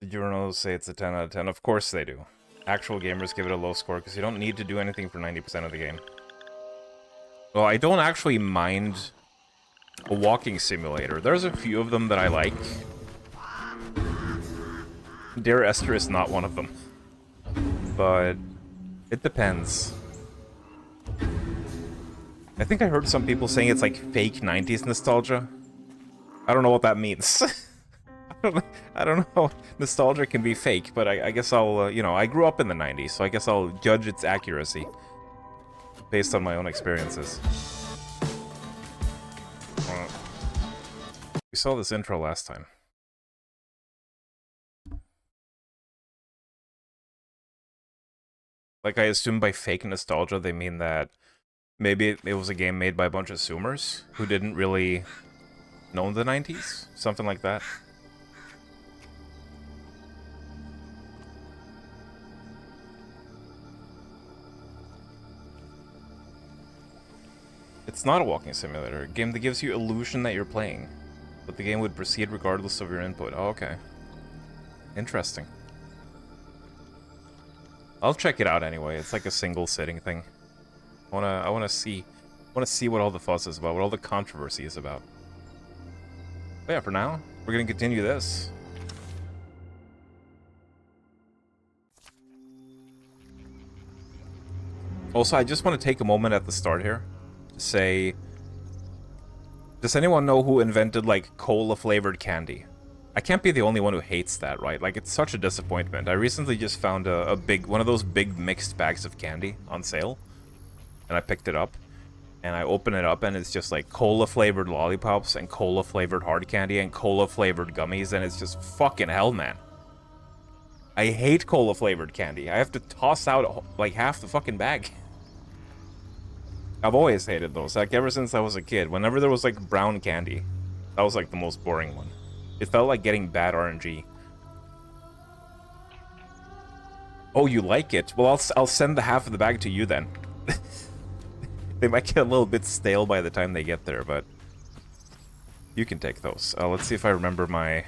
The journals say it's a 10 out of 10. Of course they do. Actual gamers give it a low score because you don't need to do anything for 90% of the game. Well, I don't actually mind a walking simulator. There's a few of them that I like. Dear Esther is not one of them. But it depends. I think I heard some people saying it's like fake 90s nostalgia. I don't know what that means. I don't know. Nostalgia can be fake, but I guess I'll, you know, I grew up in the 90s, so I guess I'll judge its accuracy based on my own experiences. We saw this intro last time. Like, I assume by fake nostalgia, they mean that maybe it was a game made by a bunch of Zoomers who didn't really know the 90s? Something like that. It's not a walking simulator, a game that gives you illusion that you're playing, but the game would proceed regardless of your input. Oh, okay. Interesting. I'll check it out anyway. It's like a single sitting thing. I wanna see what all the fuss is about, what all the controversy is about. But yeah, for now, we're gonna continue this. Also, I just want to take a moment at the start here to say, does anyone know who invented, like, cola-flavored candy? I can't be the only one who hates that, right? Like, it's such a disappointment. I recently just found one of those big mixed bags of candy on sale, and I picked it up, and I open it up, and it's just, like, cola-flavored lollipops, and cola-flavored hard candy, and cola-flavored gummies, and it's just fucking hell, man. I hate cola-flavored candy. I have to toss out, like, half the fucking bag. I've always hated those, like, ever since I was a kid. Whenever there was, like, brown candy, that was, like, the most boring one. It felt like getting bad RNG. Oh, you like it? Well, I'll send the half of the bag to you, then. They might get a little bit stale by the time they get there, but you can take those. Let's see if I remember my...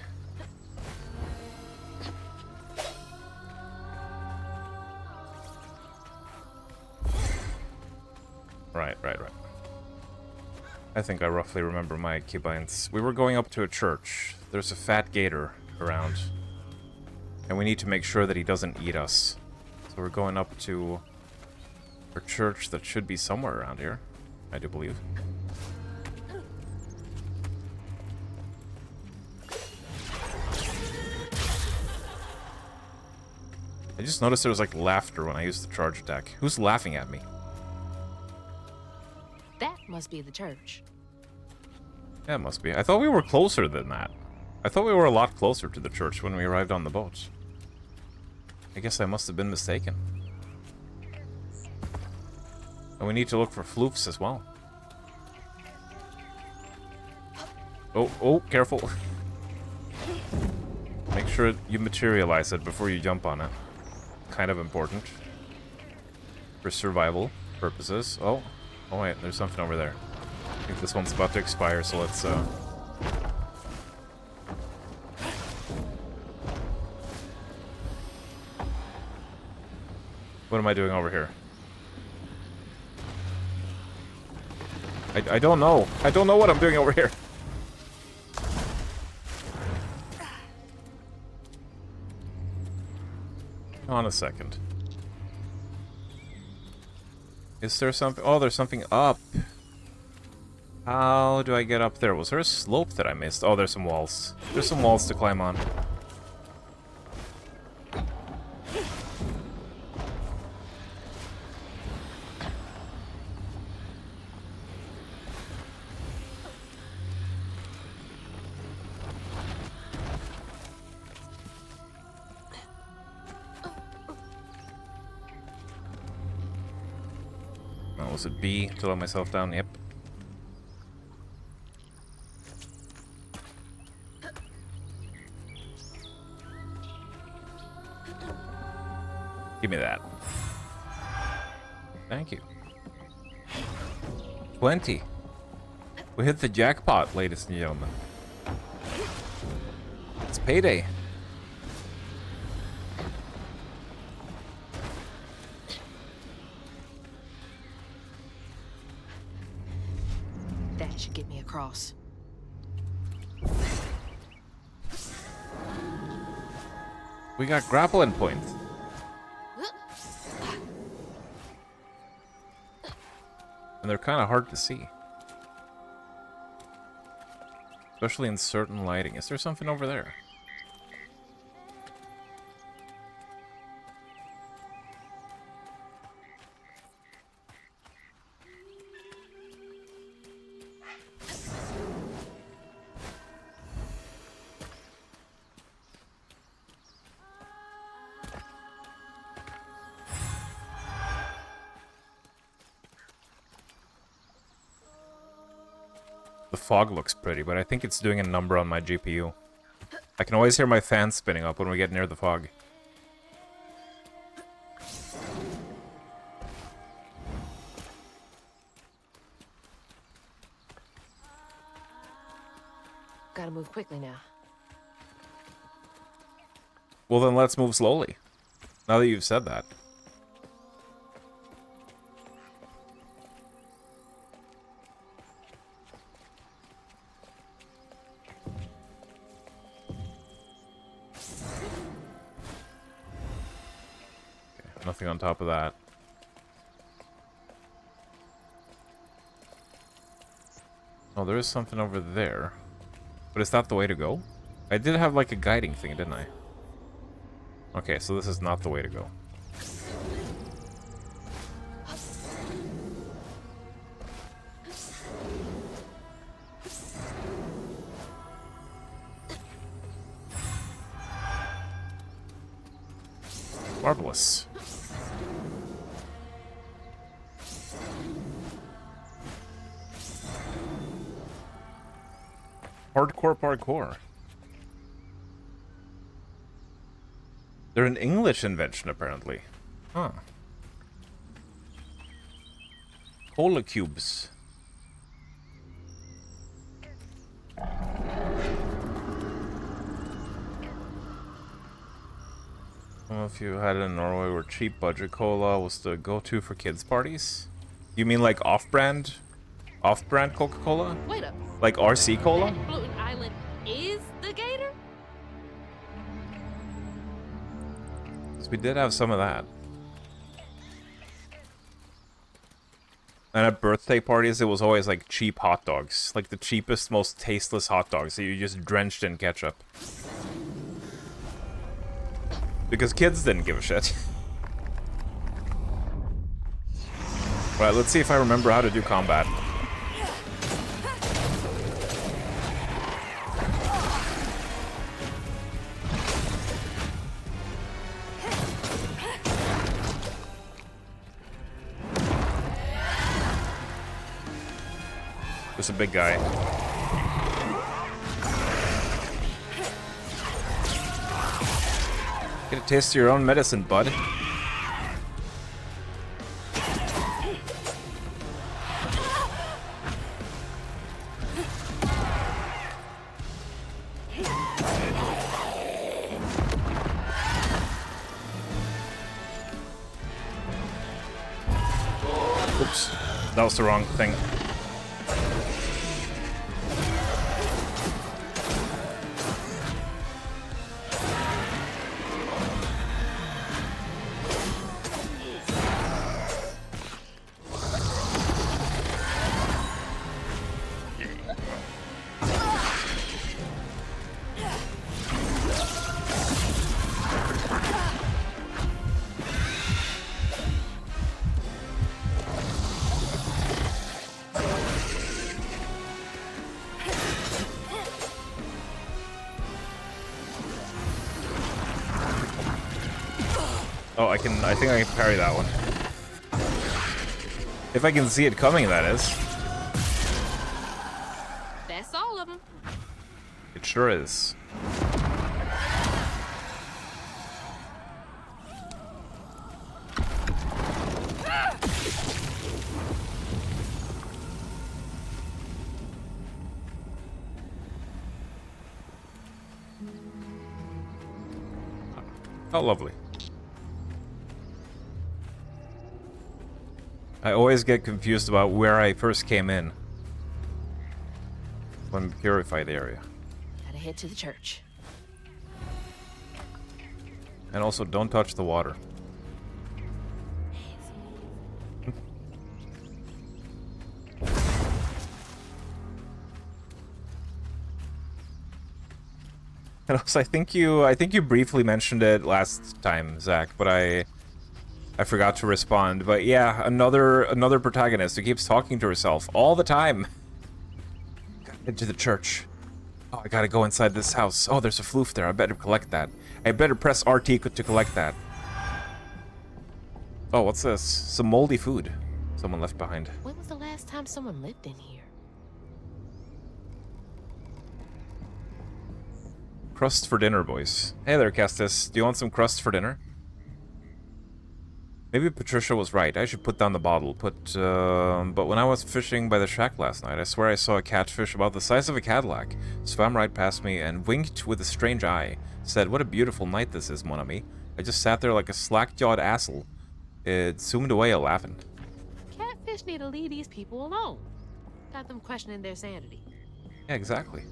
Right. I think I roughly remember my keybinds. We were going up to a church. There's a fat gator around. And we need to make sure that he doesn't eat us. So we're going up to a church that should be somewhere around here, I do believe. I just noticed there was, like, laughter when I used the charge attack. Who's laughing at me? That must be the church. Yeah, it must be. I thought we were closer than that. I thought we were a lot closer to the church when we arrived on the boat. I guess I must have been mistaken. And we need to look for flukes as well. Oh, careful. Make sure you materialize it before you jump on it. Kind of important. For survival purposes. Oh wait, there's something over there. I think this one's about to expire, so let's, What am I doing over here? I don't know. I don't know what I'm doing over here. Hold on a second. Is there something? Oh, there's something up. How do I get up there? Was there a slope that I missed? Oh, there's some walls. There's some walls to climb on. Was it B to let myself down? Yep. Give me that. Thank you. 20. We hit the jackpot, ladies and gentlemen. It's payday. across. We got grappling points. And they're kind of hard to see. Especially in certain lighting. Is there something over there? The fog looks pretty, but I think it's doing a number on my GPU. I can always hear my fan spinning up when we get near the fog. Gotta move quickly now. Well, then let's move slowly. Now that you've said that. Nothing on top of that. Oh, there is something over there. But is that the way to go? I did have like a guiding thing, didn't I? Okay, so this is not the way to go. Marvelous. Hardcore parkour. They're an English invention, apparently. Huh. Cola cubes. I don't know if you had it in Norway where cheap budget cola was the go-to for kids' parties. You mean like off-brand Coca-Cola? Wait up. Like RC Cola? That floating island is the gator? So we did have some of that. And at birthday parties, it was always like cheap hot dogs. Like the cheapest, most tasteless hot dogs that you just drenched in ketchup. Because kids didn't give a shit. Alright, let's see if I remember how to do combat. There's a big guy. Get a taste of your own medicine, bud. Oops, that was the wrong thing. Oh, I think I can parry that one. If I can see it coming, that is. That's all of them. It sure is. How lovely. I always get confused about where I first came in. When we purify the area. Gotta head to the church. And also, don't touch the water. And also, I think you briefly mentioned it last time, Zach, but I forgot to respond. But yeah, another protagonist who keeps talking to herself all the time. Gotta head to the church. Oh, I gotta go inside this house. Oh, there's a floof there. I better collect that. I better press RT to collect that. Oh, what's this? Some moldy food someone left behind. When was the last time someone lived in here? Crust for dinner, boys. Hey there, Kestis. Do you want some crust for dinner? Maybe Patricia was right. I should put down the bottle. But when I was fishing by the shack last night, I swear I saw a catfish about the size of a Cadillac. Swam right past me and winked with a strange eye. Said, "What a beautiful night this is, mon ami." I just sat there like a slack-jawed asshole. It zoomed away a laughing. Catfish need to leave these people alone. Got them questioning their sanity. Yeah, exactly.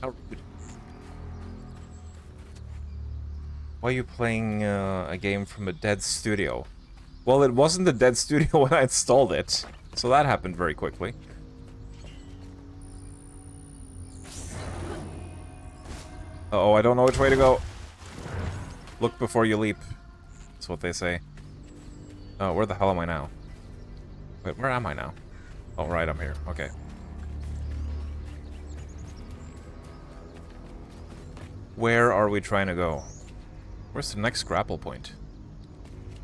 How rude. Why are you playing a game from a dead studio? Well, it wasn't a dead studio when I installed it, so that happened very quickly. Uh-oh, I don't know which way to go. Look before you leap. That's what they say. Oh, where the hell am I now? Wait, where am I now? Oh, right, I'm here. Okay. Where are we trying to go? Where's the next grapple point?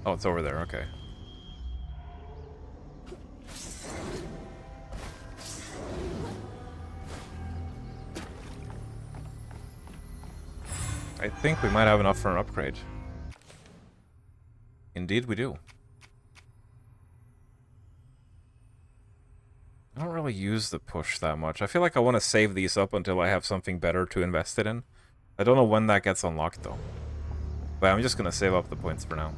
Oh, it's over there. Okay. I think we might have enough for an upgrade. Indeed we do. I don't really use the push that much. I feel like I want to save these up until I have something better to invest it in. I don't know when that gets unlocked, though. But I'm just going to save up the points for now.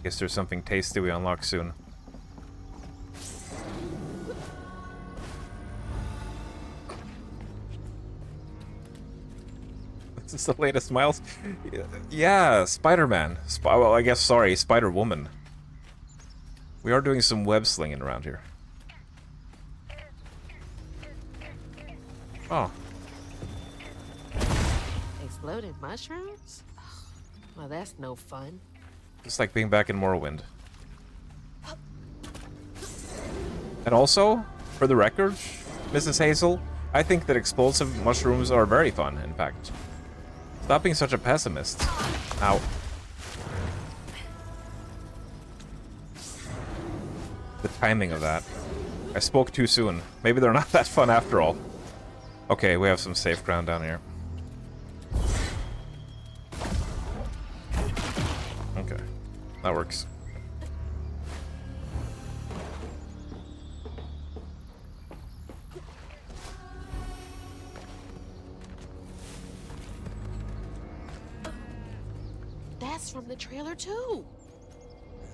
Guess there's something tasty we unlock soon. This is the latest Miles. Yeah, Spider-Man. Well, I guess, sorry, Spider-Woman. We are doing some web slinging around here. Oh. Exploded mushrooms? Well, that's no fun. Just like being back in Morrowind. And also, for the record, Mrs. Hazel, I think that explosive mushrooms are very fun, in fact. Stop being such a pessimist. Ow. The timing of that. I spoke too soon. Maybe they're not that fun after all. Okay, we have some safe ground down here. Okay, that works. That's from the trailer, too.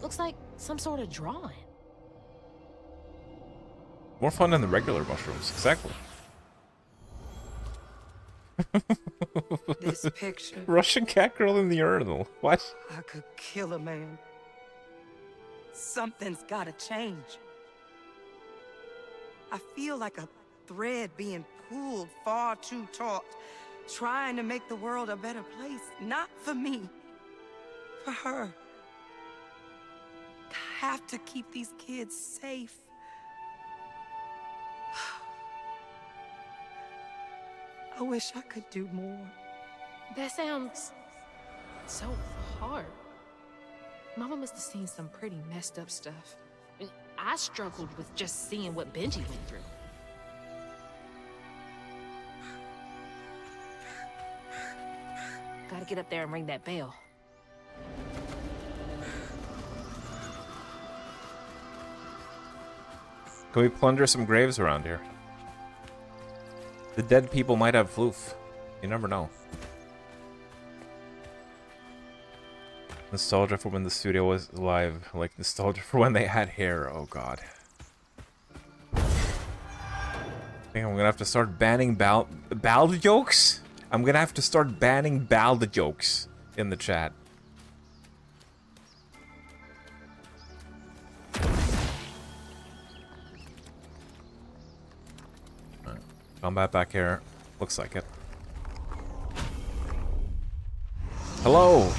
Looks like some sort of drawing. More fun than the regular mushrooms, exactly. This picture. Russian cat girl in the urinal. What? I could kill a man. Something's gotta change. I feel like a thread being pulled far too taut, trying to make the world a better place. Not for me, for her. I have to keep these kids safe. I wish I could do more. That sounds so hard. Mama must have seen some pretty messed up stuff. And I struggled with just seeing what Benji went through. Gotta get up there and ring that bell. Can we plunder some graves around here? The dead people might have floof. You never know. Nostalgia for when the studio was alive. Like nostalgia for when they had hair. Oh god. think I'm gonna have to start banning bald jokes? I'm gonna have to start banning bald jokes in the chat. Right. Combat back here. Looks like it. Hello!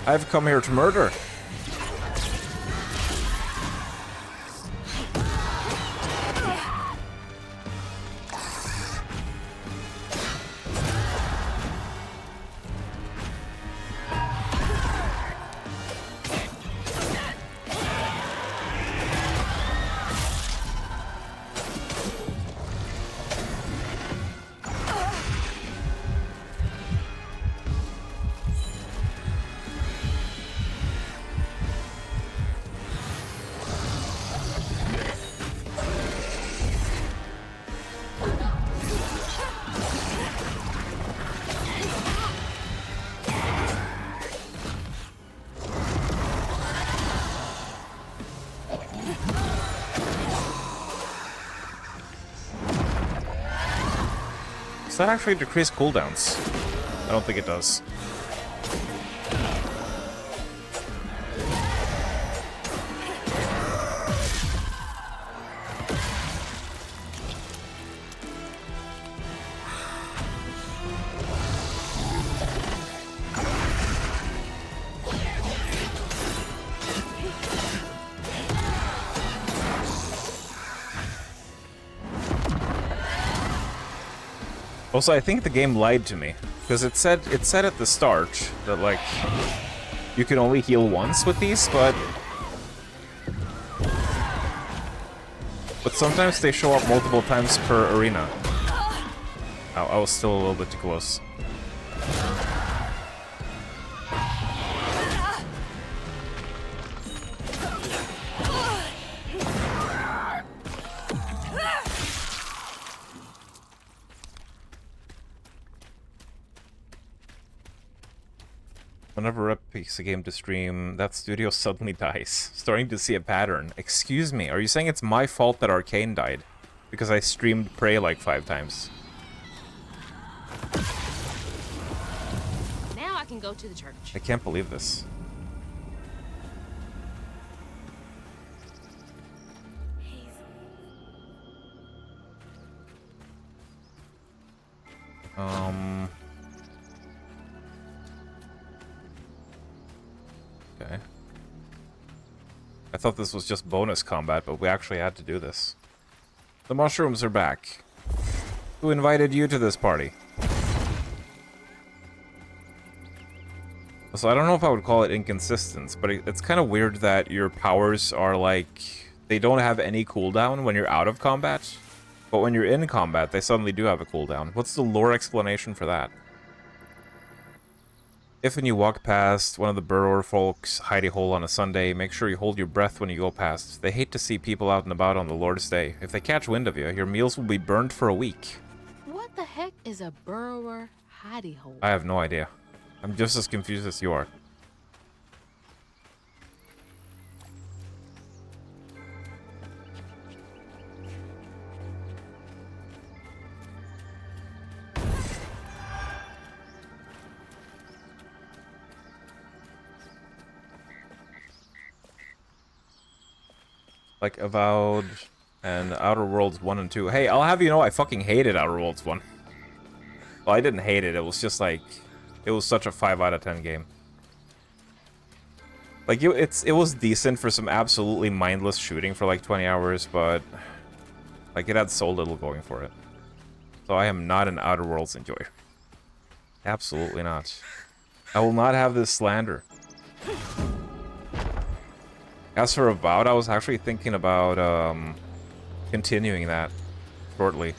I've come here to murder. Does that actually decrease cooldowns? I don't think it does. Also, I think the game lied to me, because it said at the start that, like, you can only heal once with these, but sometimes they show up multiple times per arena. Oh, I was still a little bit too close. Whenever Rep picks a game to stream, that studio suddenly dies. Starting to see a pattern. Excuse me, are you saying it's my fault that Arcane died? Because I streamed Prey like 5 times. Now I can go to the church. I can't believe this. Okay. I thought this was just bonus combat, but we actually had to do this. The mushrooms are back. Who invited you to this party? So I don't know if I would call it inconsistent, but it's kind of weird that your powers are like... They don't have any cooldown when you're out of combat, but when you're in combat, they suddenly do have a cooldown. What's the lore explanation for that? If when you walk past one of the burrower folks' hidey hole on a Sunday, make sure you hold your breath when you go past. They hate to see people out and about on the Lord's Day. If they catch wind of you, your meals will be burned for a week. What the heck is a burrower hidey hole? I have no idea. I'm just as confused as you are. Like Avowed and Outer Worlds 1 and 2. Hey, I'll have you know I fucking hated Outer Worlds 1. Well, I didn't hate it. It was just like... It was such a 5 out of 10 game. Like, it was decent for some absolutely mindless shooting for like 20 hours, but... Like, it had so little going for it. So I am not an Outer Worlds enjoyer. Absolutely not. I will not have this slander. As for Avowed, I was actually thinking about continuing that shortly.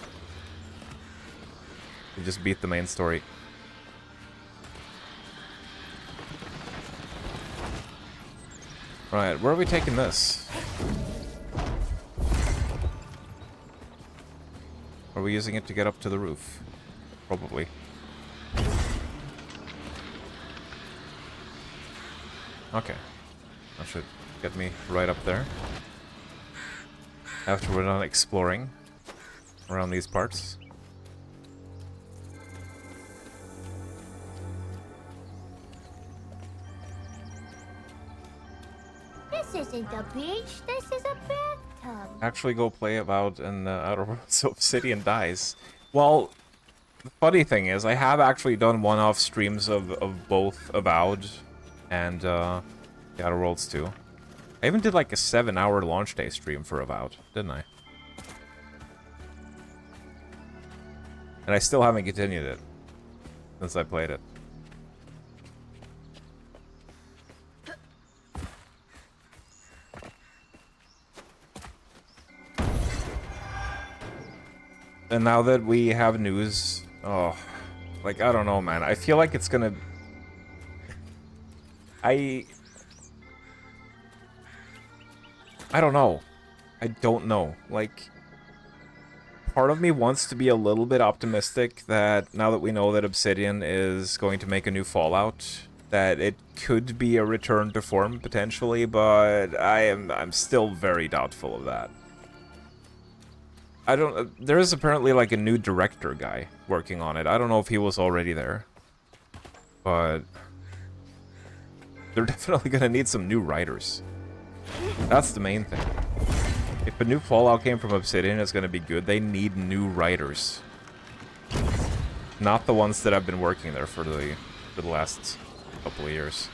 To just beat the main story. Right, where are we taking this? Are we using it to get up to the roof? Probably. Okay. That should get me right up there. After we're done exploring. around these parts. This isn't a beach, this is a bathtub. Actually go play Avowed in the Outer Worlds so Obsidian dies. Well, the funny thing is, I have actually done one-off streams of both Avowed and the Outer Worlds 2. I even did like a 7-hour launch day stream for Avowed, didn't I? And I still haven't continued it since I played it. And now that we have news, oh, like, I don't know, man. I feel like it's gonna... I don't know. I don't know. Like, part of me wants to be a little bit optimistic that now that we know that Obsidian is going to make a new Fallout, that it could be a return to form potentially, but I'm still very doubtful of that. I don't... there is apparently like a new director guy working on it. I don't know if he was already there, but they're definitely gonna need some new writers. That's the main thing. If a new Fallout game from Obsidian is gonna be good, they need new writers, not the ones that have been working there for the last couple of years.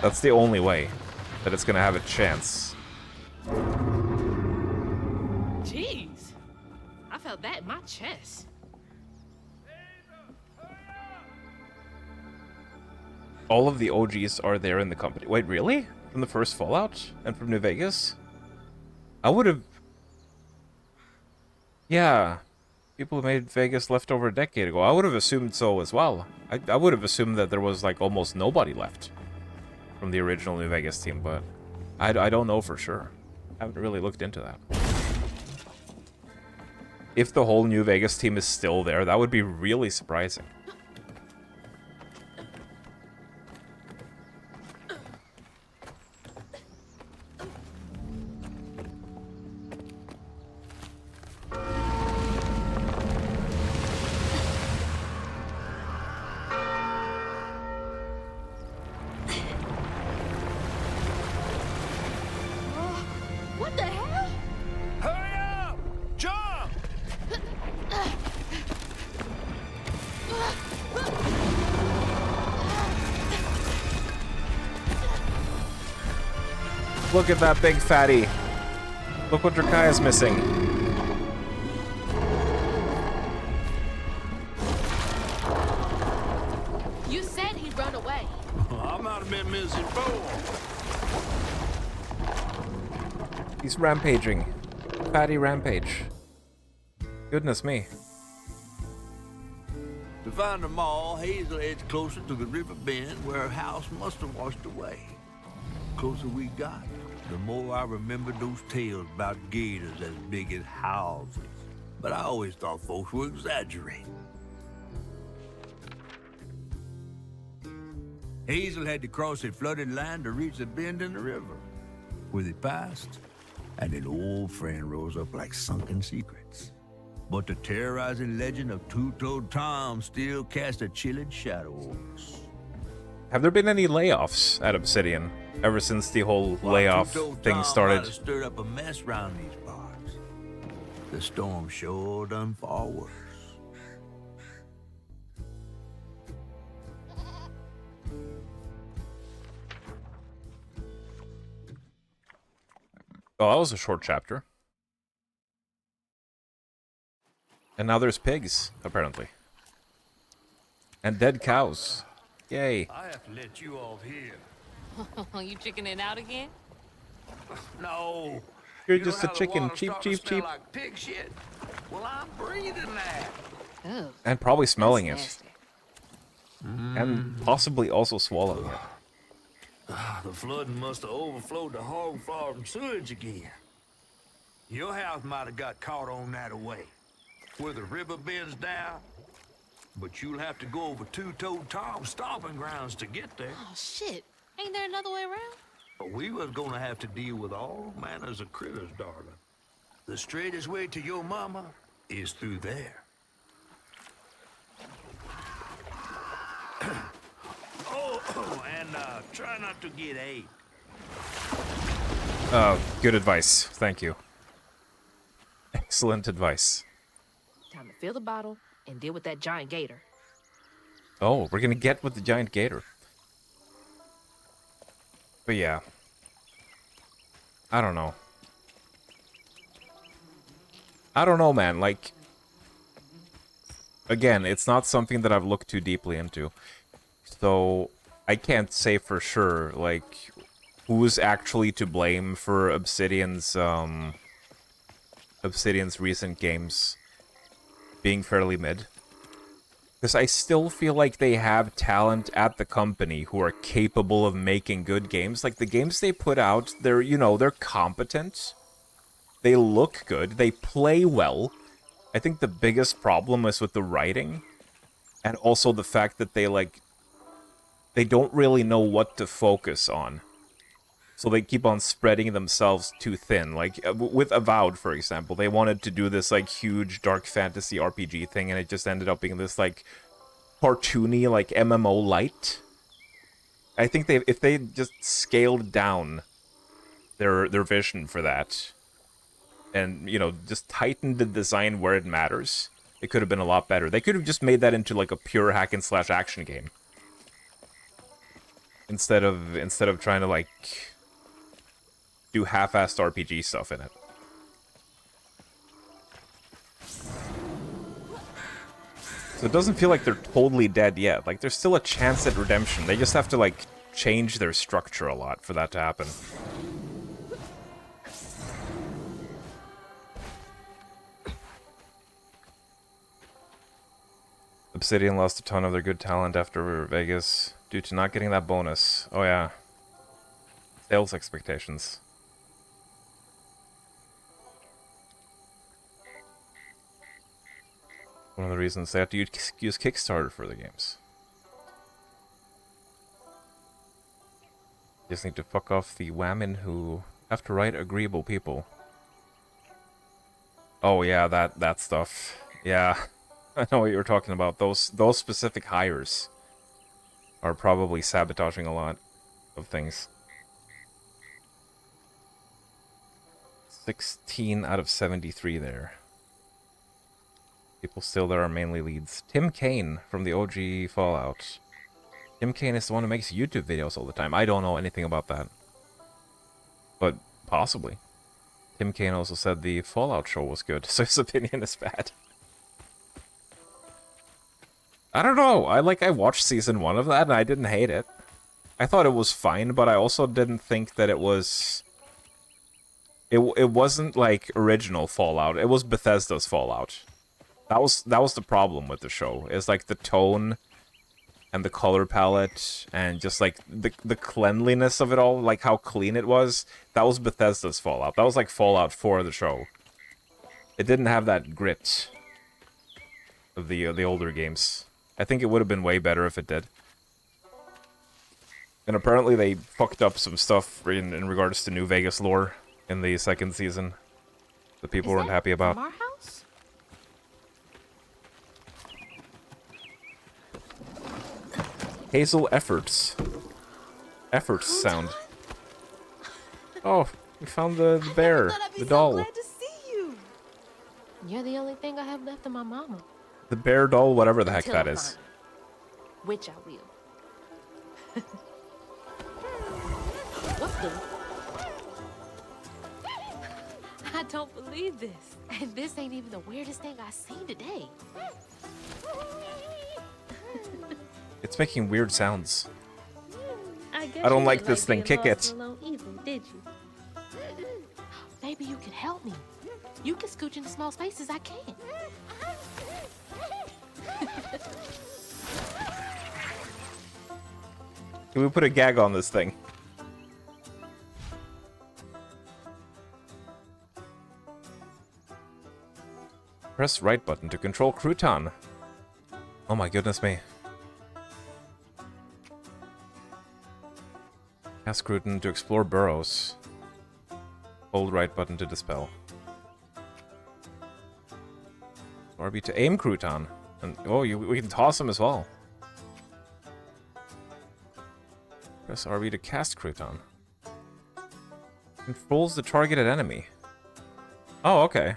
That's the only way that it's gonna have a chance. Jeez, I felt that in my chest. All of the OGs are there in the company. Wait, really? From the first Fallout? And from New Vegas? I would have... yeah. People who made Vegas left over a decade ago. I would have assumed so as well. I would have assumed that there was, like, almost nobody left from the original New Vegas team, but I don't know for sure. I haven't really looked into that. If the whole New Vegas team is still there, that would be really surprising. What the hell? Hurry up! Jump! Look at that big fatty. Look what Drakaya's missing. You said he'd run away. I might have been missing 4. He's rampaging. Fatty rampage. Goodness me. To find them all, Hazel heads closer to the river bend where her house must have washed away. The closer we got, the more I remembered those tales about gators as big as houses. But I always thought folks were exaggerating. Hazel had to cross a flooded line to reach the bend in the river, where they passed, and an old friend rose up like sunken secrets. But the terrorizing legend of Two-Toed Tom still cast a chilling shadow over us. Have there been any layoffs at Obsidian ever since the whole layoff Two-Toed thing Tom started? might have stirred up a mess around these parts. The storm sure done far worse. Oh, that was a short chapter. And now there's pigs, apparently. And dead cows. Yay. I have to let you off here. You chickening out again? No. You're You know just a how the chicken. water's Cheap, starting to cheap, smell cheap. like pig shit? Well, I'm breathing that. Oh, And probably smelling it. nasty. And possibly also swallowing it. The flooding must have overflowed the hog farm sewage again. Your house might have got caught on that away, where the river bends down. But you'll have to go over Two-Toed Tom's stomping grounds to get there. Oh, shit. Ain't there another way around? But we was gonna have to deal with all manners of critters, darling. The straightest way to your mama is through there. And try not to get AIDS. Good advice. Thank you. Excellent advice. Time to fill the bottle and deal with that giant gator. Oh, we're gonna get with the giant gator. But yeah. I don't know. I don't know, man. Like, again, it's not something that I've looked too deeply into. So, I can't say for sure, like, who's actually to blame for Obsidian's recent games being fairly mid. Because I still feel like they have talent at the company who are capable of making good games. Like, the games they put out, they're, you know, they're competent. They look good. They play well. I think the biggest problem is with the writing. And also the fact that they don't really know what to focus on. So they keep on spreading themselves too thin. Like, with Avowed, for example, they wanted to do this, like, huge dark fantasy RPG thing, and it just ended up being this, like, cartoony, like, MMO light. I think if they just scaled down their vision for that, and, you know, just tightened the design where it matters, it could have been a lot better. They could have just made that into, like, a pure hack-and-slash action game. Instead of trying to, like, do half-assed RPG stuff in it. So it doesn't feel like they're totally dead yet. Like, there's still a chance at redemption. They just have to, like, change their structure a lot for that to happen. Obsidian lost a ton of their good talent after Vegas due to not getting that bonus. Oh yeah. Sales expectations. One of the reasons they have to use Kickstarter for the games. You just need to fuck off the whammon who have to write agreeable people. Oh yeah, that stuff. Yeah. I know what you were talking about. Those specific hires are probably sabotaging a lot of things. 16 out of 73 there. People still there are mainly leads. Tim Kaine from the OG Fallout. Tim Kaine is the one who makes YouTube videos all the time. I don't know anything about that. But possibly. Tim Kaine also said the Fallout show was good, so his opinion is bad. I don't know. I watched season 1 of that and I didn't hate it. I thought it was fine, but I also didn't think that it was... It wasn't like original Fallout. It was Bethesda's Fallout. That was the problem with the show. Is like the tone and the color palette and just like the cleanliness of it all, like how clean it was. That was Bethesda's Fallout. That was like Fallout 4 the show. It didn't have that grit of the older games. I think it would have been way better if it did. And apparently they fucked up some stuff in regards to New Vegas lore in the second season that people weren't happy about. From our house? Hazel Efforts. Efforts sound. Oh, we found the bear, the doll. Glad to see you. You're the only thing I have left of my mama. The bear doll, whatever the heck Until that I is. find her. Which I will. What's the... I don't believe this. And this ain't even the weirdest thing I've seen today. It's making weird sounds. I I don't like this thing. Kick it. Either, did you? Maybe you can help me. You can scooch into small spaces I can't. Can we put a gag on this thing? Press right button to control Crouton. Oh my goodness me. Ask Crouton to explore burrows. Hold right button to dispel. RB to aim crouton. And oh, we can toss him as well. Press RB to cast crouton. Controls the targeted enemy. Oh, okay.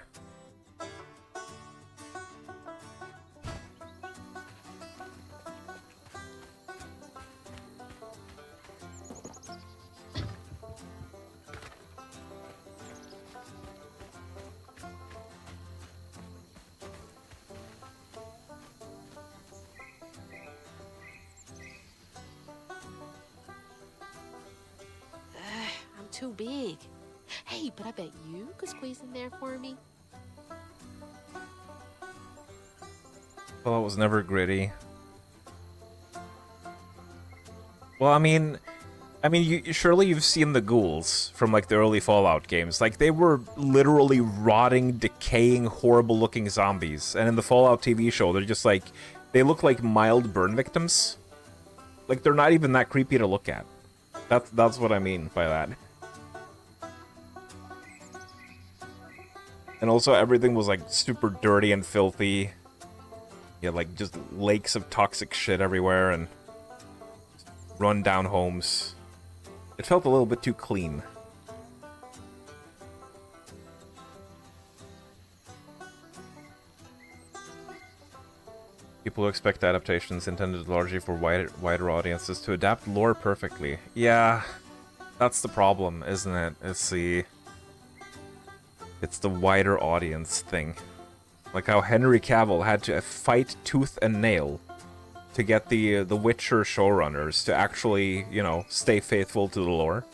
I'm too big. Hey, but I bet you could squeeze in there for me. Well, it was never gritty. Well, I mean, surely you've seen the ghouls from like the early Fallout games. Like they were literally rotting, decaying, horrible-looking zombies. And in the Fallout TV show, they're just like they look like mild burn victims. Like they're not even that creepy to look at. That's what I mean by that. And also everything was like super dirty and filthy. You had like just lakes of toxic shit everywhere and run down homes. It felt a little bit too clean. People who expect adaptations intended largely for wider audiences to adapt lore perfectly. Yeah, that's the problem, isn't it? It's the wider audience thing. Like how Henry Cavill had to fight tooth and nail to get the Witcher showrunners to actually, you know, stay faithful to the lore.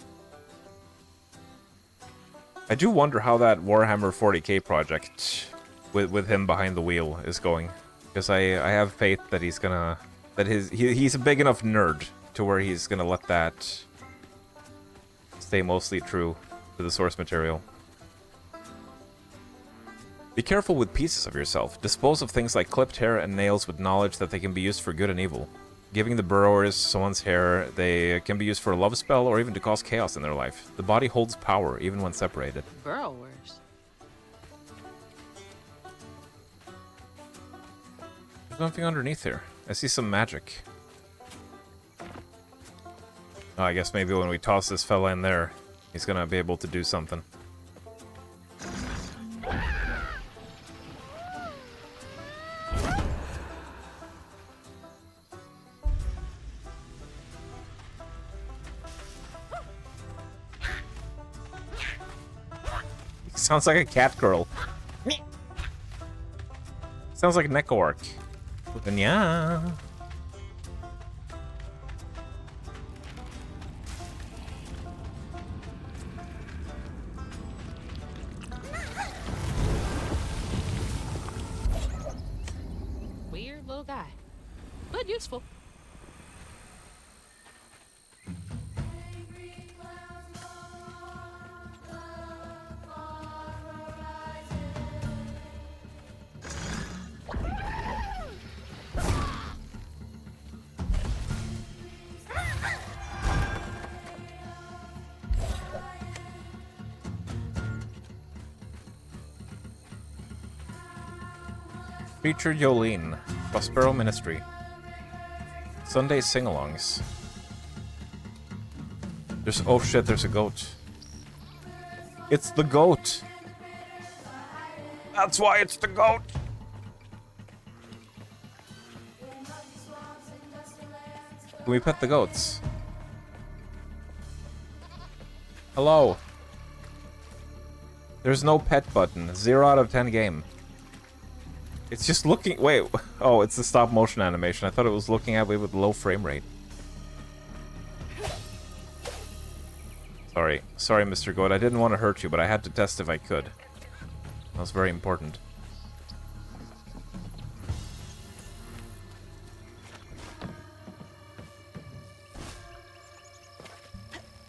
I do wonder how that Warhammer 40k project with him behind the wheel is going. Because I have faith that he's gonna... that he's a big enough nerd to where he's gonna let that stay mostly true to the source material. Be careful with pieces of yourself. Dispose of things like clipped hair and nails with knowledge that they can be used for good and evil. Giving the burrowers someone's hair, they can be used for a love spell or even to cause chaos in their life. The body holds power, even when separated. Burrowers. There's nothing underneath here. I see some magic. Oh, I guess maybe when we toss this fella in there, he's gonna be able to do something. Sounds like a cat girl. Sounds like Nekoark. Then yeah. Weird little guy, but useful. Featured Yolene, Prospero Ministry. Sunday sing-alongs. There's... oh shit, there's a goat. It's the goat! That's why it's the goat! Can we pet the goats? Hello? There's no pet button. 0 out of 10 game. It's just looking... wait. Oh, it's the stop motion animation. I thought it was looking at me with low frame rate. Sorry. Sorry, Mr. Goat. I didn't want to hurt you, but I had to test if I could. That was very important.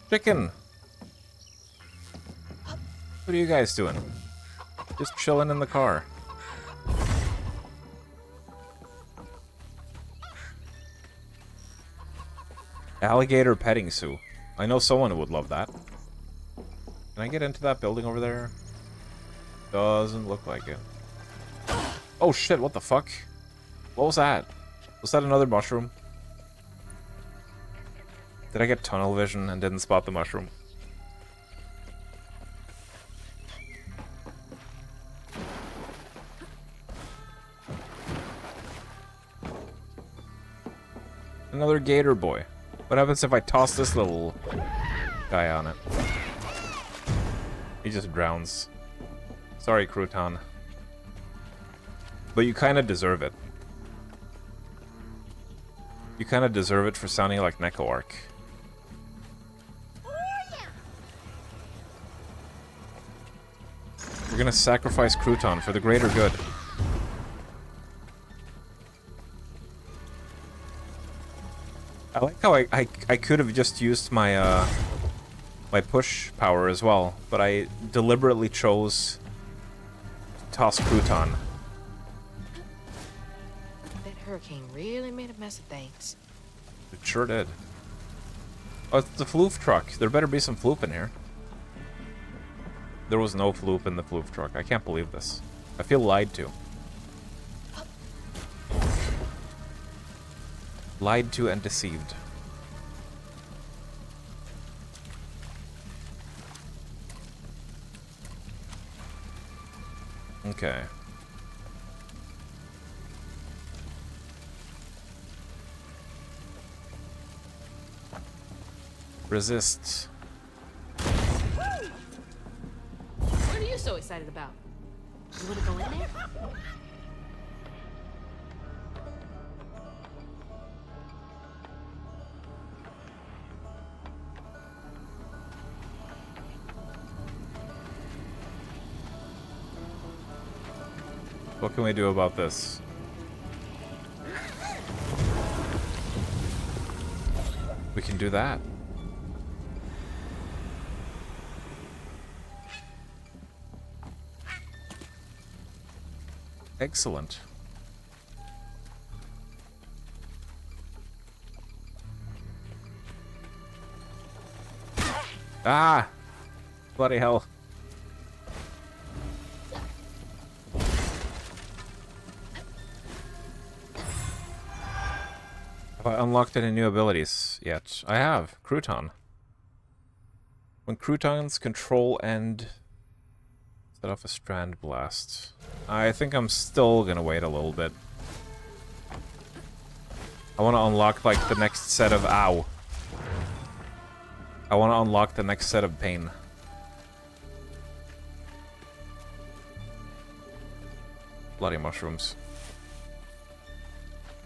Chicken! What are you guys doing? Just chilling in the car. Alligator petting zoo. I know someone who would love that. Can I get into that building over there? Doesn't look like it. Oh shit, what the fuck? What was that? Was that another mushroom? Did I get tunnel vision and didn't spot the mushroom? Another gator boy. What happens if I toss this little guy on it? He just drowns. Sorry, Crouton. But you kind of deserve it. You kind of deserve it for sounding like Necoarch. We're gonna sacrifice Crouton for the greater good. I like how I could have just used my my push power as well, but I deliberately chose to toss Crouton. That hurricane really made a mess of things. It sure did. Oh, it's the floof truck. There better be some floop in here. There was no floop in the floof truck. I can't believe this. I feel lied to. Lied to and deceived. Okay. Resist. What are you so excited about? You wanna go in there? What can we do about this? We can do that. Excellent. Ah! Bloody hell. Have I unlocked any new abilities yet? I have. Crouton. When croutons control and set off a strand blast. I think I'm still gonna wait a little bit. I want to unlock, like, the next set of... Ow. I want to unlock the next set of pain. Bloody mushrooms.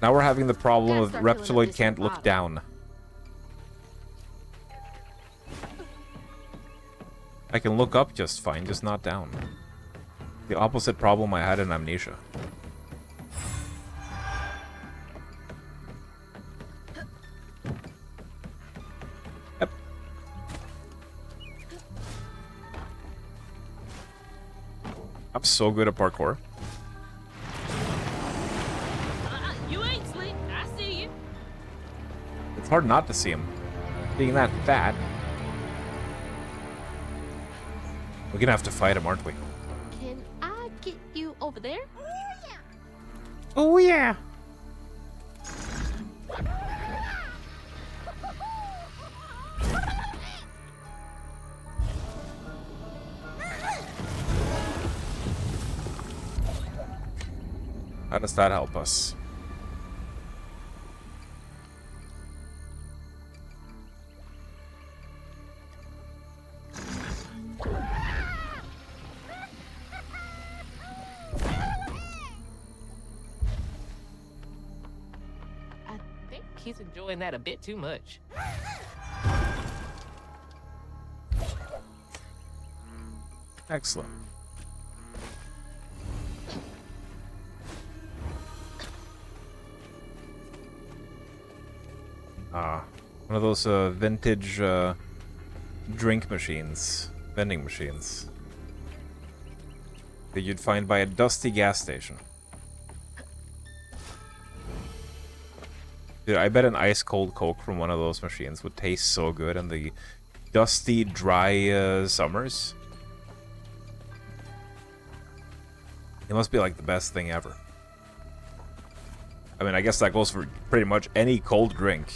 Now we're having the problem of Reptiloid can't look down. I can look up just fine, just not down. The opposite problem I had in Amnesia. Yep. I'm so good at parkour. You ain't sleep. I see you. It's hard not to see him. Being that fat. We're gonna have to fight him, aren't we? Can I get you over there? Oh yeah. How does that help us? I think he's enjoying that a bit too much. Excellent. One of those vintage drink machines, vending machines that you'd find by a dusty gas station. Dude, I bet an ice cold Coke from one of those machines would taste so good in the dusty, dry summers. It must be like the best thing ever. I mean, I guess that goes for pretty much any cold drink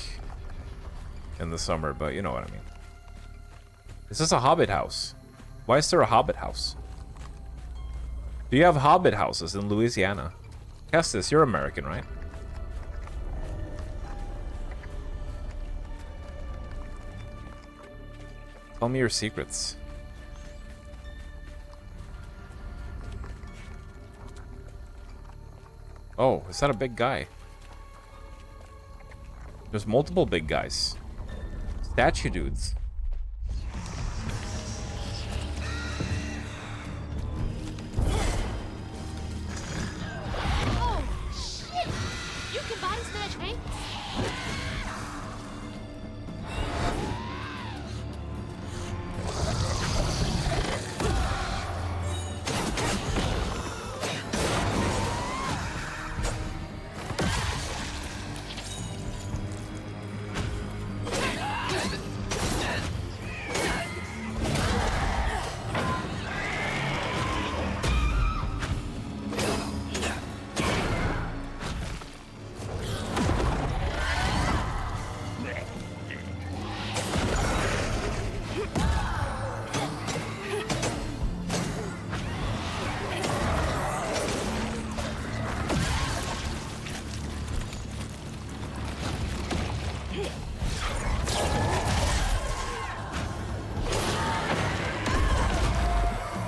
in the summer, but you know what I mean. Is this a hobbit house? Why is there a hobbit house? Do you have hobbit houses in Louisiana? Kestis, you're American, right? Tell me your secrets. Oh, is that a big guy? There's multiple big guys. Statue dudes. Oh, shit! You can body snatch, Hank.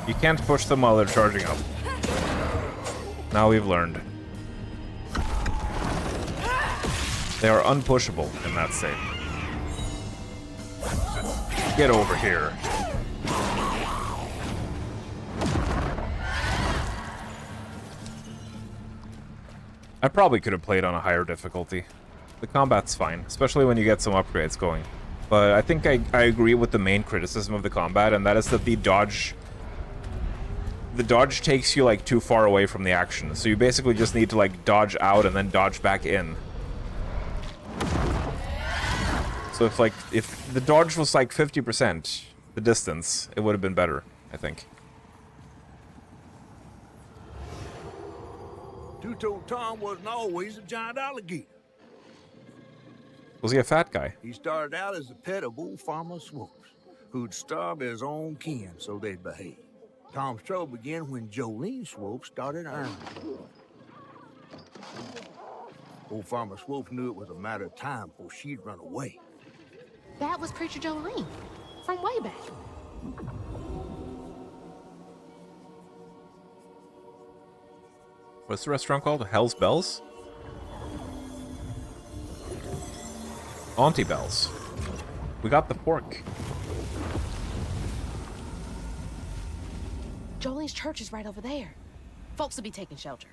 You can't push them while they're charging up. Now we've learned. They are unpushable in that state. Get over here. I probably could have played on a higher difficulty. The combat's fine, especially when you get some upgrades going. But I think I agree with the main criticism of the combat, and that is that the dodge takes you like too far away from the action. So you basically just need to like dodge out and then dodge back in. So if the dodge was like 50% the distance, it would have been better, I think. Two-Toed Tom wasn't always a giant alligator. Was he a fat guy? He started out as a pet of old Farmer Swoops, who'd starve his own kin so they'd behave. Tom's trouble began when Jolene Swope started earning. Old Farmer Swope knew it was a matter of time before she'd run away. That was Preacher Jolene from way back. What's the restaurant called? Hell's Bells? Auntie Bells. We got the pork. Jolene's church is right over there. Folks will be taking shelter.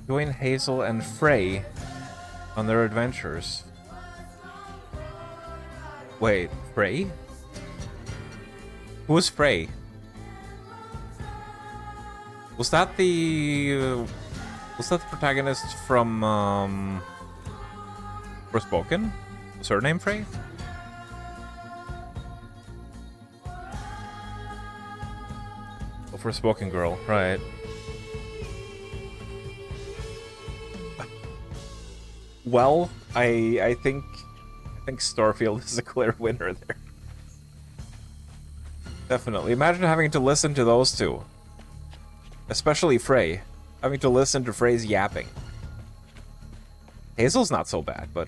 Join Hazel and Frey on their adventures. Wait, Frey? Who is Frey? Was that the protagonist from Forspoken? Was her name Frey? Oh, Forspoken girl, right. Well, I think Starfield is a clear winner there. Definitely. Imagine having to listen to those two. Especially Frey. Having to listen to Frey's yapping. Hazel's not so bad, but...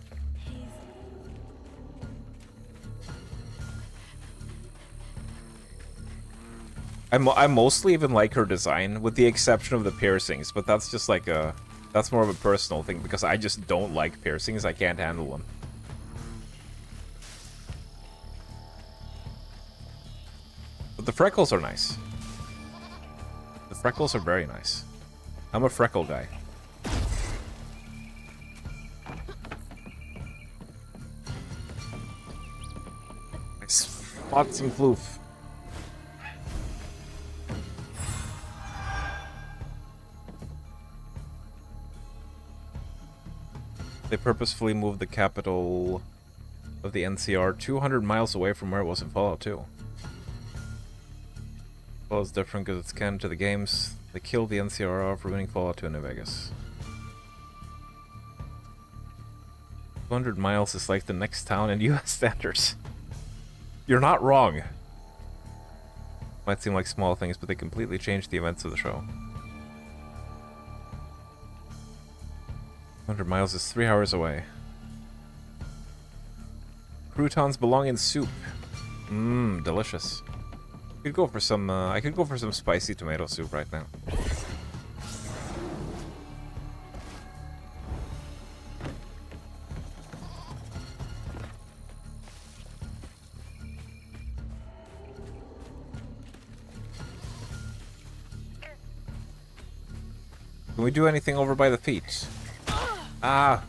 I mostly even like her design, with the exception of the piercings, but that's just like a... That's more of a personal thing, because I just don't like piercings. I can't handle them. But the freckles are nice. The freckles are very nice. I'm a freckle guy. I spot some floof. They purposefully moved the capital of the NCR 200 miles away from where it was in Fallout 2. Fallout's different because it's canon to the games. They killed the NCR off, ruining Fallout 2 in New Vegas. 200 miles is like the next town in US standards. You're not wrong. Might seem like small things, but they completely changed the events of the show. 100 miles is 3 hours away. Croutons belong in soup. Mmm, delicious. I could go for some spicy tomato soup right now. Can we do anything over by the feet? Ah.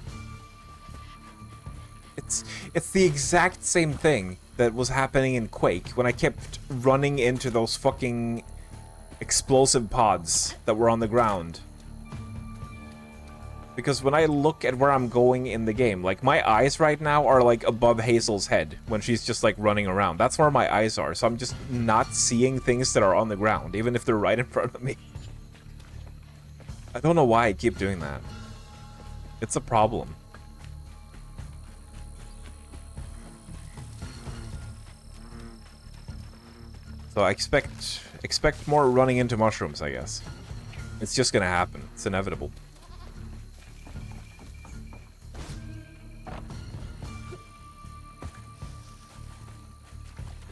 It's the exact same thing that was happening in Quake when I kept running into those fucking explosive pods that were on the ground. Because when I look at where I'm going in the game, like my eyes right now are like above Hazel's head when she's just like running around. That's where my eyes are, so I'm just not seeing things that are on the ground, even if they're right in front of me. I don't know why I keep doing that. It's a problem. So I expect more running into mushrooms, I guess. It's just gonna happen. It's inevitable.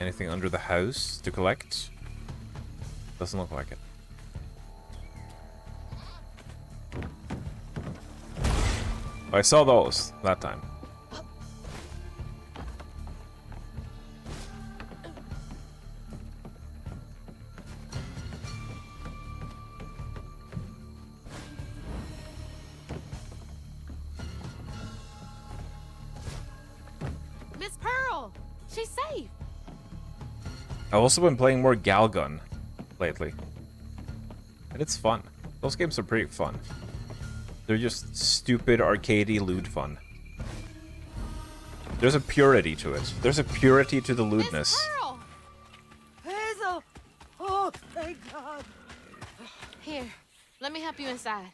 Anything under the house to collect? Doesn't look like it. I saw those that time. Miss Pearl! She's safe! I've also been playing more Galgun lately. And it's fun. Those games are pretty fun. They're just stupid, arcadey, lewd fun. There's a purity to it. There's a purity to the lewdness. Miss Pearl! Hazel! Oh, thank God. Here, let me help you inside.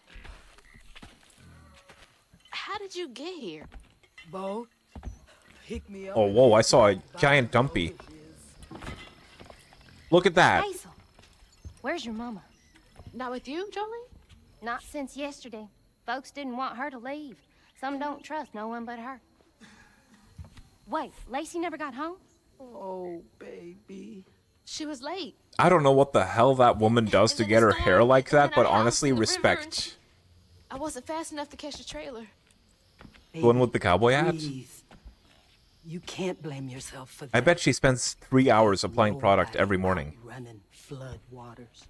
How did you get here? Bo, pick me up. Oh, whoa, I saw a giant dumpy. Look at that. Hazel, where's your mama? Not with you, Jolie? Not since yesterday. Folks didn't want her to leave. Some don't trust no one but her. Wait, Lacey never got home? Oh, baby. She was late. I don't know what the hell that woman does to get her hair like that, but And then I honestly, housed in the river respect. I wasn't fast enough to catch the trailer. The one with the cowboy hat? Breathe. You can't blame yourself for that. I bet she spends 3 hours applying product every morning. Running flood waters.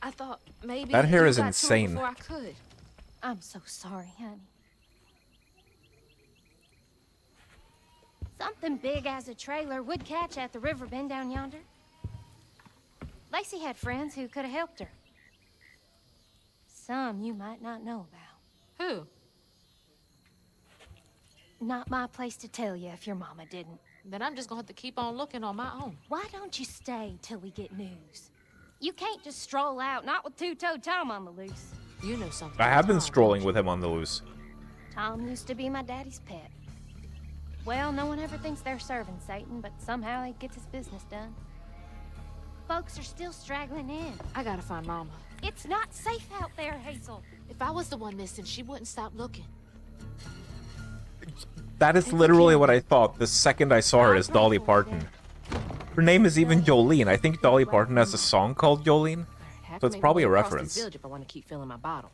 I thought maybe That hair you is got to it insane. Before I could. I'm so sorry, honey. Something big as a trailer would catch at the river bend down yonder. Lacey had friends who could have helped her. Some you might not know about. Who? Not my place to tell you if your mama didn't. Then I'm just gonna have to keep on looking on my own. Why don't you stay till we get news? You can't just stroll out, not with two-toed Tom on the loose. You know something. I have been Tom, strolling don't with him on the loose. Tom used to be my daddy's pet. Well, no one ever thinks they're serving Satan, but somehow he gets his business done. Folks are still straggling in. you? I gotta find Mama. It's not safe out there, Hazel. If I was the one missing, she wouldn't stop looking. That is literally what I thought the second I saw her as Dolly Parton. Her name is even Jolene. I think Dolly Parton has a song called Jolene, so it's probably a reference. If I want to keep filling my bottle.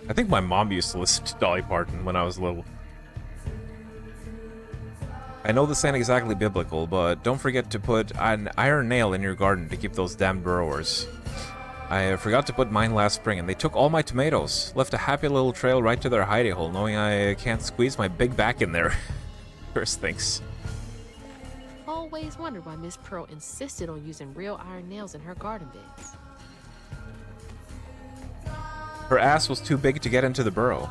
I think my mom used to listen to Dolly Parton when I was little. I know this ain't exactly biblical, but don't forget to put an iron nail in your garden to keep those damn burrowers. I forgot to put mine last spring, and they took all my tomatoes. Left a happy little trail right to their hidey hole, knowing I can't squeeze my big back in there. First thinks. Always wondered why Miss Pearl insisted on using real iron nails in her garden beds. Her ass was too big to get into the burrow.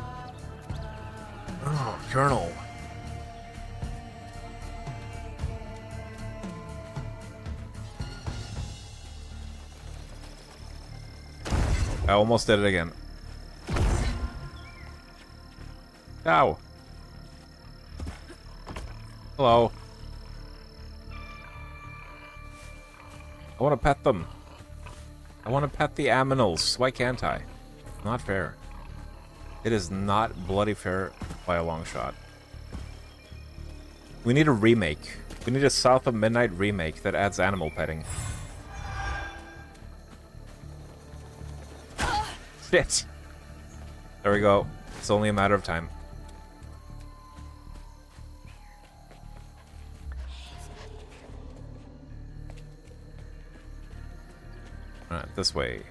Oh, Colonel. I almost did it again. Ow. Hello. I want to pet them. I want to pet the aminals. Why can't I? Not fair. It is not bloody fair by a long shot. We need a remake. We need a South of Midnight remake that adds animal petting. Shit. There we go. It's only a matter of time. Alright, this way.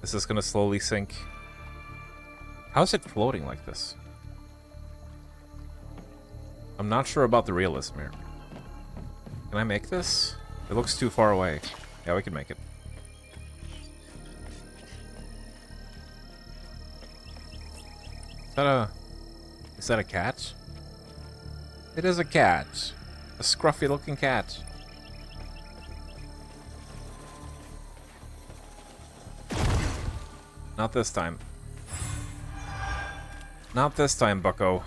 This is gonna slowly sink. How is it floating like this? I'm not sure about the realism here. Can I make this? It looks too far away. Yeah, we can make it. Is that a cat? It is a cat. A scruffy looking cat. Not this time. Not this time, bucko.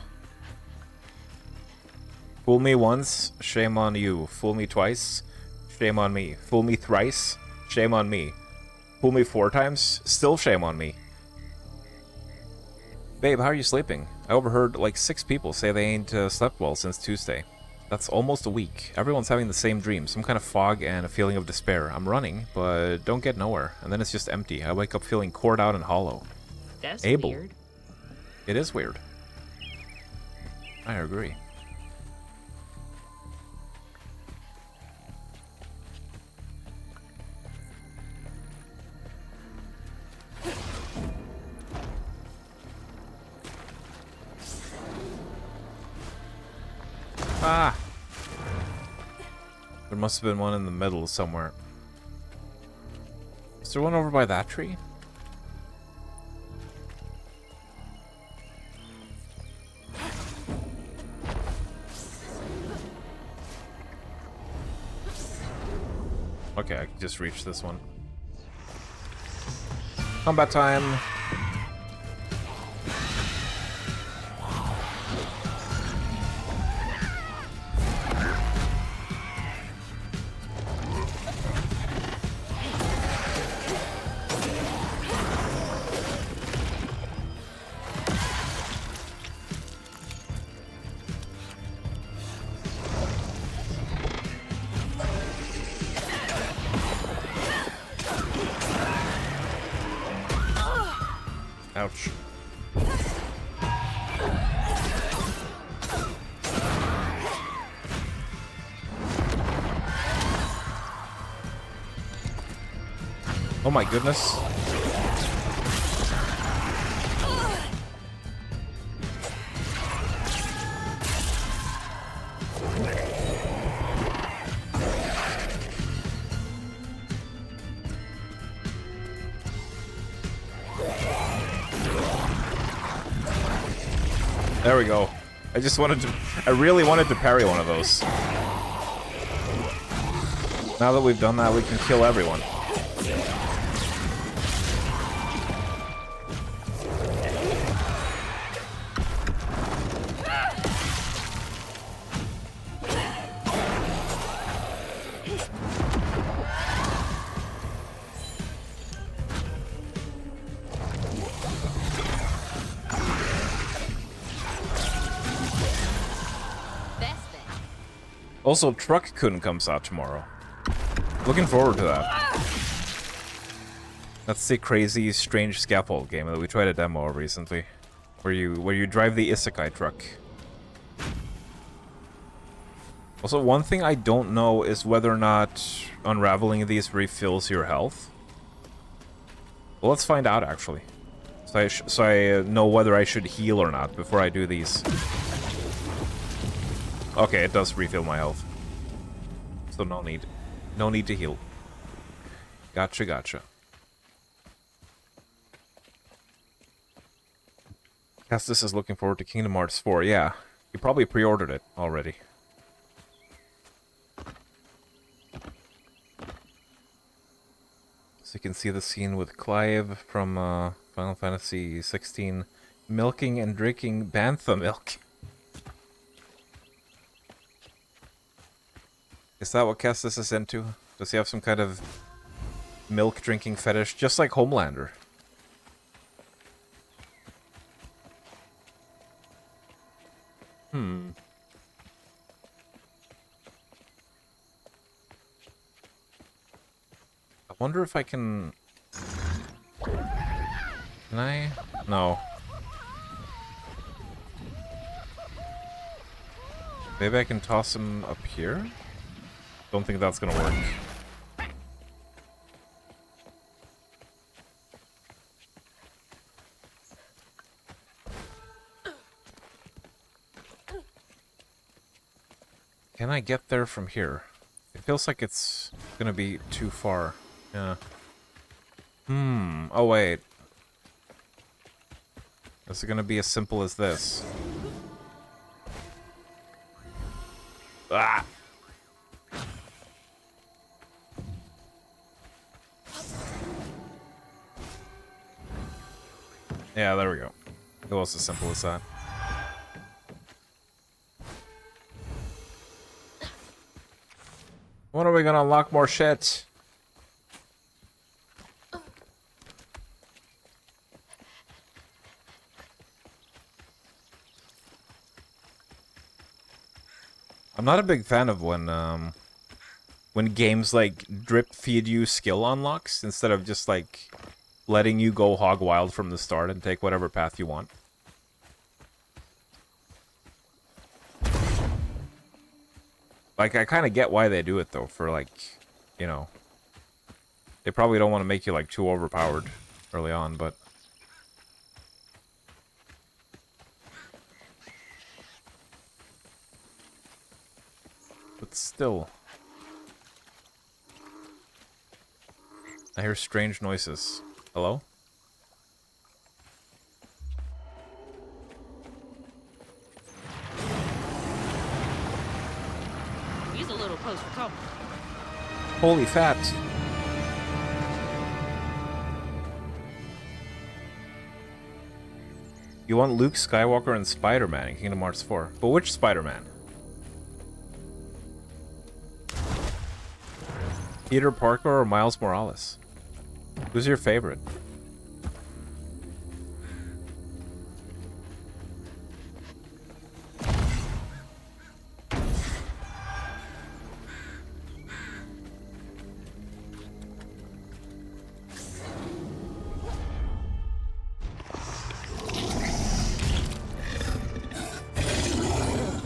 Fool me once, shame on you. Fool me twice, shame on me. Fool me thrice, shame on me. Fool me 4 times, still shame on me. Babe, how are you sleeping? I overheard like 6 people say they ain't slept well since Tuesday. That's almost a week. Everyone's having the same dream. Some kind of fog and a feeling of despair. I'm running, but don't get nowhere. And then it's just empty. I wake up feeling cored out and hollow. That's Abel. weird. It is weird. I agree. Ah! There must have been one in the middle somewhere. Is there one over by that tree? Okay, I can just reach this one. Combat time! Ouch. Oh my goodness. There we go. I really wanted to parry one of those. Now that we've done that, we can kill everyone. Also, Truck Kun comes out tomorrow. Looking forward to that. That's the crazy, strange scaffold game that we tried a demo of recently, where you drive the isekai truck. Also, one thing I don't know is whether or not unraveling these refills your health. Well, let's find out actually, so I know whether I should heal or not before I do these. Okay, it does refill my health. So no need. No need to heal. Gotcha, gotcha. Castus is looking forward to Kingdom Hearts 4. Yeah, you probably pre-ordered it already. So you can see the scene with Clive from Final Fantasy 16 milking and drinking bantha milk. Is that what Kestis is into? Does he have some kind of milk drinking fetish, just like Homelander? I wonder if I can... Can I? No. Maybe I can toss him up here? Don't think that's gonna work. Can I get there from here? It feels like it's gonna be too far. Yeah. Oh wait. Is it gonna be as simple as this? Ah! Yeah, there we go. It was as simple as that. When are we gonna unlock more shit? I'm not a big fan of when games like drip feed you skill unlocks instead of just like letting you go hog wild from the start and take whatever path you want. Like, I kind of get why they do it, though, for, like, you know... They probably don't want to make you, like, too overpowered early on, but... But still... I hear strange noises. Hello? He's a little close for comfort. Holy fat! You want Luke Skywalker and Spider-Man in Kingdom Hearts 4. But which Spider-Man? Peter Parker or Miles Morales? Who's your favorite?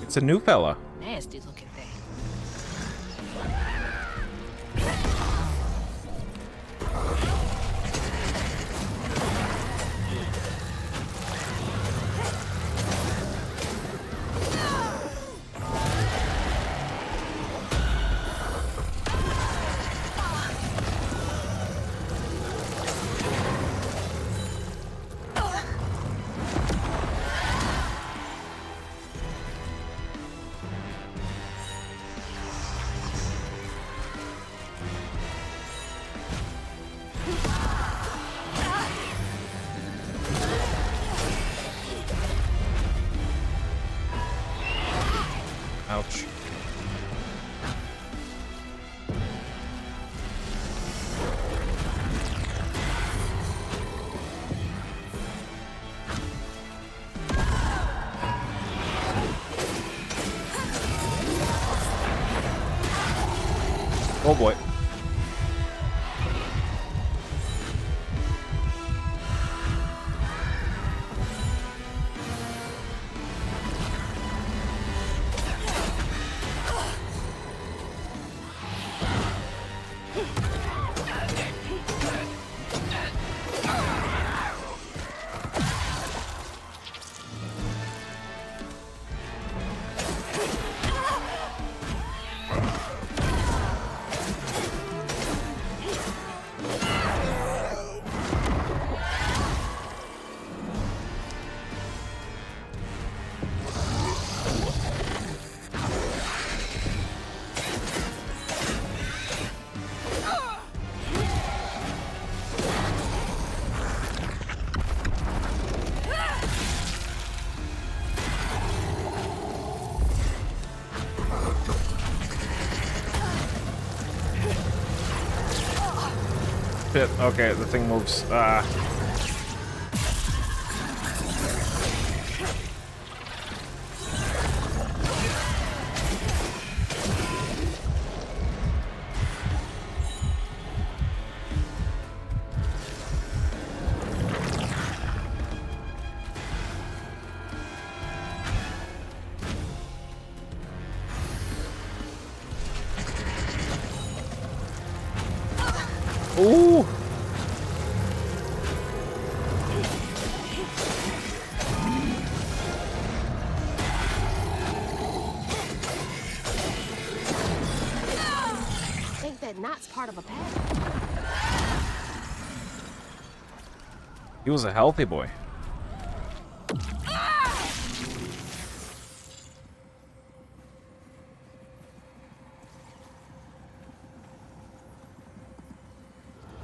It's a new fella. Nasty looking thing. Ouch. Oh boy. Shit, okay, the thing moves. Ah. Ooh! Think that knot's part of a pattern. He was a healthy boy.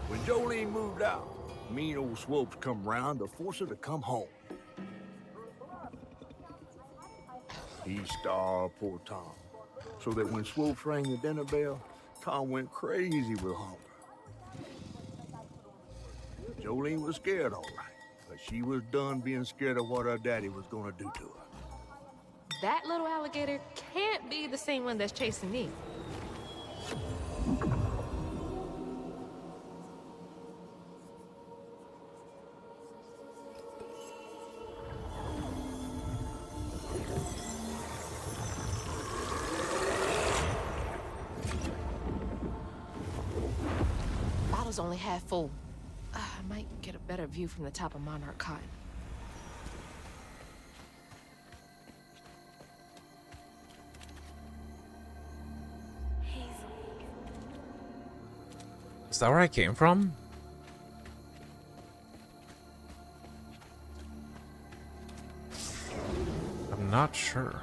When Jolene moved out, mean old Swopes come round to force her to come home. He starved poor Tom, so that when Swopes rang the dinner bell, Tom went crazy with hunger. Jolene was scared, all right, but she was done being scared of what her daddy was gonna do to her. That little alligator can't be the same one that's chasing me. Bottle's only half full. I might get a better view from the top of Monarch Cotton. Is that where I came from? I'm not sure.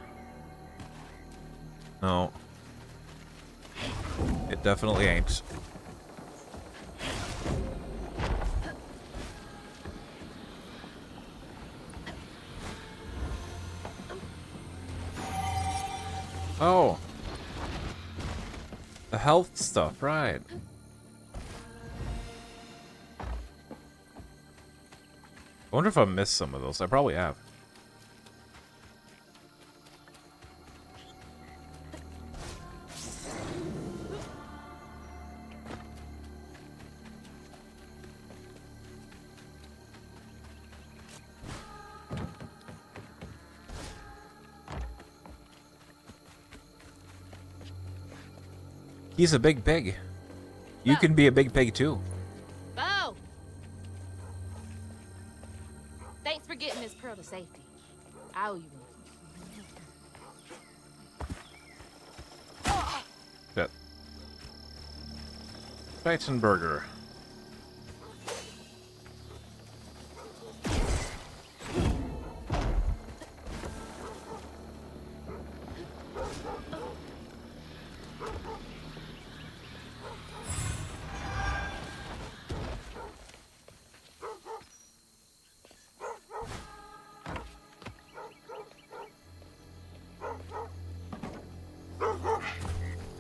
No. It definitely ain't. Oh. The health stuff, right. I wonder if I missed some of those. I probably have. He's a big pig. You can be a big pig too. Bo! Thanks for getting this pearl to safety. I owe you one. Shit. Titan burger.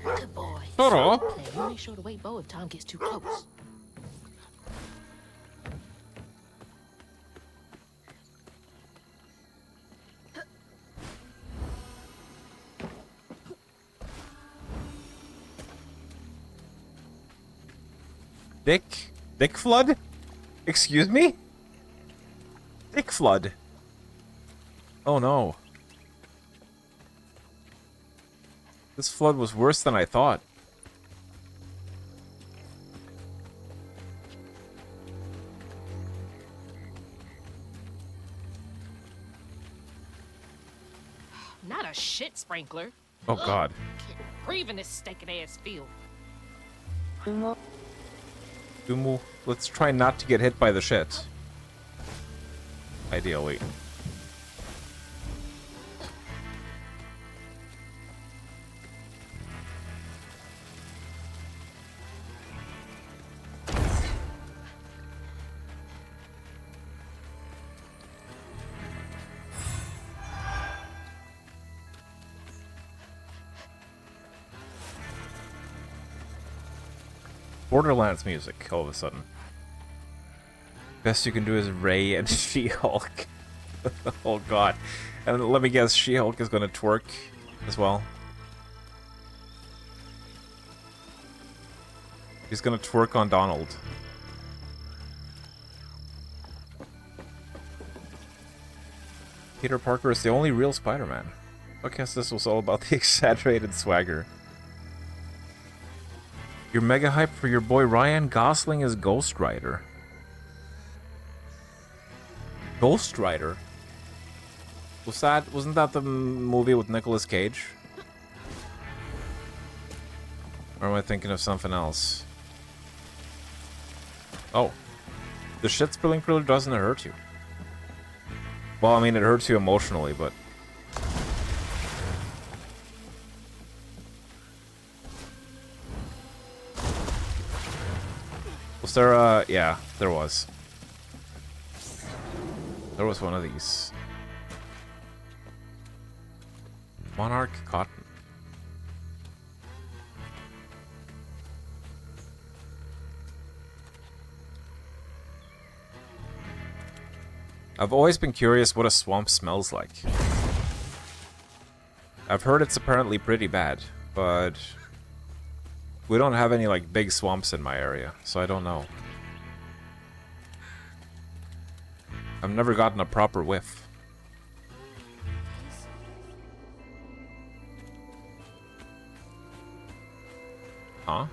Good boy. Shut up. Now, you make sure to wake Bo if Tom gets too close. Dick Flood? Excuse me? Dick Flood. Oh no. This flood was worse than I thought. Not a shit sprinkler. Oh god. Can't breathe in this stinking ass field. Dumu, let's try not to get hit by the shit. Ideally. Borderlands music, all of a sudden. Best you can do is Ray and She-Hulk. Oh god. And let me guess, She-Hulk is gonna twerk as well. He's gonna twerk on Donald. Peter Parker is the only real Spider-Man. I guess this was all about the exaggerated swagger. You're mega hyped for your boy Ryan Gosling as Ghost Rider. Ghost Rider? Wasn't that the movie with Nicolas Cage? Or am I thinking of something else? Oh. The shit spilling really doesn't hurt you. Well, I mean, it hurts you emotionally, but... Was there a... Yeah, there was. There was one of these. Monarch Cotton. I've always been curious what a swamp smells like. I've heard it's apparently pretty bad, but we don't have any like big swamps in my area, so I don't know. I've never gotten a proper whiff. Huh?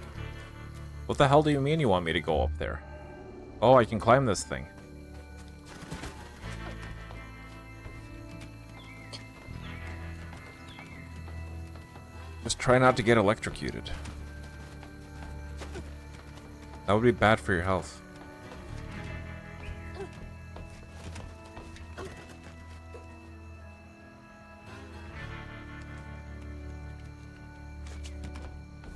What the hell do you mean you want me to go up there? Oh, I can climb this thing. Just try not to get electrocuted. That would be bad for your health.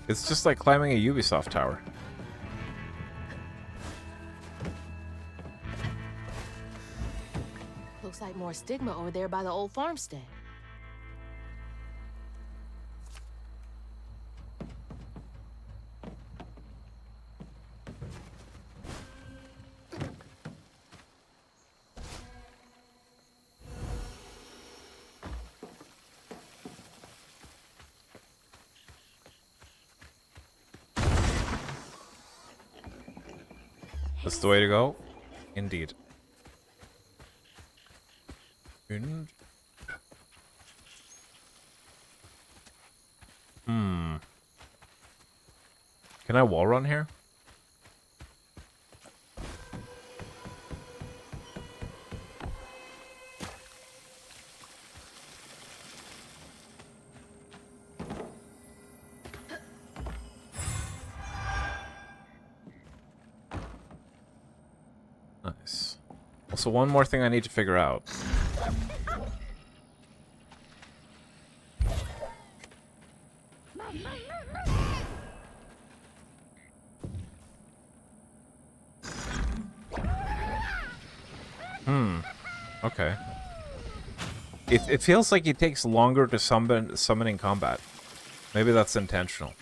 It's just like climbing a Ubisoft tower. Looks like more stigma over there by the old farmstead. That's the way to go. Indeed. And... Can I wall run here? Nice. Also, one more thing I need to figure out. Okay. It feels like it takes longer to summon in combat. Maybe that's intentional.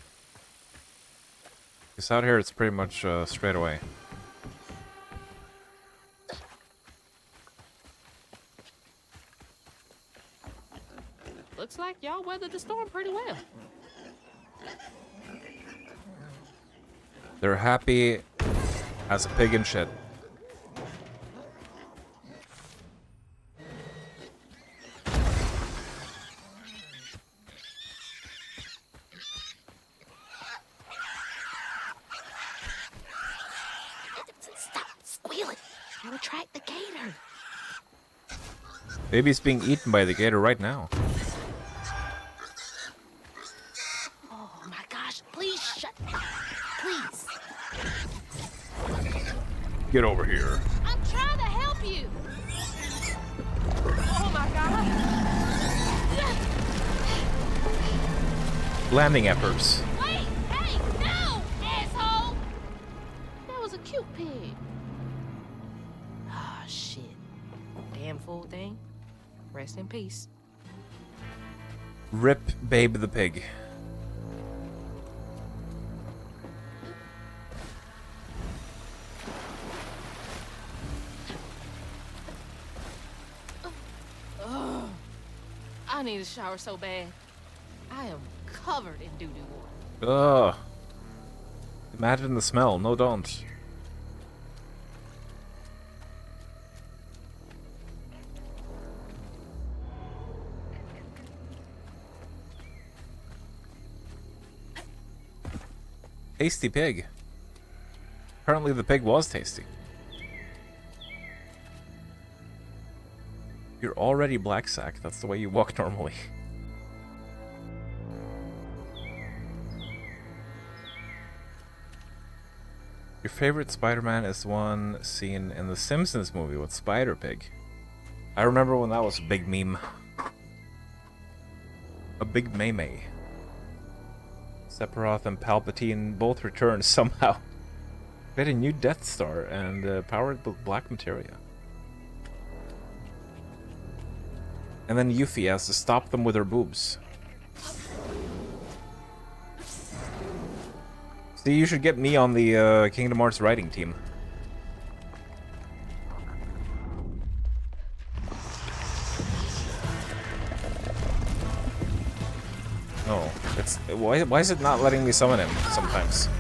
Because out here it's pretty much straight away. Looks like y'all weathered the storm pretty well. They're happy as a pig in shit. Stop squealing. You attract the gator. Baby's being eaten by the gator right now. Oh my gosh, please shut up. Please. Get over here. I'm trying to help you. Oh my god. Landing efforts. Wait, hey, no, asshole. That was a cute pig. Ah, shit. Damn fool thing. Rest in peace. Rip Babe the pig. I need a shower so bad. I am covered in doo-doo water. Ugh. Imagine the smell. No, don't. Tasty pig. Apparently the pig was tasty. You're already black sack. That's the way you walk normally. Your favorite Spider-Man is the one seen in the Simpsons movie with Spider-Pig. I remember when that was a big meme. A big meme. Sephiroth and Palpatine both returned somehow. They had a new Death Star and powered with black materia. And then Yuffie has to stop them with her boobs. See, you should get me on the Kingdom Hearts writing team. No, it's why is it not letting me summon him sometimes?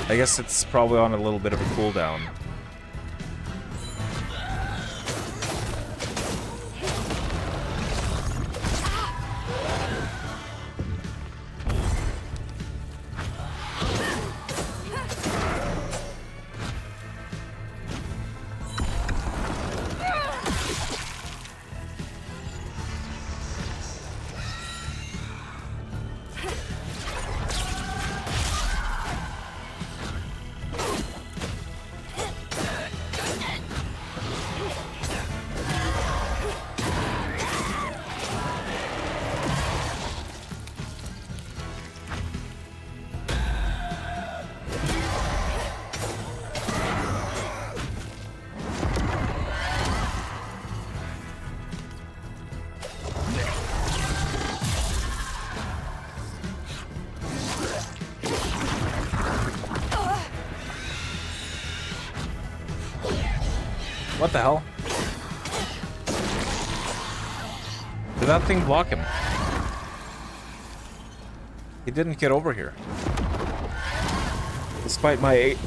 I guess it's probably on a little bit of a cooldown. What the hell? Did that thing block him? He didn't get over here. Despite my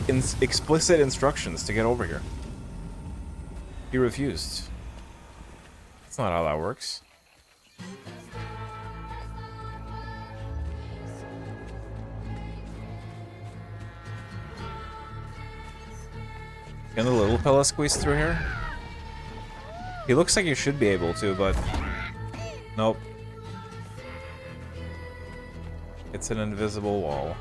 explicit instructions to get over here. He refused. That's not how that works. Can the little fella squeeze through here? He looks like you should be able to, but... Nope. It's an invisible wall.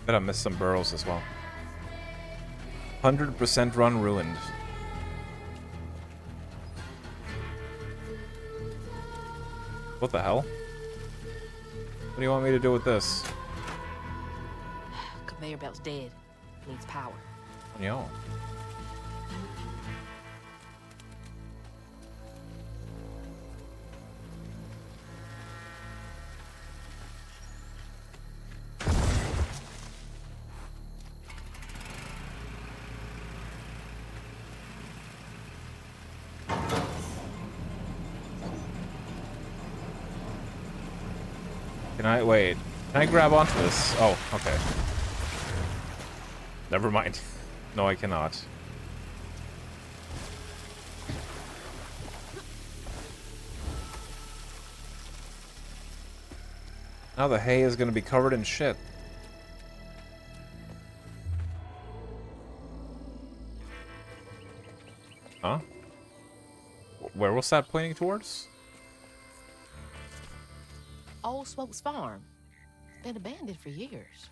Bet I missed some burrows as well. 100% run ruined. What the hell? What do you want me to do with this? Conveyor belt's dead. Needs power. Yo. Can I wait? Can I grab onto this? Oh, okay. Never mind. No, I cannot. Now the hay is going to be covered in shit. Huh? Where was that pointing towards? Old Smokes Farm. Been abandoned for years.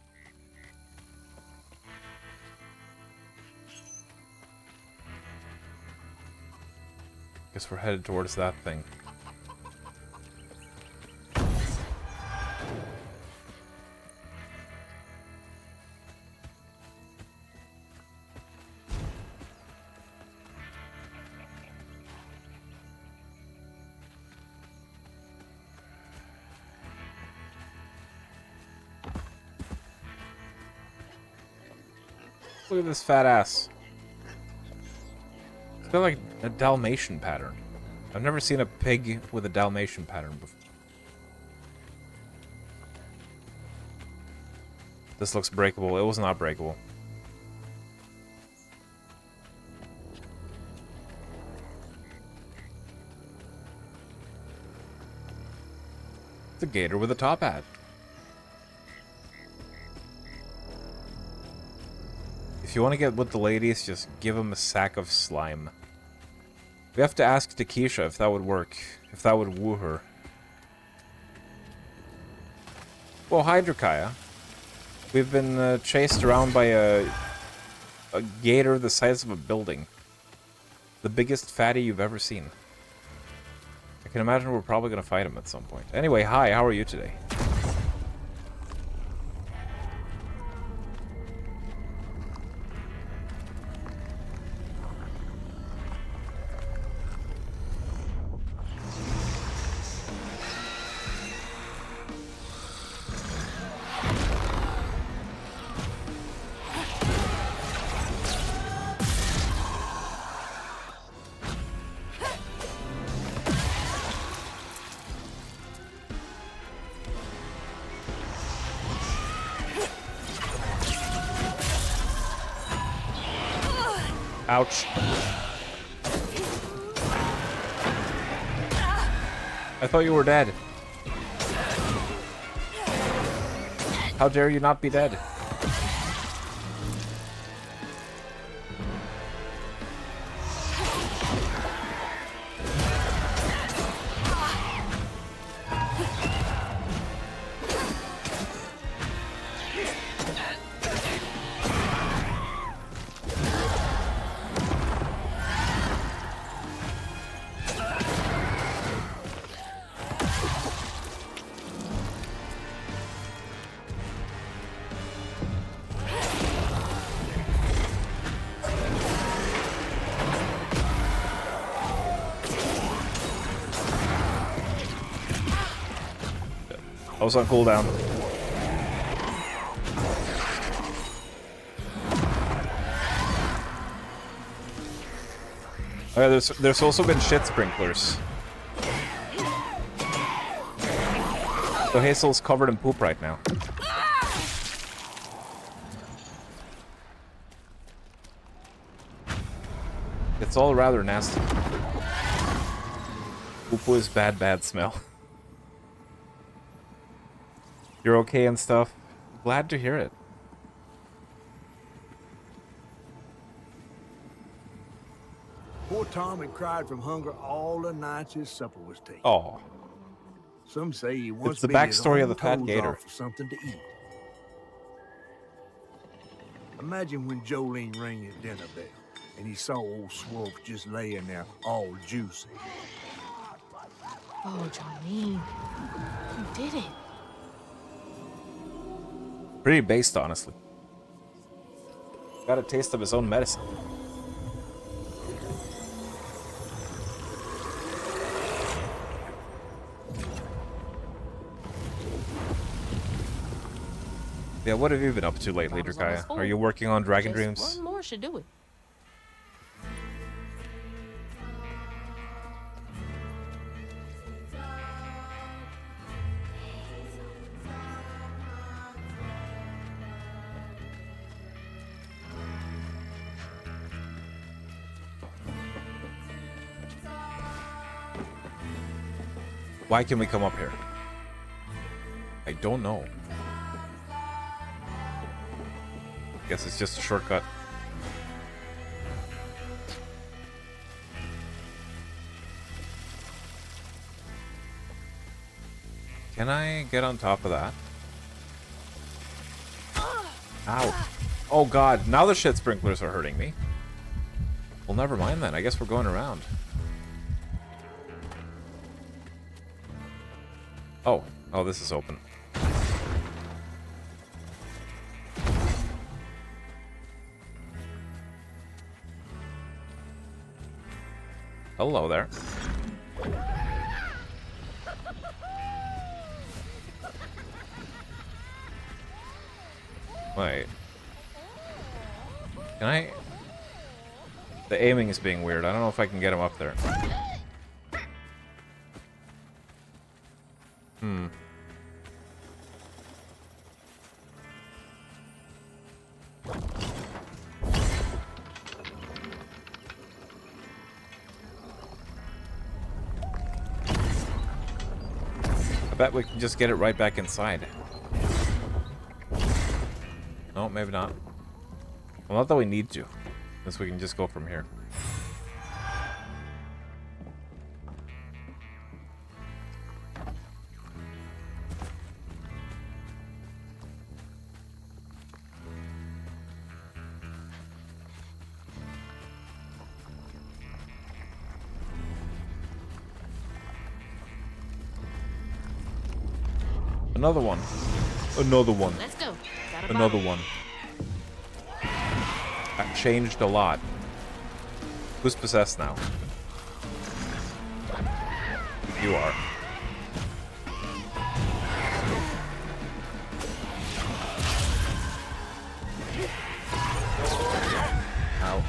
Guess we're headed towards that thing. Look at this fat ass. It's got like a Dalmatian pattern. I've never seen a pig with a Dalmatian pattern before. This looks breakable. It was not breakable. It's a gator with a top hat. If you want to get with the ladies, just give them a sack of slime. We have to ask Takesha if that would work. If that would woo her. Well, hi, Drakaya. We've been chased around by a gator the size of a building. The biggest fatty you've ever seen. I can imagine we're probably going to fight him at some point. Anyway, hi, how are you today? Ouch. I thought you were dead. How dare you not be dead? I was on cooldown. Oh yeah, there's also been shit sprinklers. So Hazel's covered in poop right now. It's all rather nasty. Poo is bad smell. You're okay and stuff. Glad to hear it. Poor Tom had cried from hunger all the nights his supper was taken. Oh. Some say he once It's the bit his backstory of own the fat toes gator. off for something to eat. Imagine when Jolene rang his dinner bell and he saw old Swolf just laying there all juicy. Oh, Jolene. You did it. Pretty based, honestly. Got a taste of his own medicine. Yeah, what have you been up to lately, Drakaya? Are you working on Dragon Dreams? One more should do it. Why can we come up here? I don't know. Guess it's just a shortcut. Can I get on top of that? Ow. Oh god, now the shit sprinklers are hurting me. Well, never mind then. I guess we're going around. Oh. Oh, this is open. Hello there. Wait. Can I... The aiming is being weird. I don't know if I can get him up there. Hmm. I bet we can just get it right back inside. No, maybe not. Well, not that we need to. Since we can just go from here. Another one. Another one. Let's go. Got a Another bottle. one. That changed a lot. Who's possessed now? You are. Ow.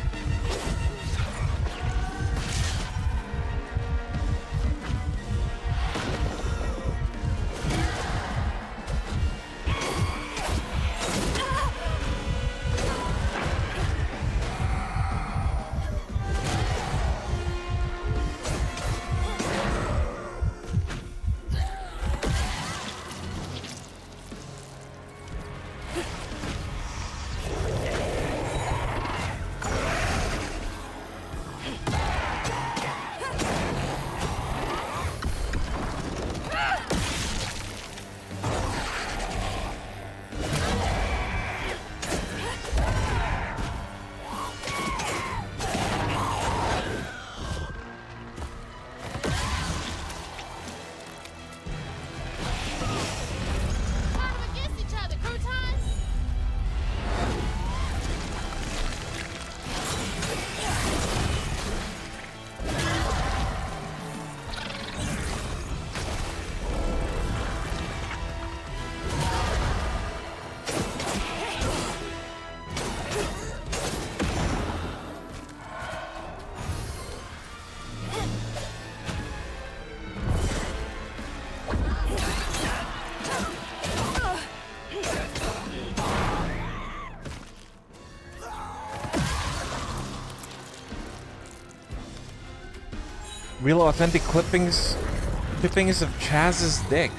Real authentic clippings of Chaz's dick.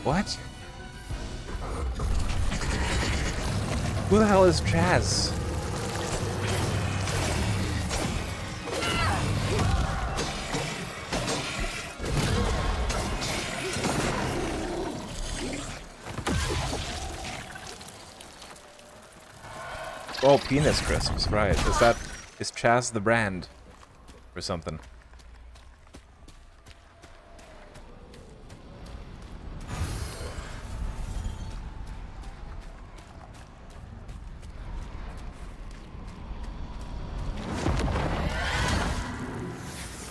What? Who the hell is Chaz? Oh, penis crisps, right. Is Chaz the brand or something?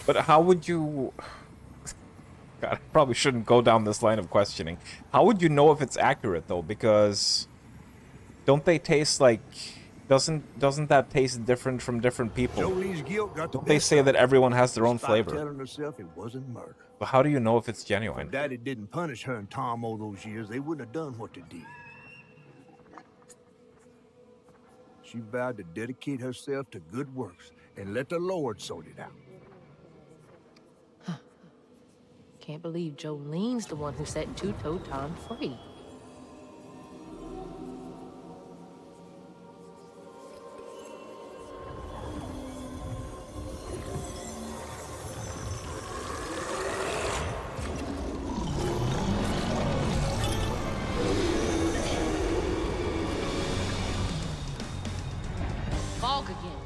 But how would you... God, I probably shouldn't go down this line of questioning. How would you know if it's accurate, though? Because... Don't they taste like... Doesn't that taste different from different people? Jolene's guilt got the Don't they best say of that her. everyone has their own Stopped flavor? telling herself it wasn't murder. But how do you know if it's If genuine? Daddy didn't punish her and Tom all those years, they wouldn't have done what they did. She vowed to dedicate herself to good works and let the Lord sort it out. Can't believe Jolene's the one who set Two-Toe Tom free. Fog again.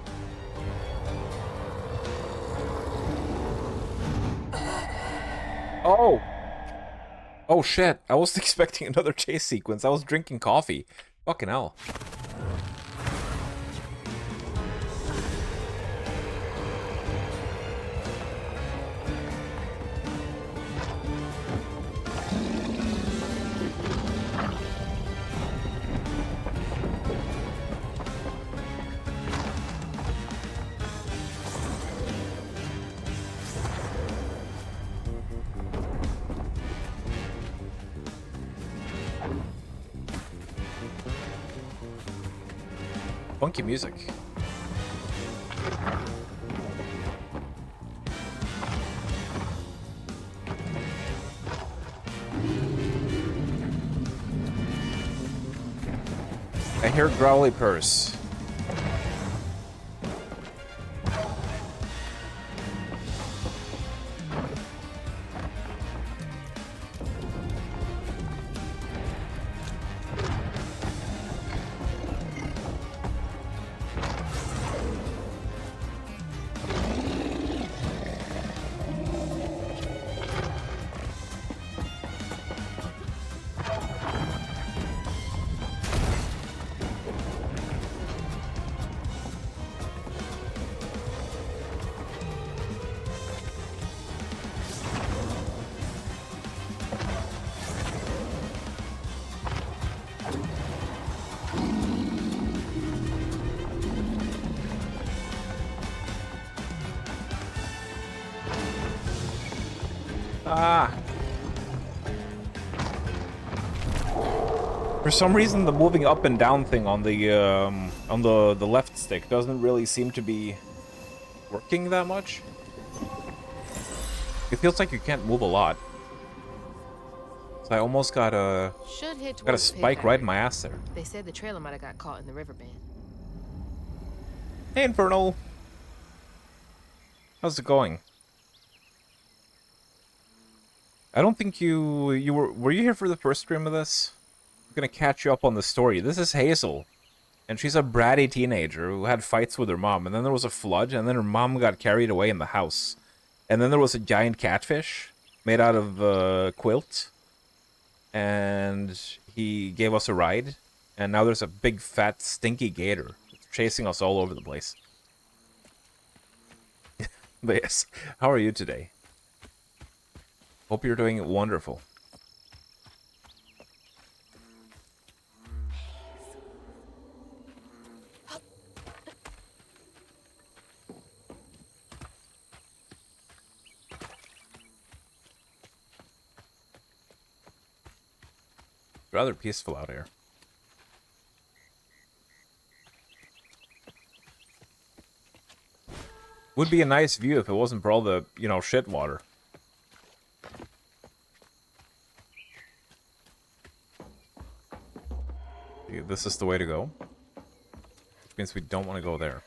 Oh! Oh shit, I wasn't expecting another chase sequence. I was drinking coffee. Fucking hell. Funky music. I hear growly purrs. Ah. For some reason, the moving up and down thing on the left stick doesn't really seem to be working that much. It feels like you can't move a lot. So I almost got a Should head got a towards the pig spike right in factory. my ass there. They said the trailer might have got caught in the riverbed. Hey, Infernal. How's it going? I don't think you were you here for the first stream of this? I'm gonna catch you up on the story. This is Hazel, and she's a bratty teenager who had fights with her mom, and then there was a flood, and then her mom got carried away in the house, and then there was a giant catfish made out of quilt, and he gave us a ride, and now there's a big fat stinky gator chasing us all over the place. But yes, how are you today? Hope you're doing wonderful. Rather peaceful out here. Would be a nice view if it wasn't for all the, you know, shit water. This is the way to go. Which means we don't want to go there.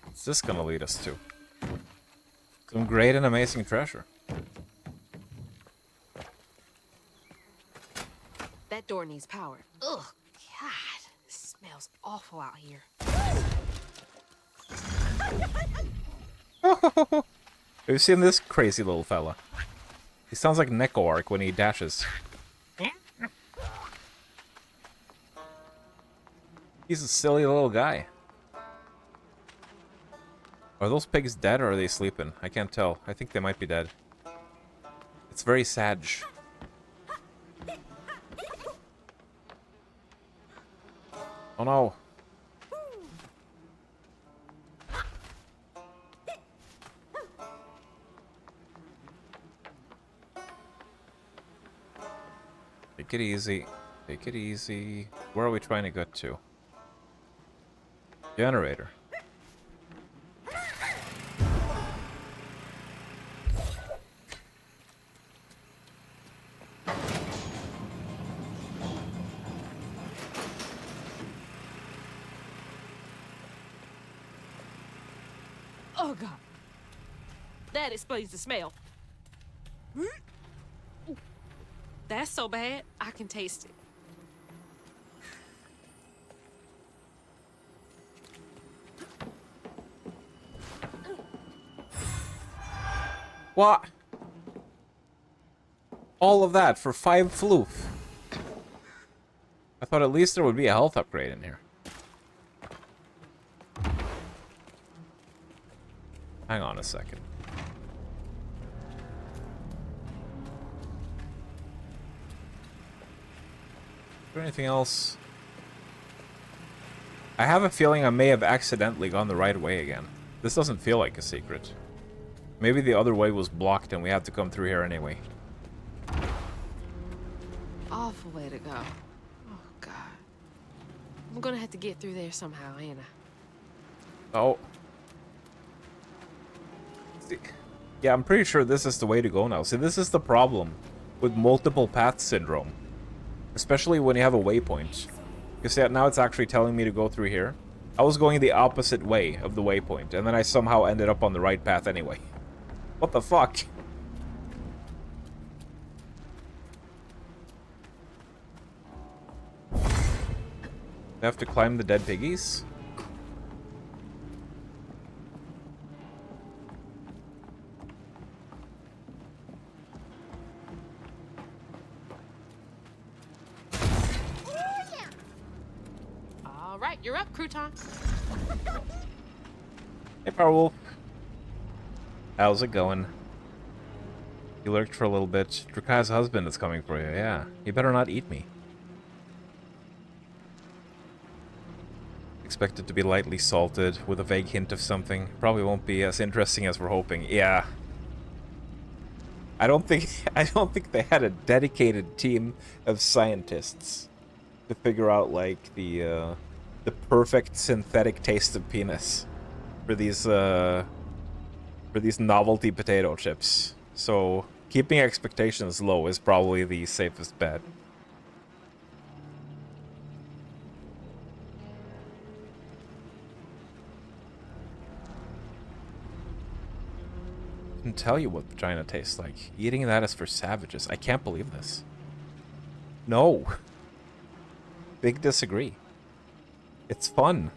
What's this gonna lead us to? Some great and amazing treasure. That door needs power. Ugh, God, it smells awful out here. Have you seen this crazy little fella? He sounds like Neko-Arc when he dashes. He's a silly little guy. Are those pigs dead or are they sleeping? I can't tell. I think they might be dead. It's very sad. Oh no. Take it easy. Take it easy. Where are we trying to get to? Generator. Oh, God. That explains the smell. That's so bad, I can taste it. What? All of that for 5 floof. I thought at least there would be a health upgrade in here. Hang on a second. there anything else? I have a feeling I may have accidentally gone the right way again. This doesn't feel like a secret. Maybe the other way was blocked and we had to come through here anyway. Awful way to go. Oh, God. I'm gonna have to get through there somehow, ain't I? Oh. See. Yeah, I'm pretty sure this is the way to go now. See, this is the problem with multiple path syndrome. Especially when you have a waypoint. Because now it's actually telling me to go through here. I was going the opposite way of the waypoint, and then I somehow ended up on the right path anyway. What the fuck? I have to climb the dead piggies? All right, you're up, Crouton. Hey, Powerwolf. How's it going? You lurked for a little bit. Drakai's husband is coming for you, yeah. You better not eat me. Expect it to be lightly salted, with a vague hint of something. Probably won't be as interesting as we're hoping. Yeah. I don't think they had a dedicated team of scientists to figure out, like, the perfect synthetic taste of penis for these novelty potato chips. So keeping expectations low is probably the safest bet. I can tell you what vagina tastes like. Eating that is for savages. I can't believe this. No. Big disagree. It's fun.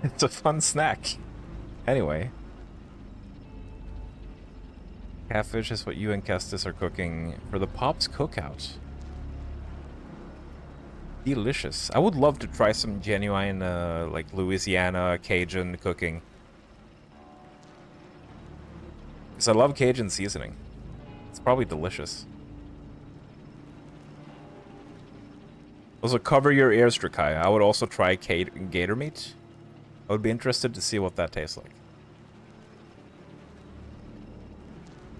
It's a fun snack. Anyway. Catfish is what you and Kestis are cooking for the Pops cookout. Delicious. I would love to try some genuine, like, Louisiana Cajun cooking. Because I love Cajun seasoning. It's probably delicious. Also, cover your ears, Drakai. I would also try gator meat. I would be interested to see what that tastes like.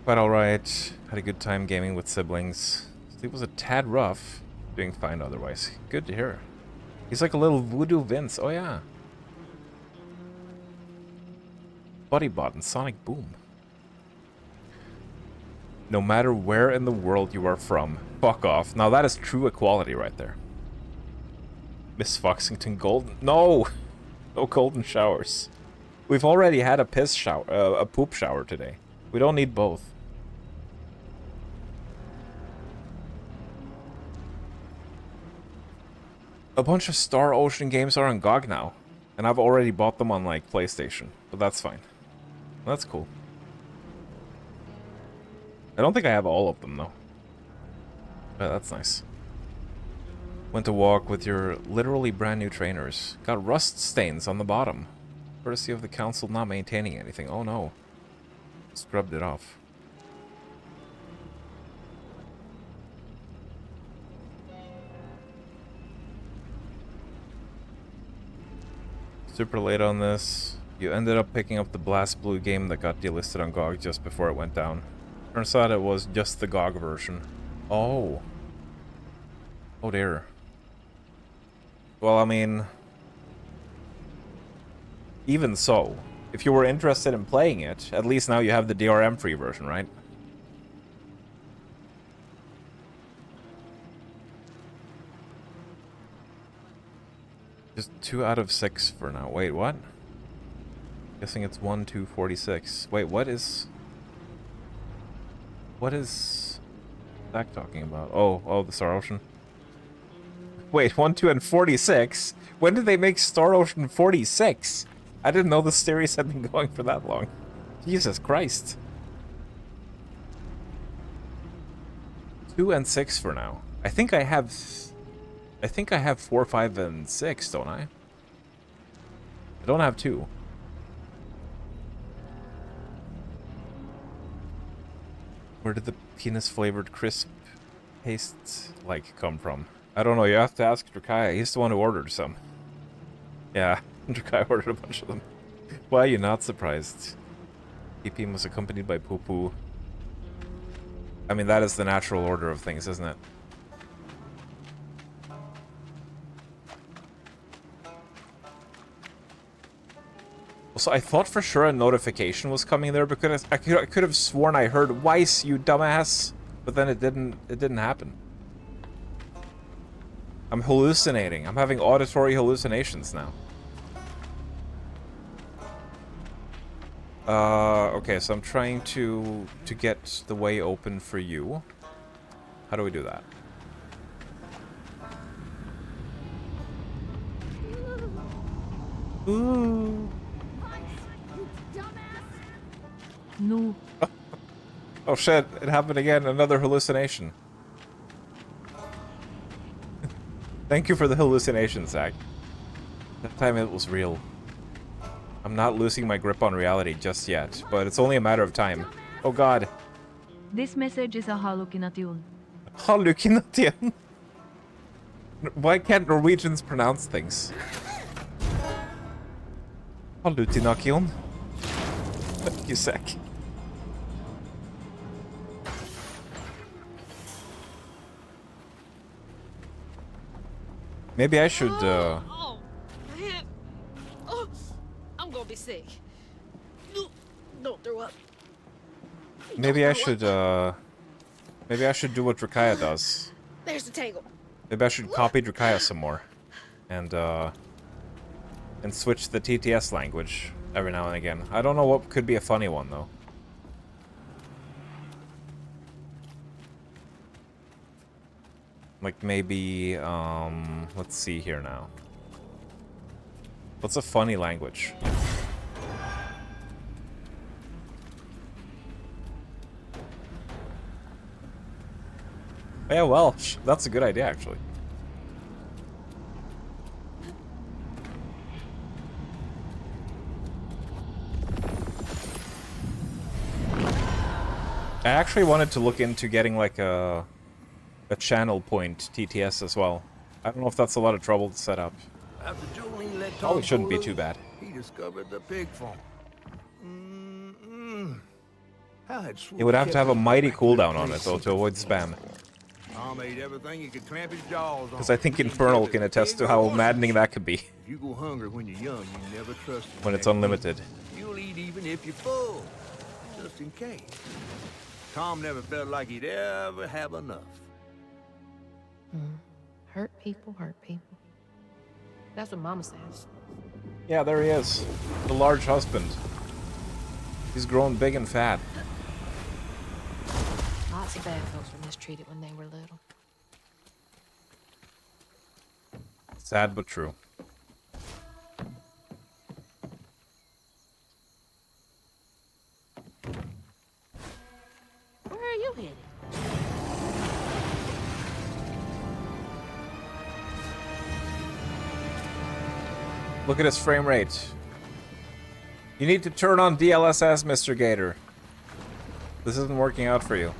But alright. Had a good time gaming with siblings. Sleep was a tad rough. Doing fine otherwise. Good to hear. He's like a little voodoo Vince. Oh yeah. Buddybot and Sonic Boom. No matter where in the world you are from, fuck off. Now that is true equality right there. Miss Foxington Golden. No! No golden showers. We've already had a piss shower, a poop shower today. We don't need both. A bunch of Star Ocean games are on GOG now, and I've already bought them on, like, PlayStation, but that's fine. That's cool. I don't think I have all of them, though. But that's nice. Went to walk with your literally brand new trainers. Got rust stains on the bottom. Courtesy of the council not maintaining anything. Oh no. Scrubbed it off. Super late on this. You ended up picking up the Blast Blue game that got delisted on GOG just before it went down. Turns out it was just the GOG version. Oh. Oh dear. Well, I mean... Even so, if you were interested in playing it, at least now you have the DRM-free version, right? Just 2 out of 6 for now. Wait, what? Guessing it's 1, 2, 46. Wait, what is... What is... Zach talking about? Oh, the Star Ocean. Wait, 1, 2, and 46? When did they make Star Ocean 46? I didn't know the series had been going for that long. Jesus Christ. 2 and 6 for now. I think I have 4, 5, and 6, don't I? I don't have 2. Where did the penis-flavored crisp paste like come from? I don't know. You have to ask Drakaya. He's the one who ordered some. Yeah, Drakaya ordered a bunch of them. Why are you not surprised? Peeping was accompanied by poo-poo. I mean, that is the natural order of things, isn't it? So I thought for sure a notification was coming there because I could have sworn I heard Weiss, you dumbass, but then it didn't happen. I'm hallucinating. I'm having auditory hallucinations now. Okay, so I'm trying to get the way open for you. How do we do that? Ooh. No. Oh shit, it happened again, another hallucination. Thank you for the hallucination, Zach. That time it was real. I'm not losing my grip on reality just yet, but it's only a matter of time. Oh god. This message is a hallucination. Hallucination? Why can't Norwegians pronounce things? Hallucination? Thank you, Zach. Maybe I should, Oh, my head. Oh, I'm gonna be sick. Don't throw up. maybe I should do what Drakaya does. There's the tangle. Maybe I should copy Drakaya some more. And switch the TTS language every now and again. I don't know what could be a funny one, though. Like maybe, let's see here now. What's a funny language? Yeah, Welsh. That's a good idea, actually. I actually wanted to look into getting like a channel point TTS as well. I don't know if that's a lot of trouble to set up. After Jolene let Tom Probably shouldn't go be too loose, bad. He discovered the pig farm. How had It would have Swoop to have a kept mighty that cooldown on place it, though, to avoid spam. Tom ate everything he could clamp his jaws on. Because I think He didn't Infernal give can a attest pig to or how horse maddening shit. that could be If you go hungry when you're young, you never trust him. when it's Next unlimited. week, you'll eat even if you're full, just in case. Tom never felt like he'd ever have enough. Hurt people hurt people. That's what Mama says. Yeah, there he is. The large husband. He's grown big and fat. Lots of bad folks were mistreated when they were little. Sad but true. Where are you headed? Look at his frame rate. You need to turn on DLSS, Mr. Gator. This isn't working out for you.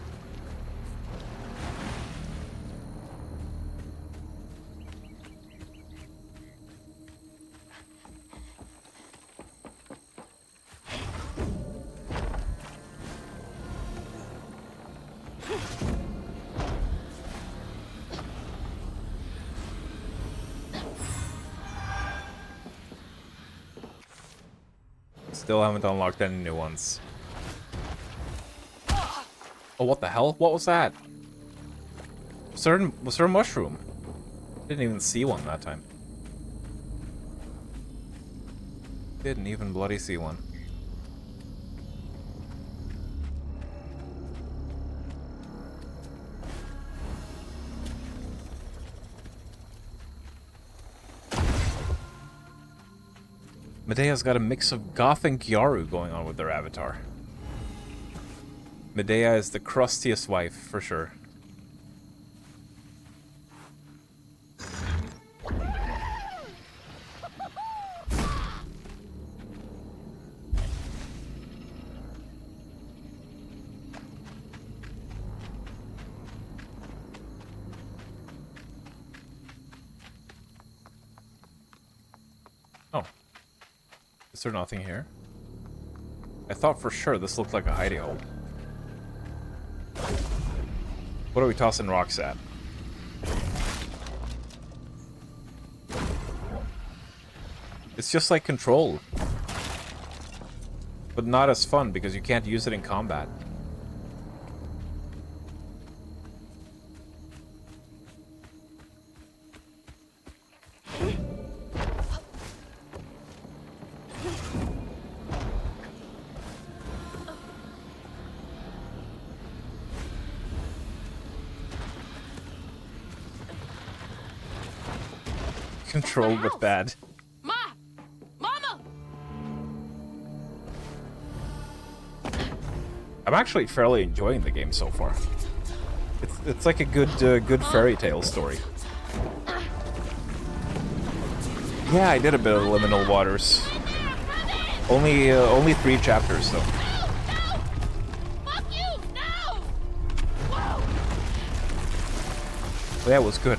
Still haven't unlocked any new ones. Oh, what the hell? What was that? Was there a mushroom? Didn't even see one that time. Didn't even bloody see one. Medea's got a mix of Goth and Gyaru going on with their avatar. Medea is the crustiest wife, for sure. Is there nothing here? I thought for sure this looked like a hidey hole. What are we tossing rocks at? It's just like Control. But not as fun because you can't use it in combat. Control but bad. Ma! Mama! I'm actually fairly enjoying the game so far. It's like a good fairy tale story. Yeah, I did a bit of Liminal Waters. Only 3 chapters though. No! Fuck you! No! Whoa! But yeah, it was good.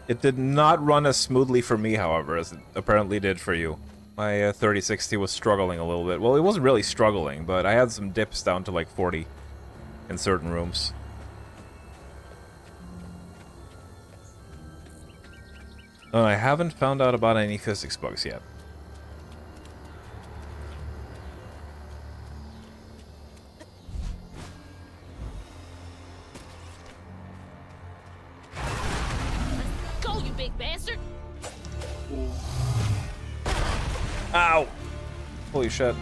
It did not run as smoothly for me, however, as it apparently did for you. My 3060 was struggling a little bit. Well, it wasn't really struggling, but I had some dips down to like 40 in certain rooms. I haven't found out about any physics bugs yet. Go, you big bastard! Ow! Holy shit.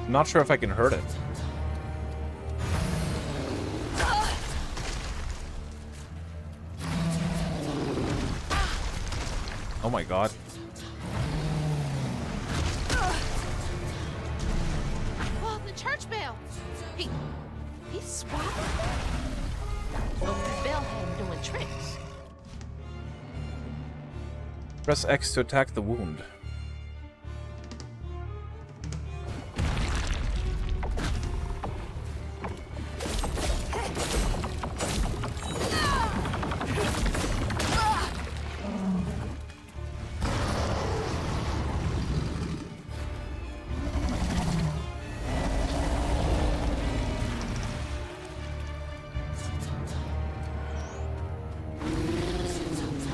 I'm not sure if I can hurt it. Oh my god. Oh, the church bell! He swallowed that? Well, the bell had him doing tricks. Press X to attack the wound.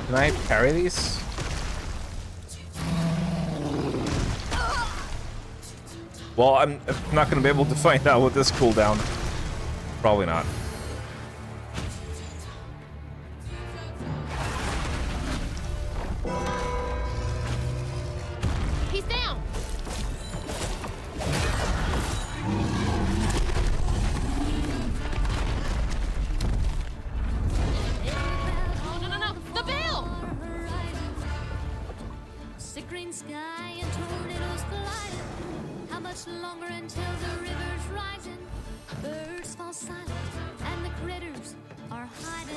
Can I parry these? Well, I'm not going to be able to find out with this cooldown. Probably not. He's down! Oh, no, the bell! Sick green sky and tornadoes colliding. How much longer until the river's rising? Birds fall silent and the critters are hiding.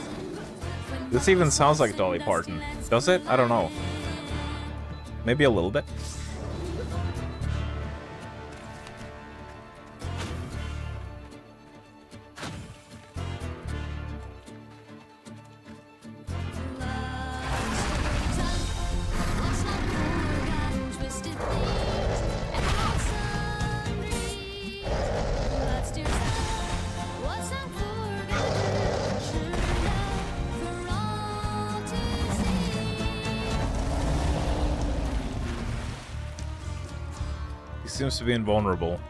When This even sounds like Dolly Parton. Does it? I don't know. Maybe a little bit. He seems to be invulnerable.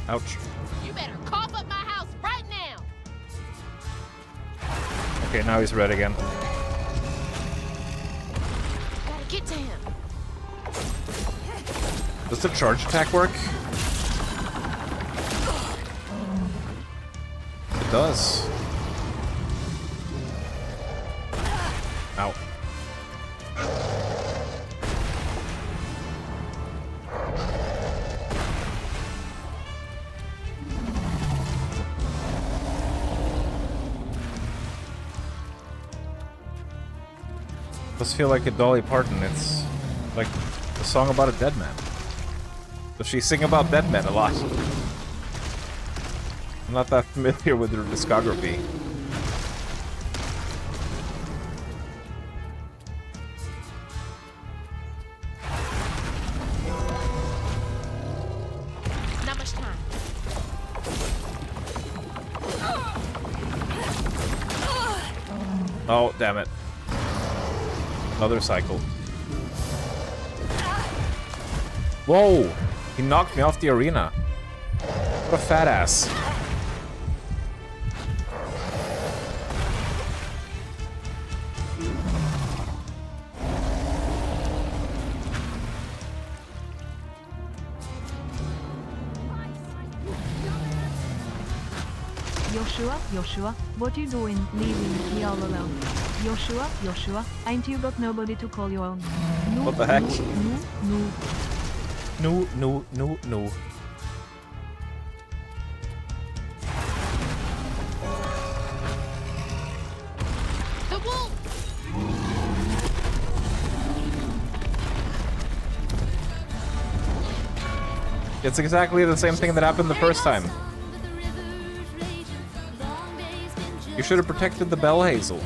Ouch. You better cough up my house right now! Okay, now he's red again. Gotta get to him. Does the charge attack work? It does. Ow. Does feel like a Dolly Parton. It's like a song about a dead man. Does she sing about dead men a lot? I'm not that familiar with her discography. Not much time. Oh, damn it. Another cycle. Whoa! He knocked me off the arena. What a fat ass. Joshua, what you doing, leaving me all alone? Joshua, ain't you got nobody to call your own? No, What the heck? No. The wolf! It's exactly the same thing that happened the first time. You should have protected the bell hazel.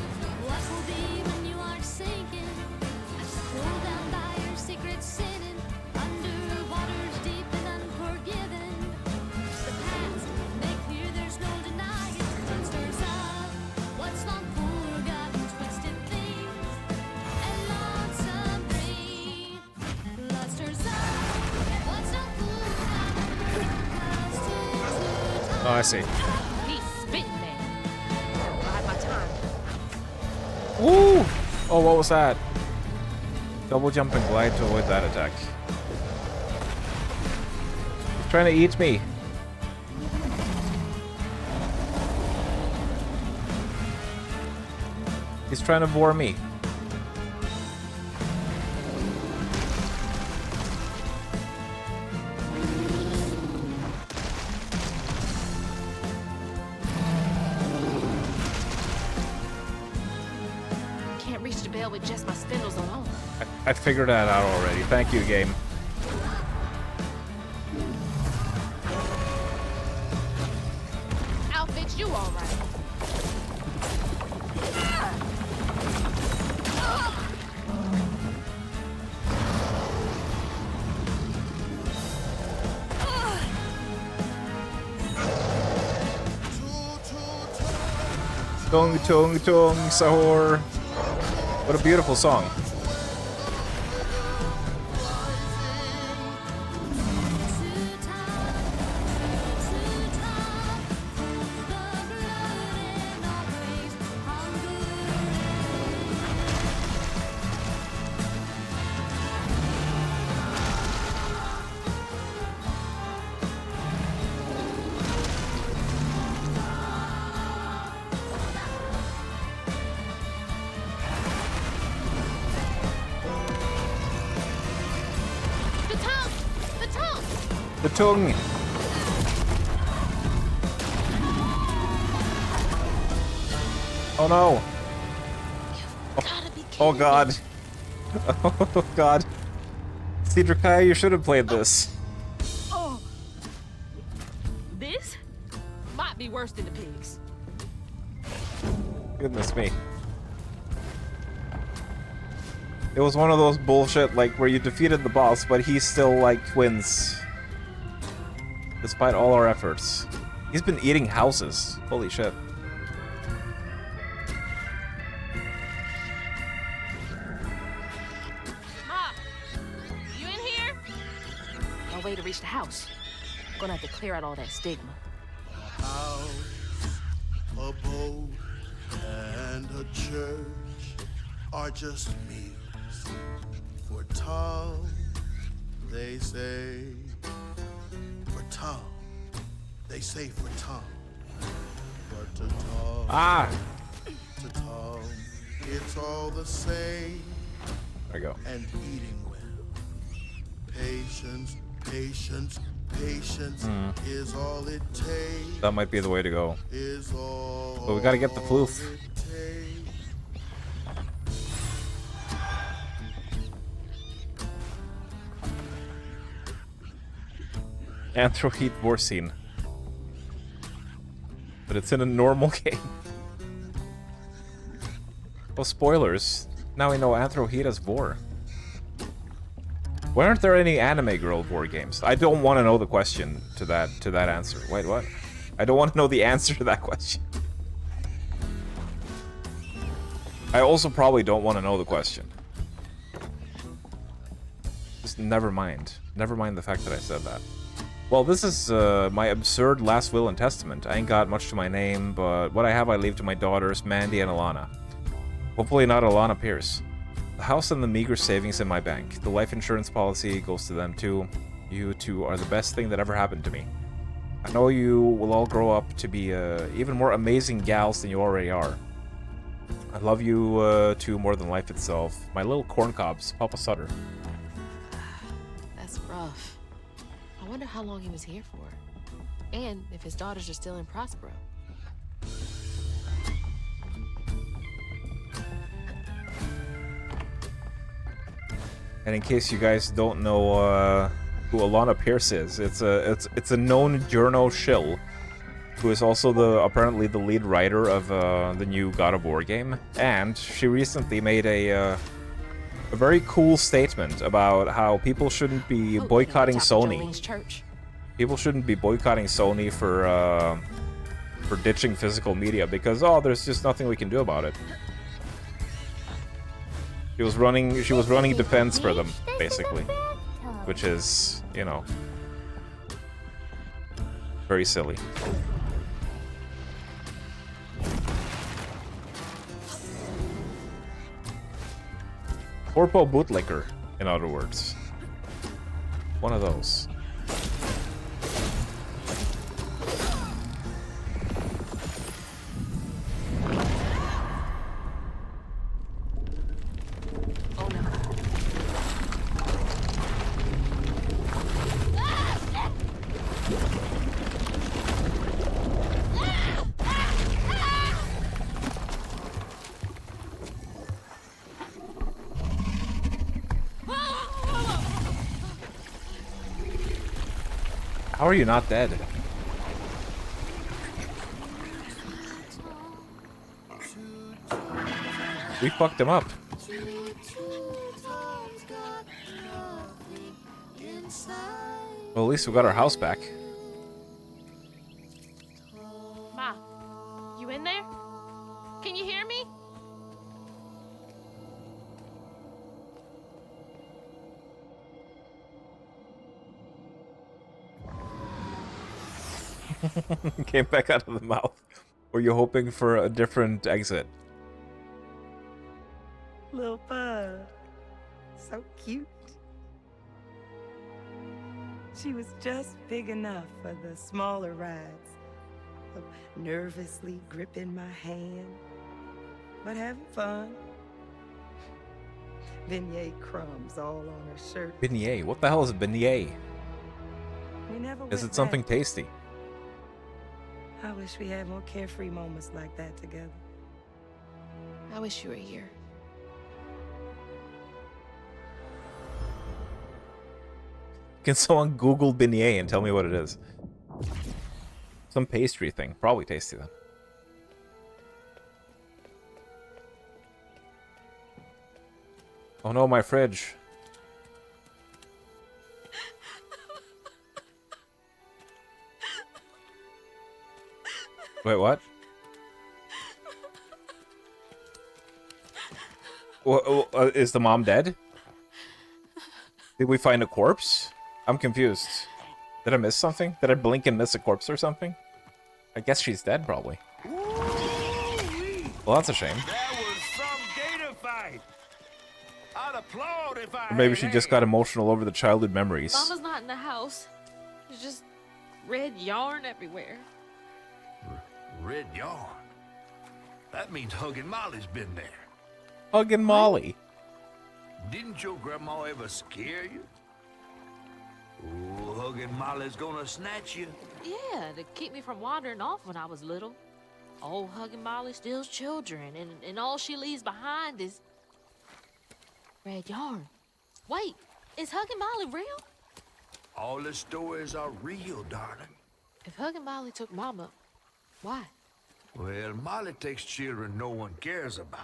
Oh, I see. He's spitting there. Bide my time. Woo! Oh, what was that? Double jump and glide to avoid that attack. He's trying to eat me. He's trying to bore me. Can't reach the bell with just my spindles alone. I figured that out already. Thank you, game. I'll fix you all right. Tung tung tung sahur. What a beautiful song. The tongue. Oh no. Oh god. Oh god. Cedricaya, you should have played this. Oh. This might be worse than the pigs. Goodness me. It was one of those bullshit, like, where you defeated the boss, but he still, like, wins. Despite all our efforts. He's been eating houses. Holy shit. Ma, you in here? No way to reach the house. Gonna have to clear out all that stigma. A house, a boat, and a church are just meals for Tom, they say. For Tom, they say for Tom. But to Tom, to Tom, it's all the same. There we go. And eating well. Patience, patience, patience is all it takes. That might be the way to go. Is all but we gotta get the floof. it takes. Anthro-heat war scene. But it's in a normal game. Well, spoilers. Now we know Anthro-heat as vor. Why aren't there any anime girl war games? I don't want to know the question to that answer. Wait, what? I don't want to know the answer to that question. I also probably don't want to know the question. Just never mind. Never mind the fact that I said that. Well, this is my absurd last will and testament. I ain't got much to my name, but what I have I leave to my daughters, Mandy and Alana. Hopefully not Alana Pierce. The house and the meager savings in my bank. The life insurance policy goes to them too. You two are the best thing that ever happened to me. I know you will all grow up to be even more amazing gals than you already are. I love you two more than life itself. My little corn cobs, Papa Sutter. That's rough. I wonder how long he was here for. And if his daughters are still in Prospero. And in case you guys don't know who Alana Pierce is, it's a known journo shill who is also apparently the lead writer of the new God of War game. And she recently made a very cool statement about how people shouldn't be boycotting Sony. People shouldn't be boycotting Sony for ditching physical media because there's just nothing we can do about it. She was running defense for them, basically, which is, you know, very silly. Corpo bootlicker, in other words. One of those. How are you not dead? We fucked him up. Well, at least we got our house back. Ma, you in there? Can you hear me? Came back out of the mouth. Were you hoping for a different exit? Little bud. So cute. She was just big enough for the smaller rides. Nervously gripping my hand, but having fun. Beignet crumbs all on her shirt. Beignet? What the hell is a beignet? We never Is went it something back. tasty? I wish we had more carefree moments like that together. I wish you were here. Can someone Google beignet and tell me what it is? Some pastry thing. Probably tasty then. Oh no, my fridge. Wait, what? Is the mom dead? Did we find a corpse? I'm confused. Did I miss something? Did I blink and miss a corpse or something? I guess she's dead, probably. Well, that's a shame. That was some gator fight. I'd applaud if I Or maybe had she just got hands. emotional over the childhood memories. Mama's not in the house. There's just red yarn everywhere. Red yarn. That means Huggin' Molly's been there. Huggin' Molly. Didn't your grandma ever scare you? Oh, Huggin' Molly's gonna snatch you. Yeah, to keep me from wandering off when I was little. Old Huggin' Molly steals children, and all she leaves behind is red yarn. Wait, is Huggin' Molly real? All the stories are real, darling. If Hug and Molly took Mama, why? Well, Molly takes children no one cares about.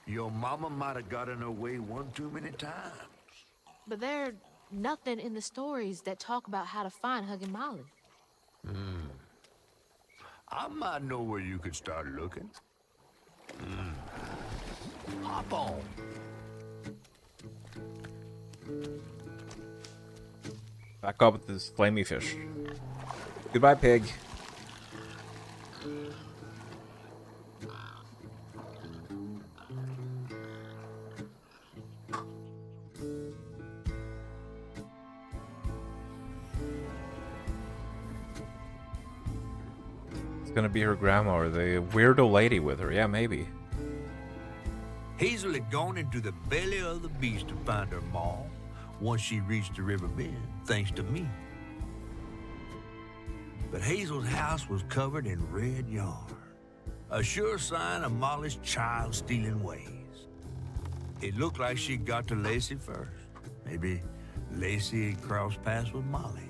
Your mama might have got in her way one too many times. But there's nothing in the stories that talk about how to find Hug and Molly. I might know where you could start looking. Hop on. Back up with this flamey fish. Goodbye, pig. It's gonna be her grandma or the weirdo lady with her. Yeah, maybe. Hazel had gone into the belly of the beast to find her ma once she reached the river bend, thanks to me. But Hazel's house was covered in red yarn, a sure sign of Molly's child-stealing ways. It looked like she got to Lacey first. Maybe Lacey had crossed paths with Molly.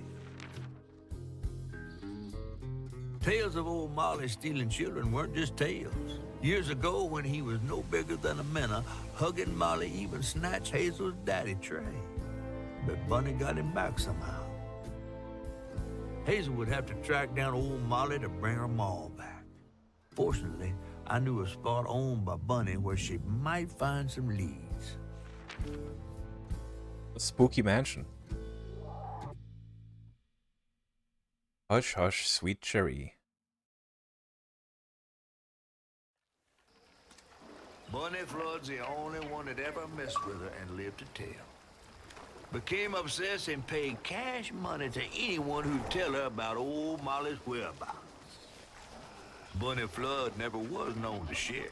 Tales of old Molly stealing children weren't just tales. Years ago, when he was no bigger than a minnow, Hug and Molly even snatched Hazel's daddy, Trey. But Bunny got him back somehow. Hazel would have to track down old Molly to bring her ma back. Fortunately, I knew a spot owned by Bunny where she might find some leads. A spooky mansion. Hush, hush, sweet cherry. Bunny Flood's the only one that ever messed with her and lived to tell. Became obsessed and paid cash money to anyone who'd tell her about old Molly's whereabouts. Bunny Flood never was known to share.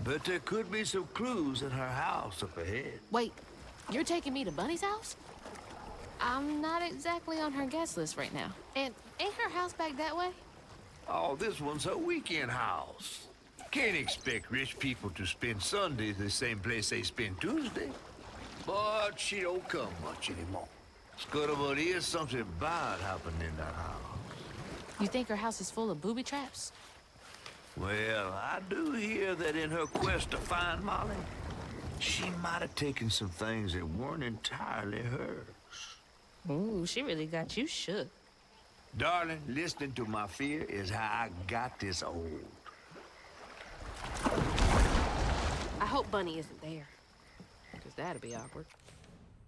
But there could be some clues in her house up ahead. Wait, you're taking me to Bunny's house? I'm not exactly on her guest list right now. And ain't her house back that way? Oh, this one's her weekend house. Can't expect rich people to spend Sunday the same place they spend Tuesday. But she don't come much anymore. Scuttlebutt is something bad happened in that house. You think her house is full of booby traps? Well, I do hear that in her quest to find Molly, she might have taken some things that weren't entirely hers. Ooh, she really got you shook. Darling, listening to my fear is how I got this old. I hope Bunny isn't there. Because that'd be awkward.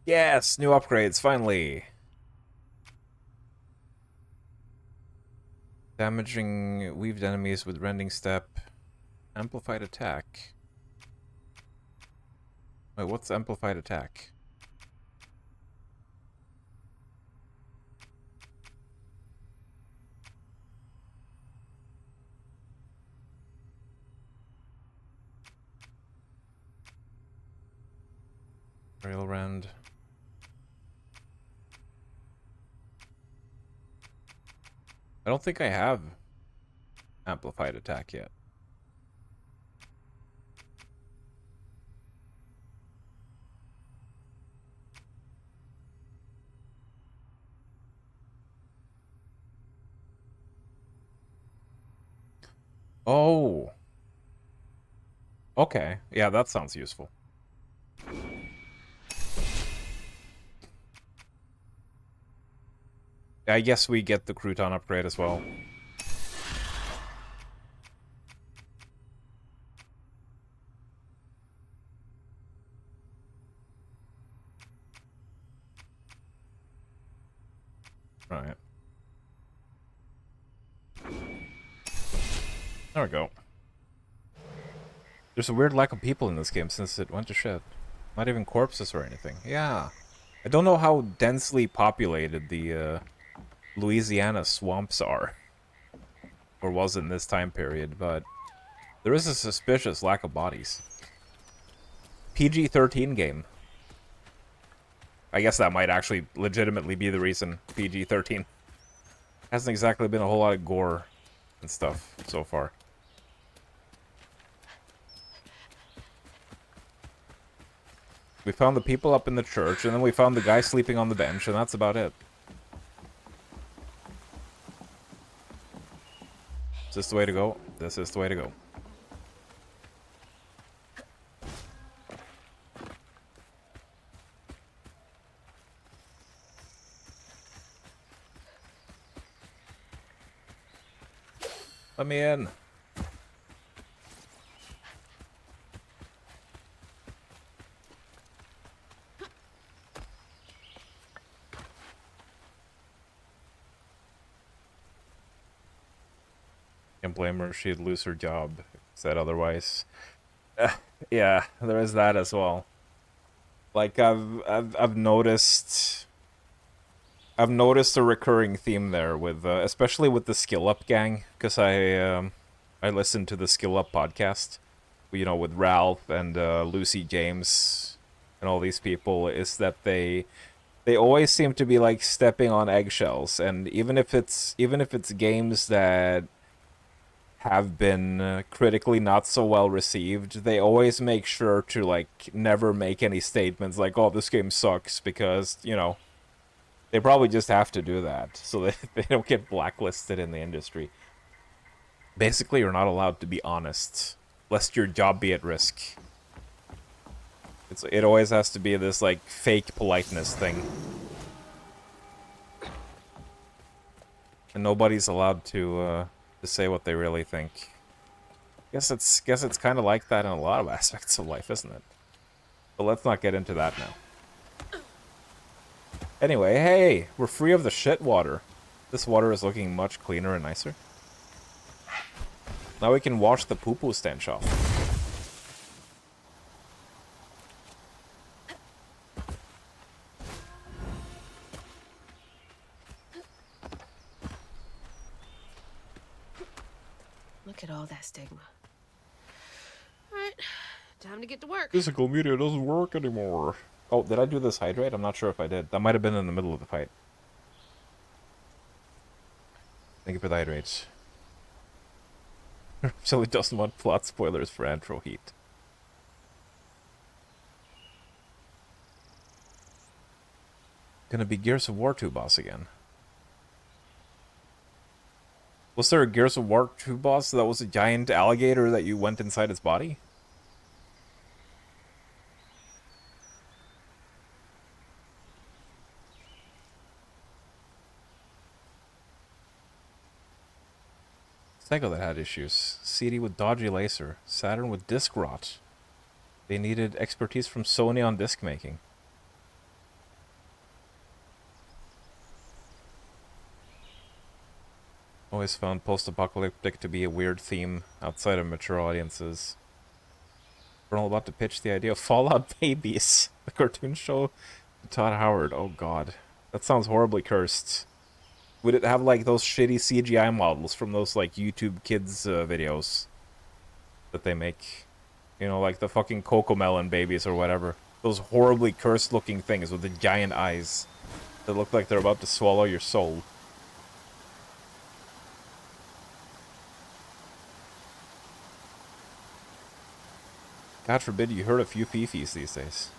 Yes, new upgrades, finally. Damaging weaved enemies with rending step. Amplified attack. Wait, what's amplified attack? Railrend. I don't think I have amplified attack yet. Oh. Okay. Yeah, that sounds useful. I guess we get the crouton upgrade as well. Alright. There we go. There's a weird lack of people in this game since it went to shit. Not even corpses or anything. Yeah. I don't know how densely populated the Louisiana swamps are. Or was in this time period, but there is a suspicious lack of bodies. PG-13 game. I guess that might actually legitimately be the reason PG-13. Hasn't exactly been a whole lot of gore and stuff so far. We found the people up in the church, and then we found the guy sleeping on the bench, and that's about it. Is this the way to go? This is the way to go. Let me in. Can't blame her. She'd lose her job. Said otherwise. Yeah, there is that as well. Like I've noticed a recurring theme there with especially with the Skill Up gang, because I listened to the Skill Up podcast, you know, with Ralph and Lucy James and all these people, is that they always seem to be like stepping on eggshells, and even if it's games that have been critically not so well received, they always make sure to like never make any statements like, oh, this game sucks, because, you know, they probably just have to do that so that they don't get blacklisted in the industry. Basically, you're not allowed to be honest, lest your job be at risk. It always has to be this like fake politeness thing. And nobody's allowed to say what they really think. Guess it's kind of like that in a lot of aspects of life, isn't it? But let's not get into that now. Anyway, hey, we're free of the shit water. This water is looking much cleaner and nicer. Now we can wash the poo-poo stench off. Look at all that stigma. Alright, time to get to work. Physical media doesn't work anymore. Oh, did I do this hydrate? I'm not sure if I did. That might have been in the middle of the fight. Thank you for the hydrates. So he doesn't want plot spoilers for Antro Heat. Gonna be Gears of War 2 boss again. Was there a Gears of War 2 boss that was a giant alligator that you went inside its body? Sega that had issues. CD with dodgy laser. Saturn with disc rot. They needed expertise from Sony on disc making. Always found post-apocalyptic to be a weird theme outside of mature audiences. We're all about to pitch the idea of Fallout Babies, the cartoon show to Todd Howard. Oh god, that sounds horribly cursed. Would it have like those shitty CGI models from those like YouTube kids videos that they make? You know, like the fucking Cocomelon babies or whatever. Those horribly cursed looking things with the giant eyes that look like they're about to swallow your soul. God forbid you heard a few fifis these days.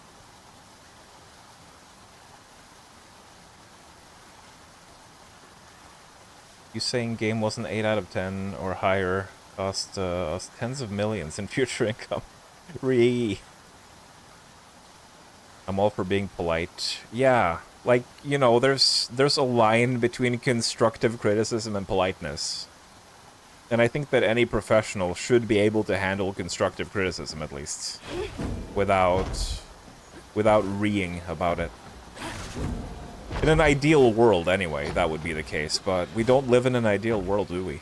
You saying game wasn't 8 out of 10 or higher cost us tens of millions in future income. I'm all for being polite. Yeah, like, you know, there's a line between constructive criticism and politeness. And I think that any professional should be able to handle constructive criticism, at least. Without reeing about it. In an ideal world, anyway, that would be the case. But we don't live in an ideal world, do we?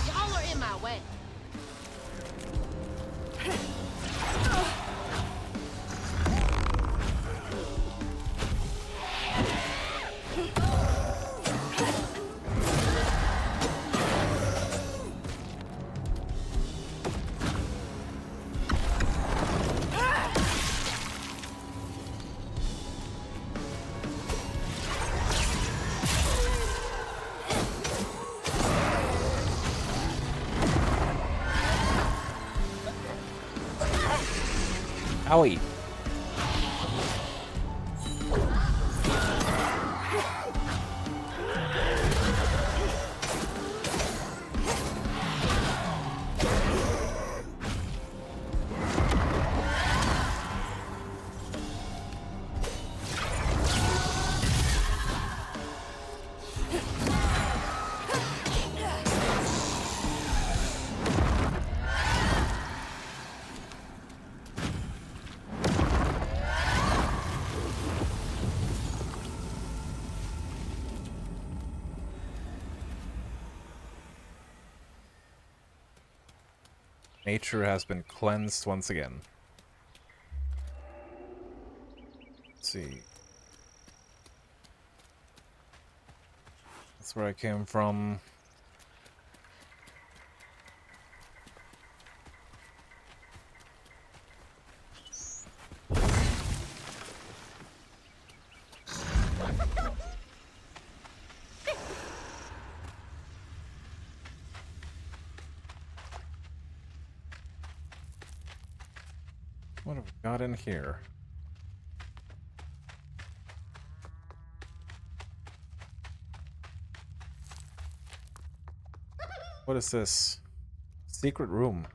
Y'all are in my way. Owie. Nature has been cleansed once again. Let's see. That's where I came from. What have we got in here? What is this? Secret room.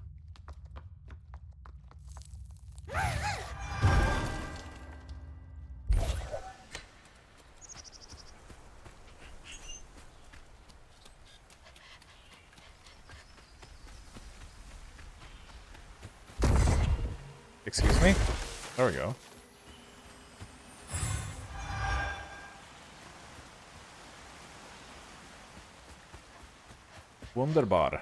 Excuse me? There we go. Wunderbar.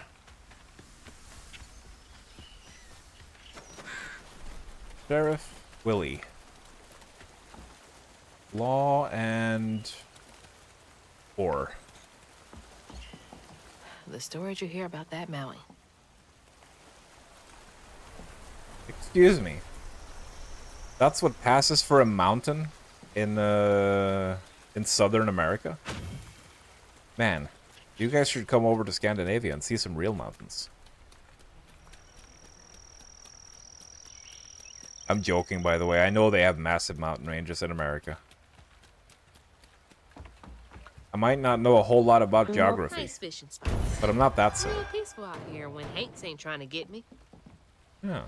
Sheriff Willie. Law and... Or. The stories you hear about that mountain. Excuse me. That's what passes for a mountain in Southern America? Man, you guys should come over to Scandinavia and see some real mountains. I'm joking, by the way. I know they have massive mountain ranges in America. I might not know a whole lot about geography, Nice fishing spots. but I'm not that silly. Real peaceful out here when Hanks ain't trying to get me. Yeah.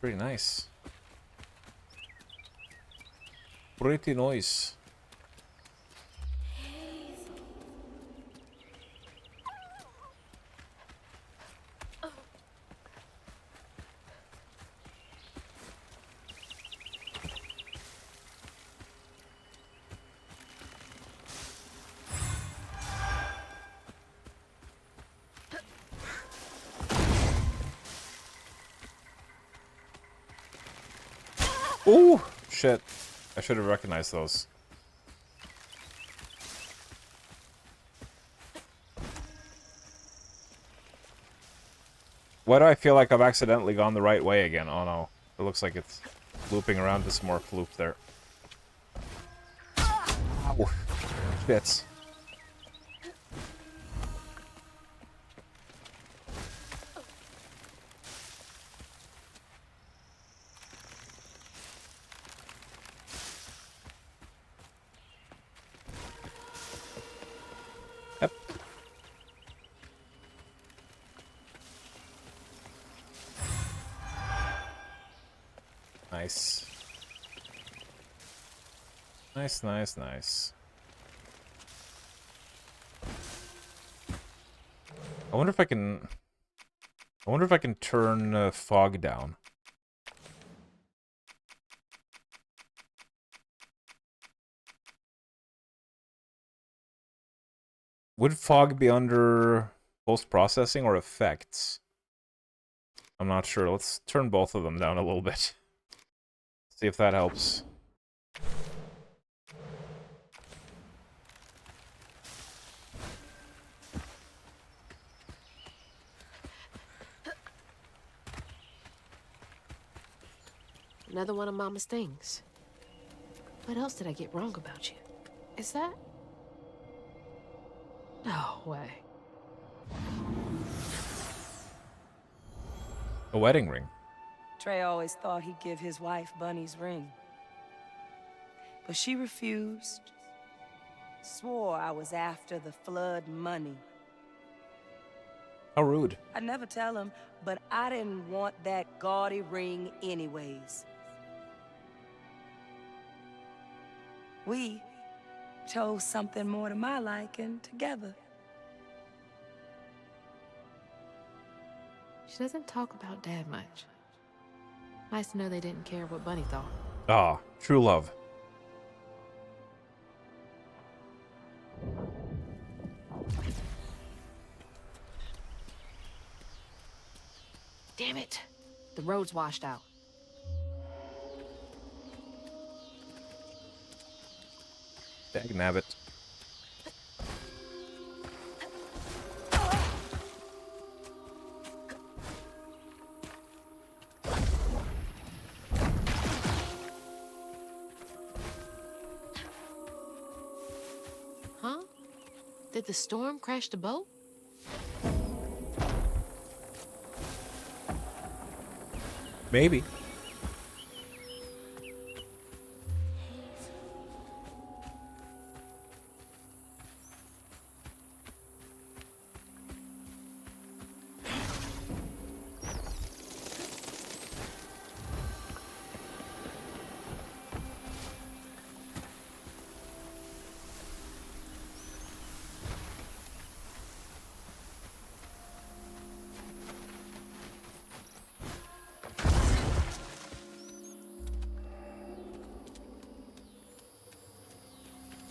Pretty nice. Pretty nice. Ooh, shit. I should have recognized those. Why do I feel like I've accidentally gone the right way again? Oh no. It looks like it's looping around this more loop there. Ow. Shit. Yep. Nice. Nice, nice, nice. I wonder if I can... I wonder if I can turn fog down. Would fog be under post-processing or effects? I'm not sure. Let's turn both of them down a little bit. See if that helps. Another one of Mama's things. What else did I get wrong about you? Is that... No way. A wedding ring. Trey always thought he'd give his wife Bunny's ring. But she refused. Swore I was after the flood money. How rude. I'd never tell him, but I didn't want that gaudy ring anyways. We chose something more to my liking together. She doesn't talk about Dad much. Nice to know they didn't care what Bunny thought. Ah, true love. Damn it! The road's washed out. Dagnabbit. Huh? Did the storm crash the boat? Maybe.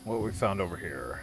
What we found over here.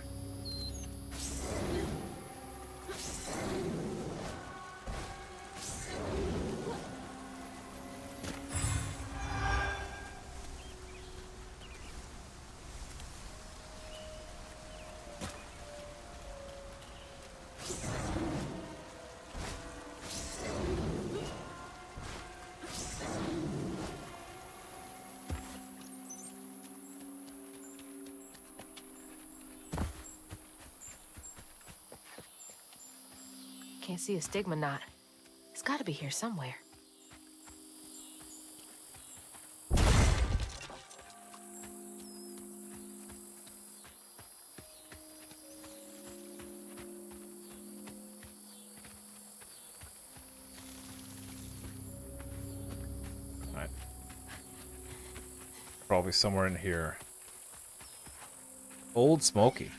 Can't see a stigma knot. It's gotta be here somewhere. Alright. Probably somewhere in here. Old Smoky.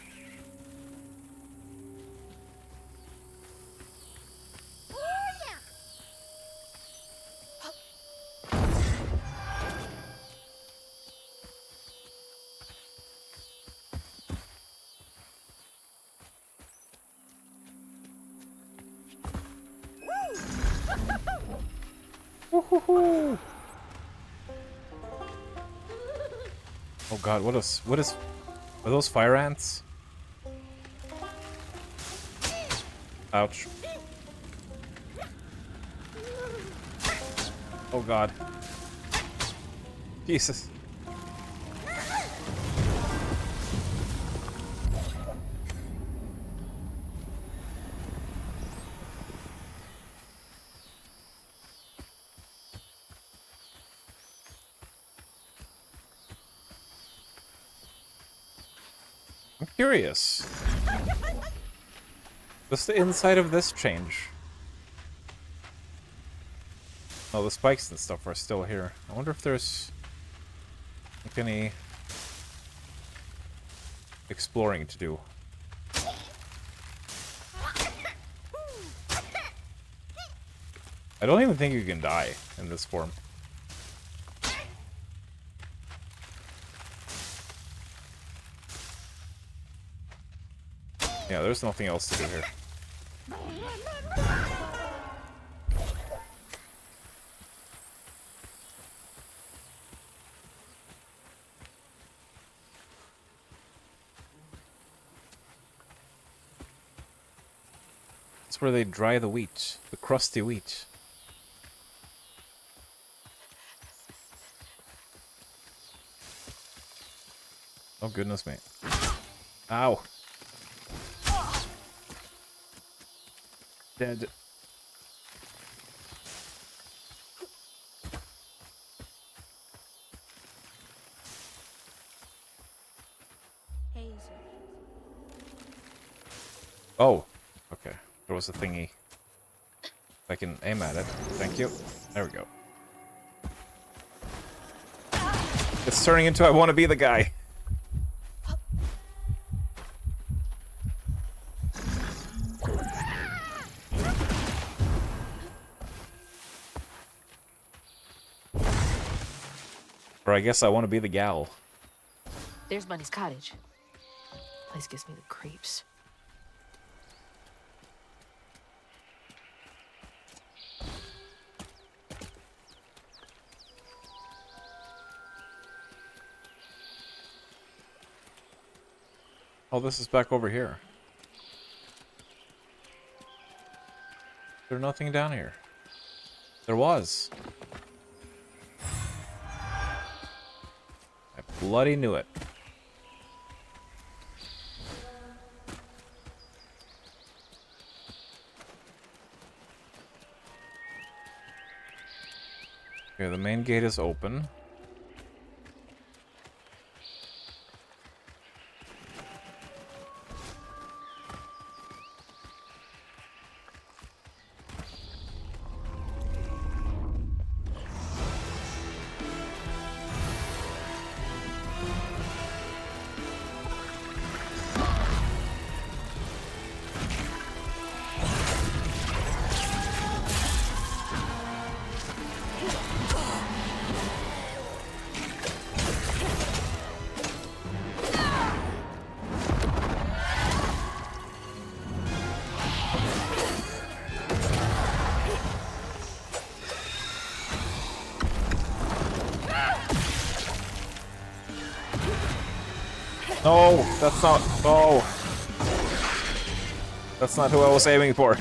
Woohoo! Oh god, what is are those fire ants? Ouch. Oh god. Jesus. I'm curious. Does the inside of this change? Oh, the spikes and stuff are still here. I wonder if there's like any exploring to do. I don't even think you can die in this form. Yeah, there's nothing else to do here. That's where they dry the wheat, the crusty wheat. Oh goodness me. Ow. Dead. Oh, okay. There was a thingy. I can aim at it. Thank you. There we go. It's turning into I want to be the guy. Or I guess I want to be the gal. There's Bunny's cottage. Place gives me the creeps. Oh, this is back over here. There's nothing down here. There was. I bloody knew it. Okay, the main gate is open. No, that's not. Oh, that's not who I was aiming for.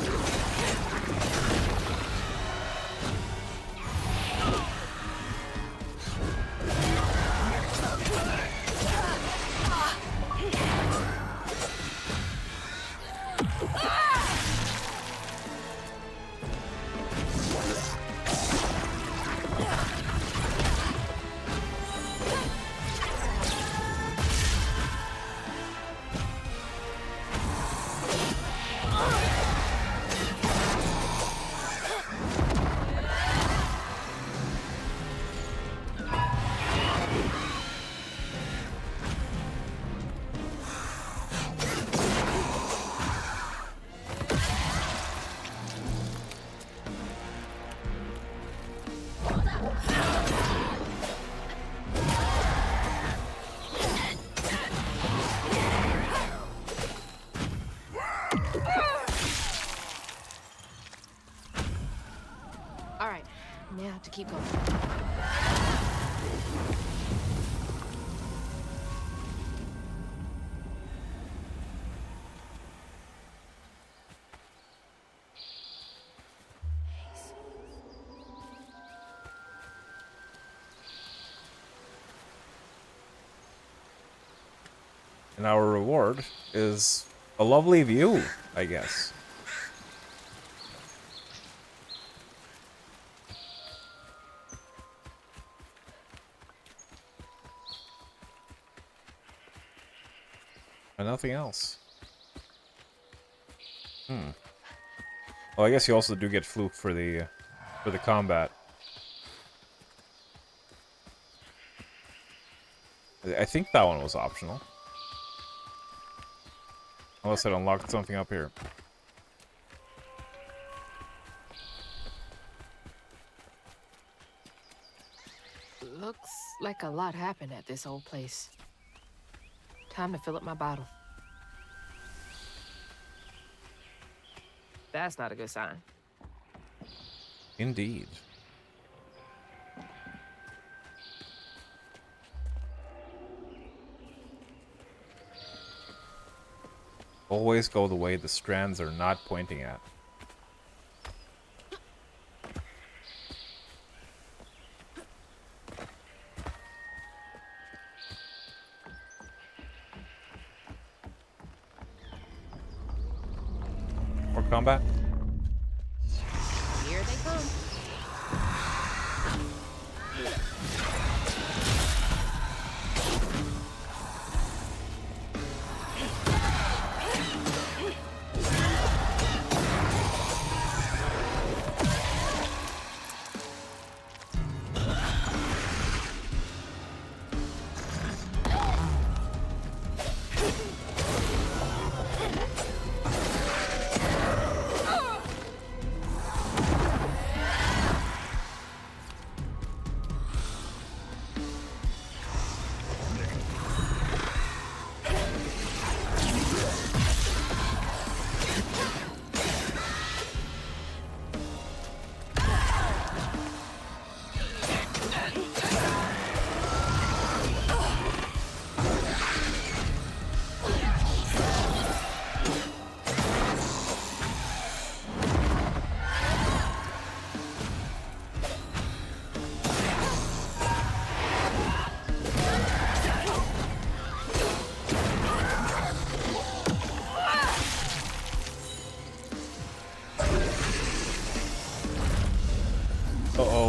All right, now to keep going. And our reward is a lovely view, I guess. And nothing else. Well, I guess you also do get fluke for the combat. I think that one was optional. Unless it unlocked something up here. Looks like a lot happened at this old place. Time to fill up my bottle. That's not a good sign. Indeed. Always go the way the strands are not pointing at. More combat? Here they come.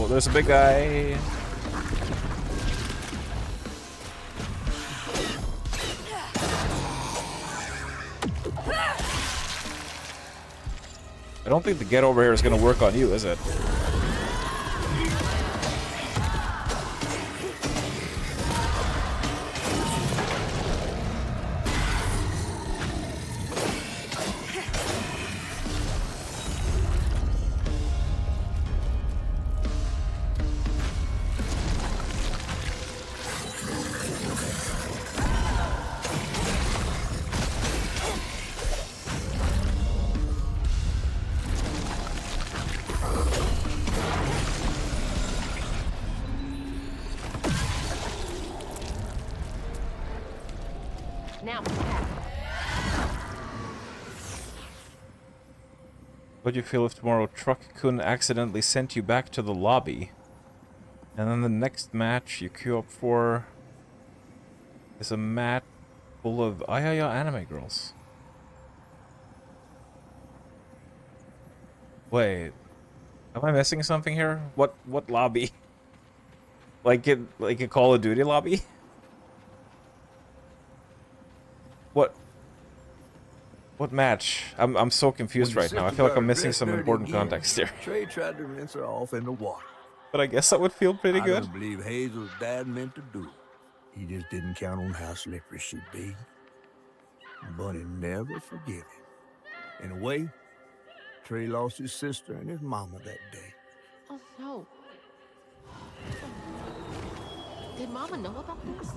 Oh, there's a big guy. I don't think the get over here is gonna work on you, is it? Now, What'd you feel if tomorrow Truck-kun accidentally sent you back to the lobby? And then the next match you queue up for is a mat full of ayaya anime girls. Wait, am I missing something here? What lobby? Like a Call of Duty lobby? What match? I'm so confused right now. I feel like I'm missing some important context here. Trey tried to rinse her off in the water. But I guess that would feel pretty good. I don't believe Hazel's dad meant to do it. He just didn't count on how slippery she'd be. But he never forgive him. In a way, Trey lost his sister and his mama that day. oh no. Did Mama know about this?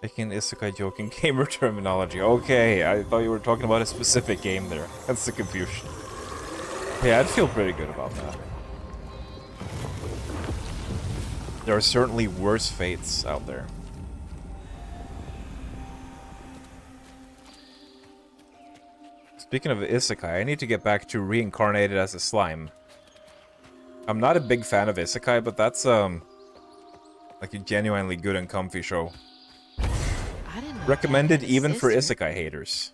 Making isekai joking gamer terminology. Okay, I thought you were talking about a specific game there. That's the confusion. Yeah, I'd feel pretty good about that. There are certainly worse fates out there. Speaking of isekai, I need to get back to Reincarnated as a Slime. I'm not a big fan of isekai, but that's like a genuinely good and comfy show. I didn't know Recommended Dad had a even for sister. isekai haters.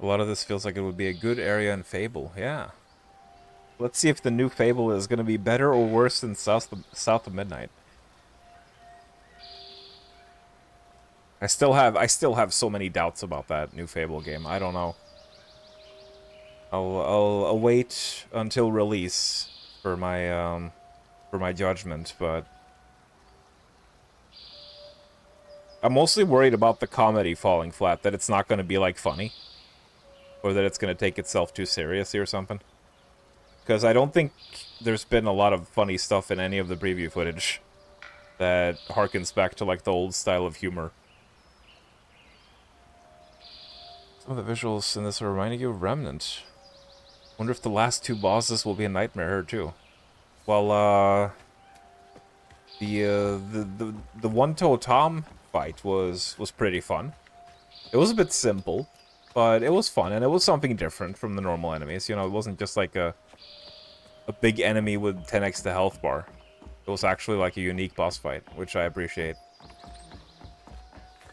A lot of this feels like it would be a good area in Fable, yeah. Let's see if the new Fable is going to be better or worse than South of Midnight. I still have so many doubts about that new Fable game. I don't know. I'll await until release for my judgment, but I'm mostly worried about the comedy falling flat, that it's not going to be like funny, or that it's going to take itself too seriously or something. Because I don't think there's been a lot of funny stuff in any of the preview footage that harkens back to like the old style of humor. Some of the visuals in this are reminding you of Remnant. Wonder if the last two bosses will be a nightmare here too. Well, the one-toe Tom fight was pretty fun. It was a bit simple, but it was fun, and it was something different from the normal enemies. You know, it wasn't just like a big enemy with 10x the health bar. It was actually like a unique boss fight, which I appreciate.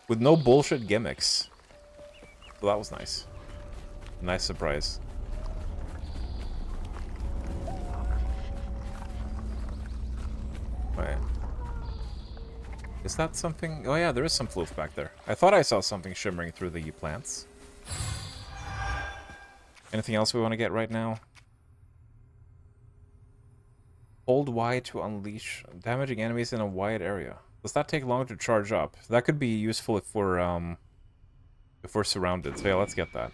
With no bullshit gimmicks. So that was nice. Nice surprise. Wait. Is that something? Oh yeah, there is some floof back there. I thought I saw something shimmering through the plants. Anything else we want to get right now? Hold Y to unleash damaging enemies in a wide area. Does that take long to charge up? That could be useful if we're surrounded. So yeah, let's get that.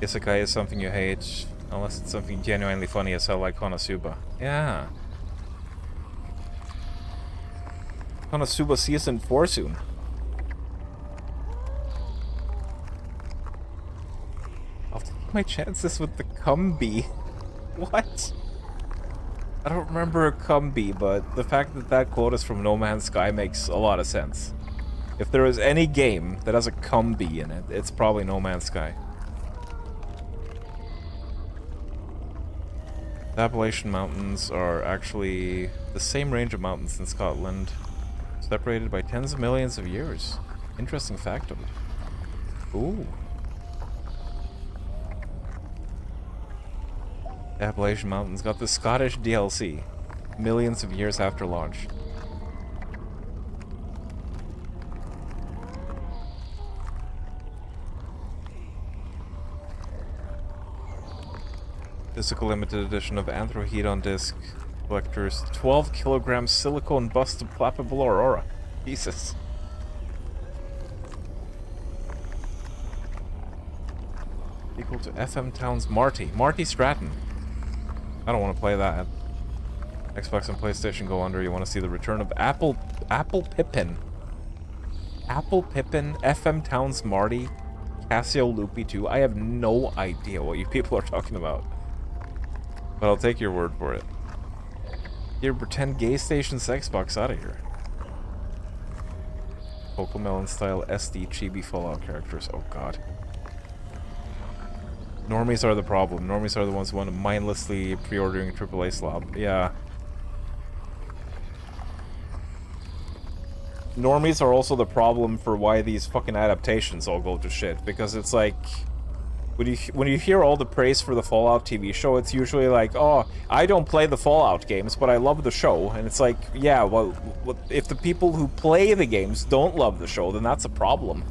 Isekai is something you hate, unless it's something genuinely funny as hell like Konosuba. Yeah. Konosuba Season 4 soon. my chances with the Cumby? What? I don't remember a Cumby, but the fact that that quote is from No Man's Sky makes a lot of sense. If there is any game that has a Cumby in it, it's probably No Man's Sky. The Appalachian Mountains are actually the same range of mountains in Scotland, separated by tens of millions of years. Interesting factoid. Ooh. The Appalachian Mountains got the Scottish DLC millions of years after launch. Physical limited edition of Anthrohedon disc collectors 12 kilogram silicone bust of Plappable Aurora. Jesus. Equal to FM Town's Marty. Marty Stratton. I don't want to play that. Xbox and PlayStation go under. You want to see the return of Apple Pippin. Apple Pippin, FM Town's Marty, Casio Loopy 2. I have no idea what you people are talking about. But I'll take your word for it. Here, pretend gay station's Xbox out of here. Cocomelon style SD chibi Fallout characters. Oh god. Normies are the problem. Normies are the ones who want to mindlessly pre-ordering AAA slop. Yeah. Normies are also the problem for why these fucking adaptations all go to shit. Because it's like... When you hear all the praise for the Fallout TV show, it's usually like, oh, I don't play the Fallout games, but I love the show. And it's like, yeah, well, if the people who play the games don't love the show, then that's a problem.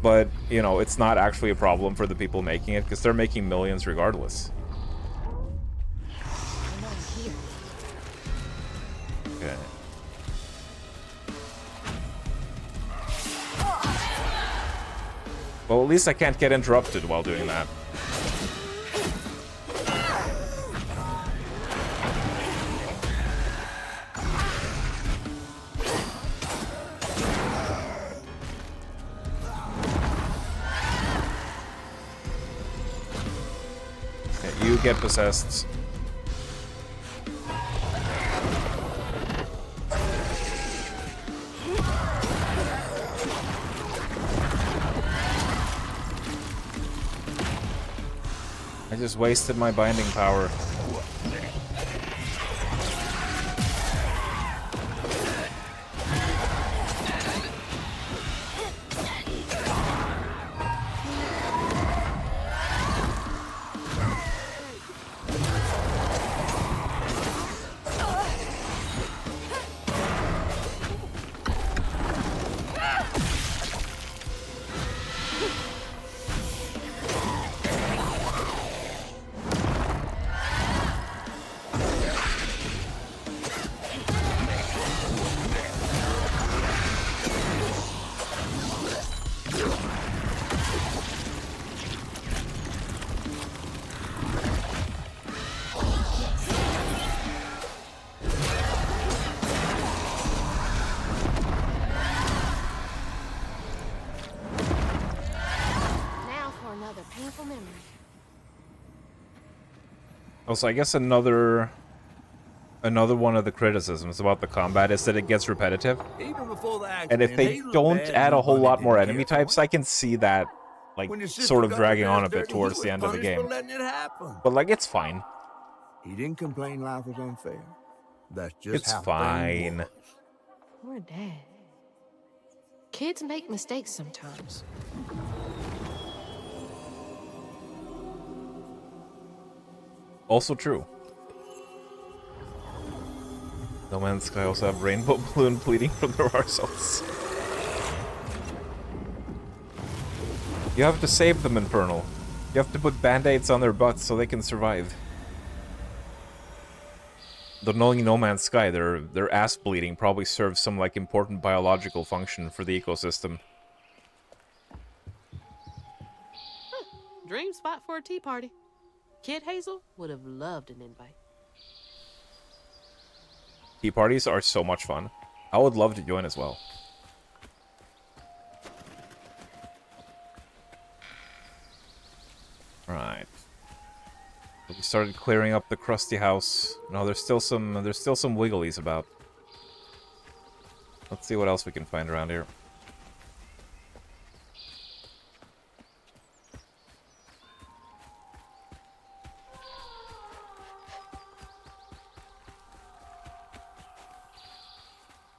But, you know, it's not actually a problem for the people making it, because they're making millions regardless. Okay. Well, at least I can't get interrupted while doing that. Okay, you get possessed. I just wasted my binding power. Also, I guess another one of the criticisms about the combat is that it gets repetitive. And if they don't add a whole lot more enemy types, I can see that, like, sort of dragging on a bit towards the end of the game. But, like, it's fine. He didn't complain life was unfair. That's just it's how fine. Poor Dad. Kids make mistakes sometimes. Also true. No Man's Sky also have Rainbow Balloon bleeding from their arseholes. You have to save them, Infernal. You have to put band-aids on their butts so they can survive. Though knowing No Man's Sky, their ass bleeding probably serves some, like, important biological function for the ecosystem. Dream spot for a tea party. Kid Hazel would have loved an invite. Tea parties are so much fun. I would love to join as well. We started clearing up the crusty house. No, there's still some wigglies about. Let's see what else we can find around here.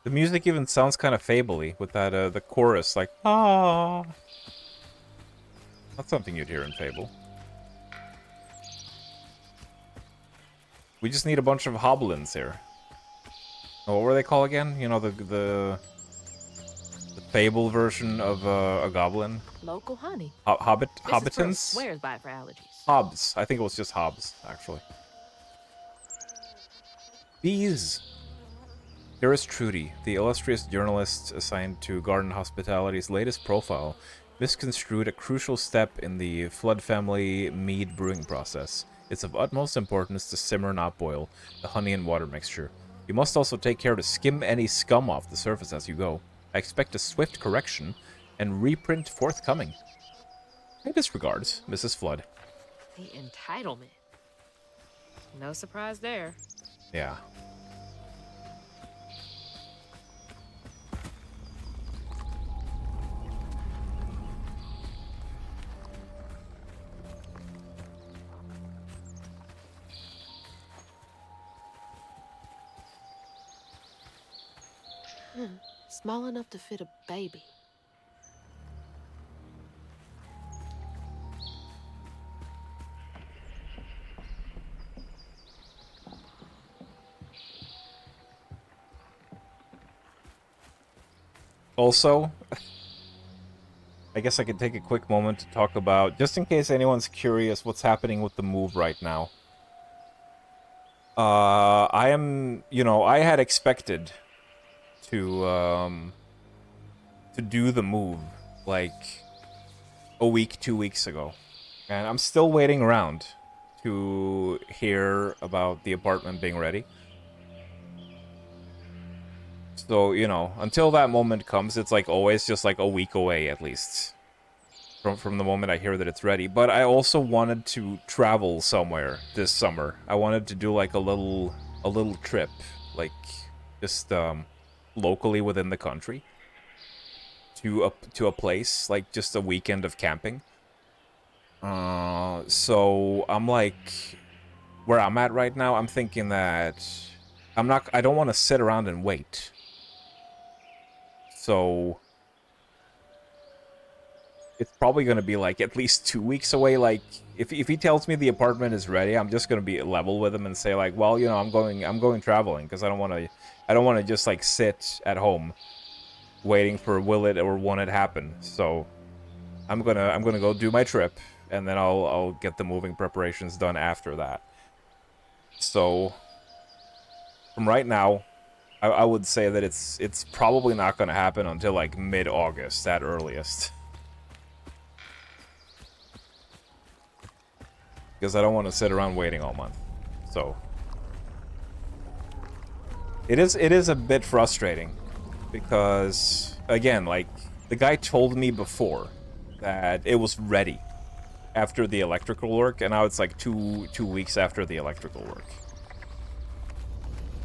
The music even sounds kind of fable-y with that the chorus, like ah. That's something you'd hear in Fable. We just need a bunch of hoblins here. Oh, what were they called again? You know, the Fable version of a goblin. Local honey. Hobbitans? Swears by it for allergies. Hobbs. I think it was just Hobbs, actually. Bees. Here is Trudy, the illustrious journalist assigned to Garden Hospitality's latest profile, misconstrued a crucial step in the Flood family mead brewing process. It's of utmost importance to simmer, not boil, the honey and water mixture. You must also take care to skim any scum off the surface as you go. I expect a swift correction and reprint forthcoming. Kindest regards, Mrs. Flood. The entitlement. No surprise there. Yeah. Small enough to fit a baby. Also, I guess I could take a quick moment to talk about, just in case anyone's curious, what's happening with the move right now. I am, you know, I had expected to do the move like a week, 2 weeks ago, and I'm still waiting around to hear about the apartment being ready. So, you know, until that moment comes, it's like always just like a week away at least from the moment I hear that it's ready. But I also wanted to travel somewhere this summer. I wanted to do like a little trip, like just locally within the country to a place, like just a weekend of camping. So I'm like, where I'm at right now, I'm thinking that I don't want to sit around and wait. So it's probably going to be like at least 2 weeks away. Like if he tells me the apartment is ready, I'm just going to be level with him and say like, well, you know, I'm going traveling because I don't want to just like sit at home waiting for will it or won't it happen. So I'm going to go do my trip, and then I'll get the moving preparations done after that. So from right now, I would say that it's probably not going to happen until like mid-August at earliest. Because I don't want to sit around waiting all month. So it is a bit frustrating because, again, like the guy told me before that it was ready after the electrical work, and now it's like two weeks after the electrical work.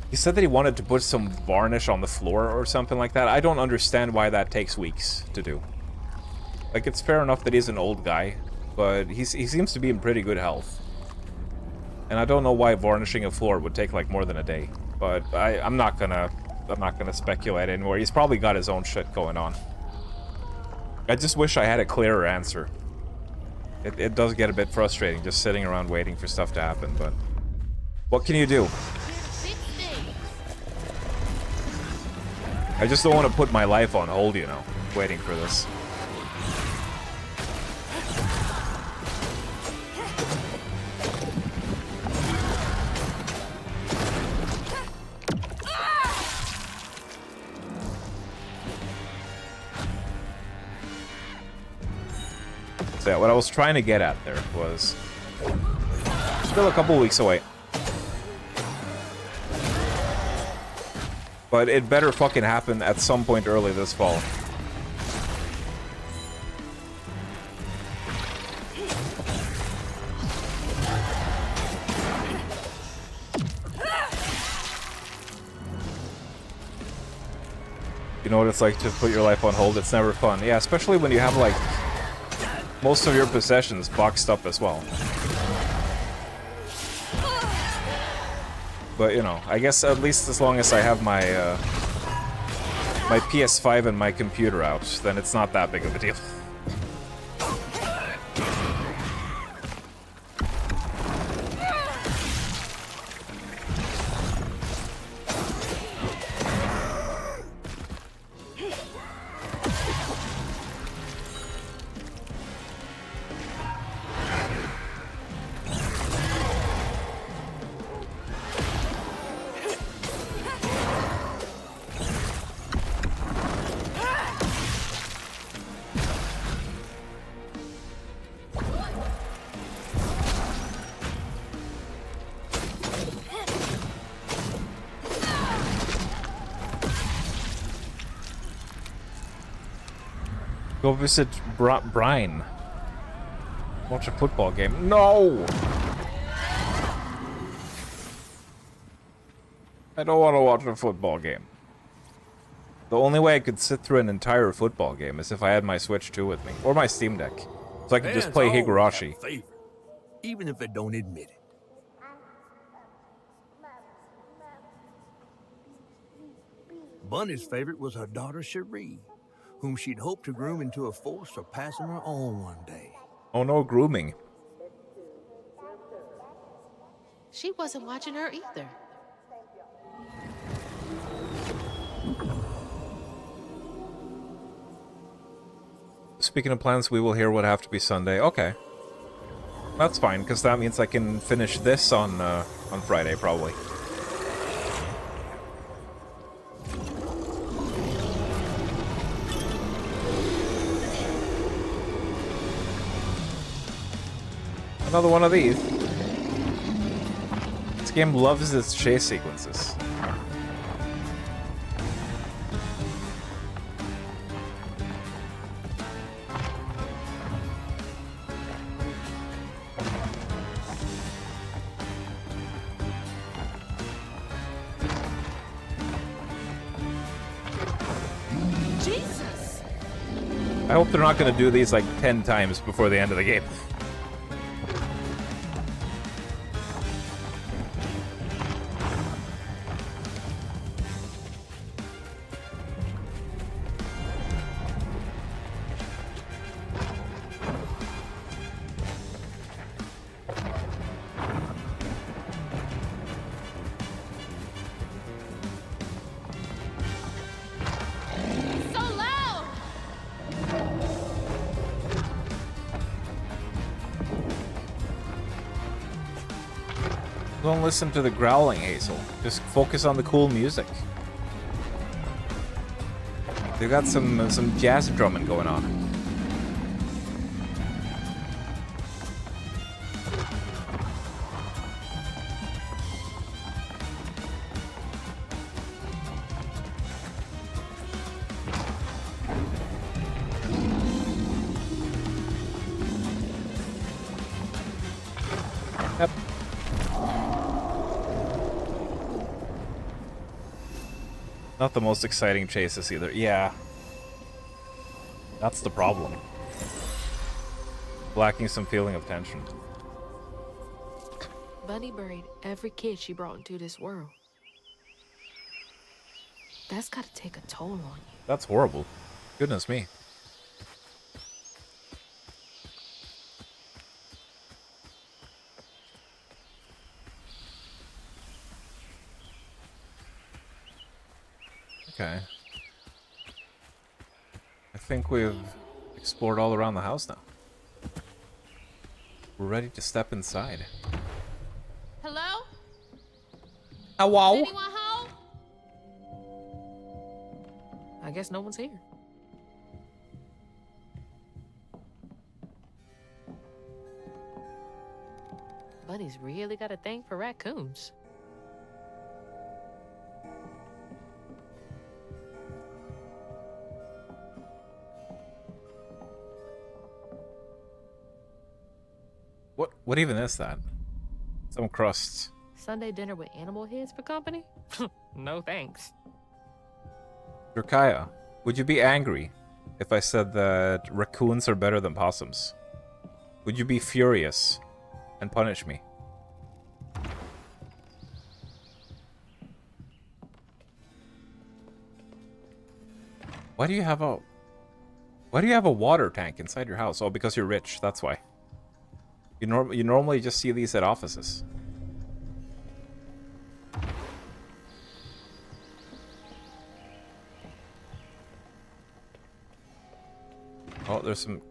He said that he wanted to put some varnish on the floor or something like that. I don't understand why that takes weeks to do. Like, it's fair enough that he's an old guy, but he seems to be in pretty good health. And I don't know why varnishing a floor would take like more than a day. But I'm not gonna speculate anymore. He's probably got his own shit going on. I just wish I had a clearer answer. It does get a bit frustrating just sitting around waiting for stuff to happen, but what can you do? I just don't want to put my life on hold, you know, waiting for this. So yeah, what I was trying to get at there was still a couple weeks away. But it better fucking happen at some point early this fall. know what it's like to put your life on hold. It's never fun. Yeah, especially when you have, like, most of your possessions boxed up as well. But, you know, I guess at least as long as I have my, my PS5 and my computer out, then it's not that big of a deal. Go visit Brian. Watch a football game. No! I don't want to watch a football game. The only way I could sit through an entire football game is if I had my Switch 2 with me. Or my Steam Deck. So I could just play Higurashi. Even if they don't admit it. Bunny's favorite was her daughter Cherie, whom she'd hoped to groom into a force surpassing her own one day. Oh no, grooming. She wasn't watching her either. Speaking of plans, we will hear what have to be Sunday. Okay. That's fine, because that means I can finish this on Friday, probably. Another one of these. This game loves its chase sequences. Jesus! I hope they're not going to do these like 10 times before the end of the game. So loud! Don't listen to the growling, Hazel. Just focus on the cool music. They got some jazz drumming going on. Yep. Not the most exciting chases either. Yeah. That's the problem. Lacking some feeling of tension. Bunny buried every kid she brought into this world. That's gotta take a toll on you. That's horrible. Goodness me. Okay. I think we've explored all around the house now. We're ready to step inside. Hello? Hello? Is anyone home? I guess no one's here. Bunny's really got a thing for raccoons. What even is that? Some crusts. Sunday dinner with animal heads for company? No thanks. Durkaya, Would you be angry if I said that raccoons are better than possums? Would you be furious and punish me? Why do you have a water tank inside your house? Oh, because you're rich, that's why. You normally just see these at offices. Oh, there's some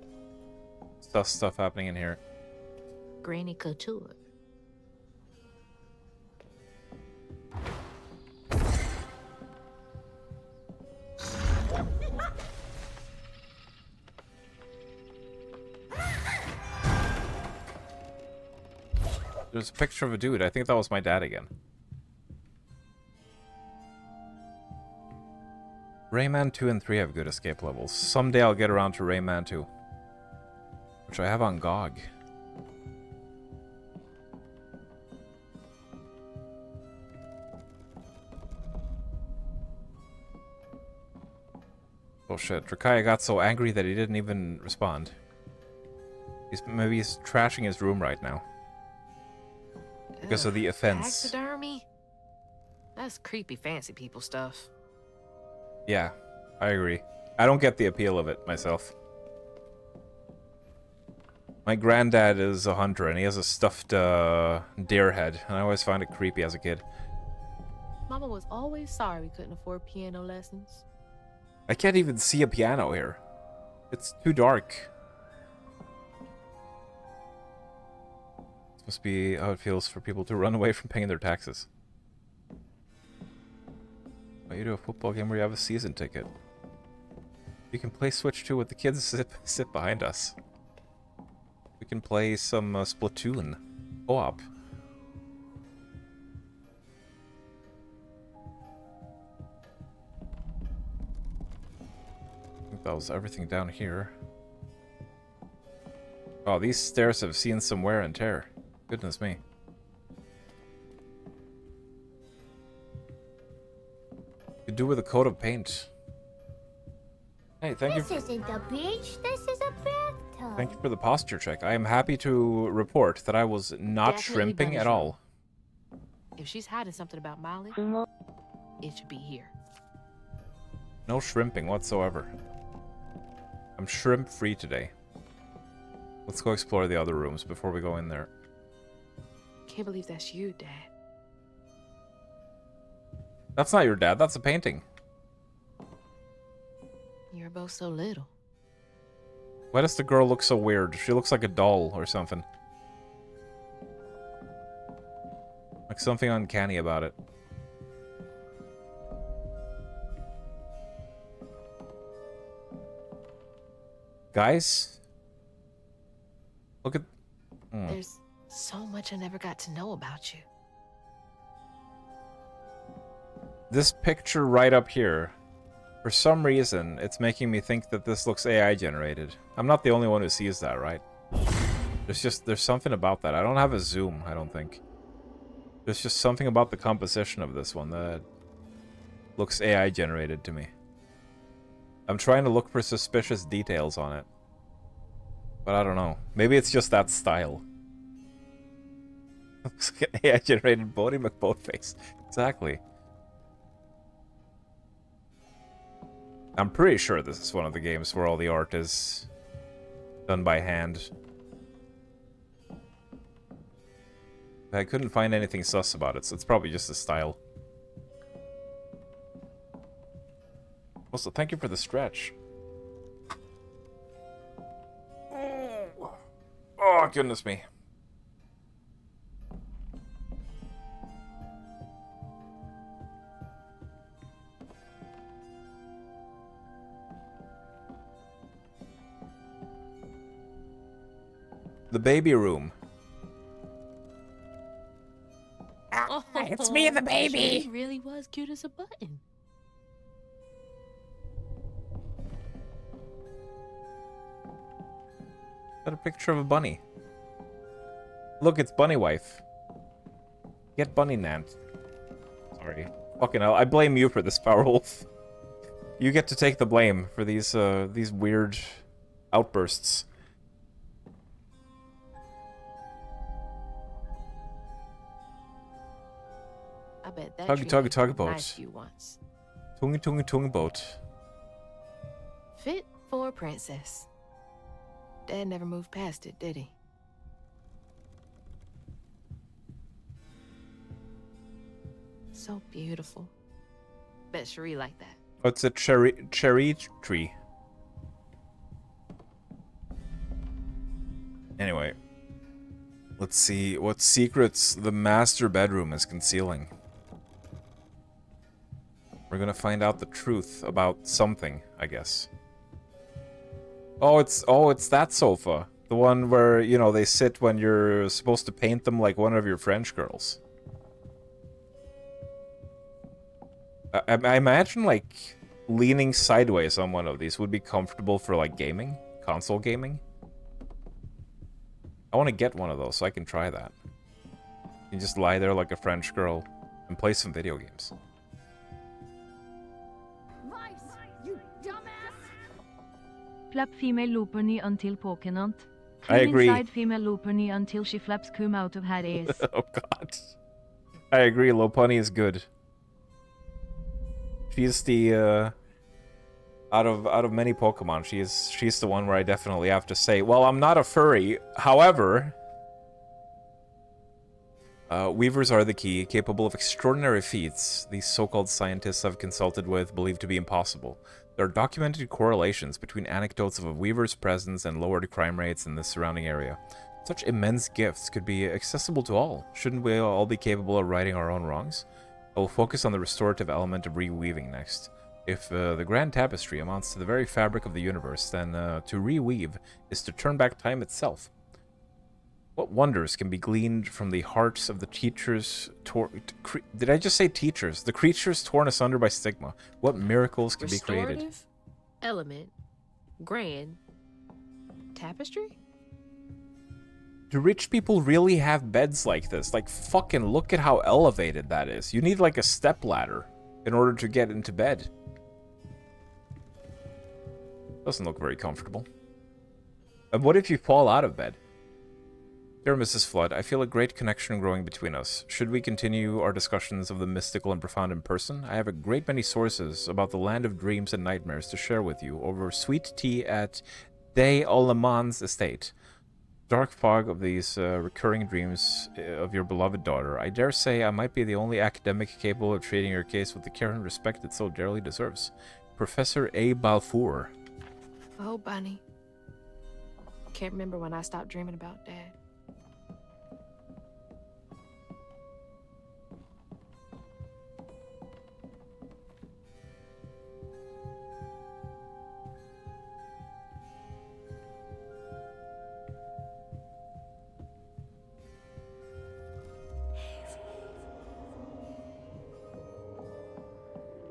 stuff happening in here. Granny Couture. There's a picture of a dude. I think that was my dad again. Rayman 2 and 3 have good escape levels. Someday I'll get around to Rayman 2. Which I have on GOG. Oh shit, Drakaya got so angry that he didn't even respond. Maybe he's trashing his room right now. Because of the offense. Taxidermy? That's creepy fancy people stuff. Yeah, I agree. I don't get the appeal of it myself. My granddad is a hunter and he has a stuffed deer head, and I always found it creepy as a kid. Mama was always sorry we couldn't afford piano lessons. I can't even see a piano here. It's too dark. This must be how it feels for people to run away from paying their taxes. Why you do a football game where you have a season ticket? You can play Switch 2 with the kids sit behind us. We can play some Splatoon co-op. I think that was everything down here. Oh, these stairs have seen some wear and tear. Goodness me. Could do with a coat of paint. Hey, thank you. This isn't a beach, this is a bathtub. Thank you for the posture check. I am happy to report that I was not Definitely shrimping bunny at shrimp. all. If she's hiding something about Molly, it should be here. No shrimping whatsoever. I'm shrimp free today. Let's go explore the other rooms before we go in there. Can't believe that's you, Dad. That's not your dad, that's a painting. You're both so little. Why does the girl look so weird? She looks like a doll or something. Like something uncanny about it. Guys? Look at... There's so much I never got to know about you. This picture right up here, for some reason, it's making me think that this looks AI generated. I'm not the only one who sees that, right? There's something about that. I don't have a zoom, I don't think. There's just something about the composition of this one that looks AI generated to me. I'm trying to look for suspicious details on it. But I don't know. Maybe it's just that style. Looks like an AI generated Bodie McBoatface. Exactly. I'm pretty sure this is one of the games where all the art is done by hand. I couldn't find anything sus about it, so it's probably just the style. Also, thank you for the stretch. Oh, goodness me. The baby room. Oh, it's me and the baby. She really was cute as a button. Got a picture of a bunny. Look, it's Bunny Wife. Get Bunny Nant. Sorry. Fucking hell, I blame you for this, Powerwolf. You get to take the blame for these weird outbursts. I bet that Tugboat. nice you once. Boat. Fit for a princess. Dad never moved past it, did he? So beautiful. Bet Cherie liked that. Oh, it's a cherry tree. Anyway, let's see what secrets the master bedroom is concealing. We're gonna find out the truth about something, I guess. Oh, it's that sofa. The one where, you know, they sit when you're supposed to paint them like one of your French girls. I imagine, like, leaning sideways on one of these would be comfortable for, like, gaming. Console gaming. I want to get one of those so I can try that. You just lie there like a French girl and play some video games. Flap female looper knee until pokenant. I agree. Inside female looper knee until she flaps cum out of her ears. Oh god. I agree, Lopunny is good. She's the out of many Pokemon, she's the one where I definitely have to say, well, I'm not a furry. However, weavers are the key, capable of extraordinary feats these so-called scientists I've consulted with believe to be impossible. There are documented correlations between anecdotes of a weaver's presence and lowered crime rates in the surrounding area. Such immense gifts could be accessible to all. Shouldn't we all be capable of righting our own wrongs? I will focus on the restorative element of reweaving next. If the grand tapestry amounts to the very fabric of the universe, then to reweave is to turn back time itself. What wonders can be gleaned from the hearts of the teachers... Did I just say teachers? The creatures torn asunder by stigma. What miracles can be created? Restorative, element, grand, tapestry? Do rich people really have beds like this? Like, fucking look at how elevated that is. You need, like, a stepladder in order to get into bed. Doesn't look very comfortable. And what if you fall out of bed? Dear Mrs. Flood, I feel a great connection growing between us. Should we continue our discussions of the mystical and profound in person? I have a great many sources about the land of dreams and nightmares to share with you over sweet tea at Des Allemands estate. Dark fog of these recurring dreams of your beloved daughter. I dare say I might be the only academic capable of treating your case with the care and respect it so dearly deserves. Professor A. Balfour. Oh, Bunny. Can't remember when I stopped dreaming about Dad.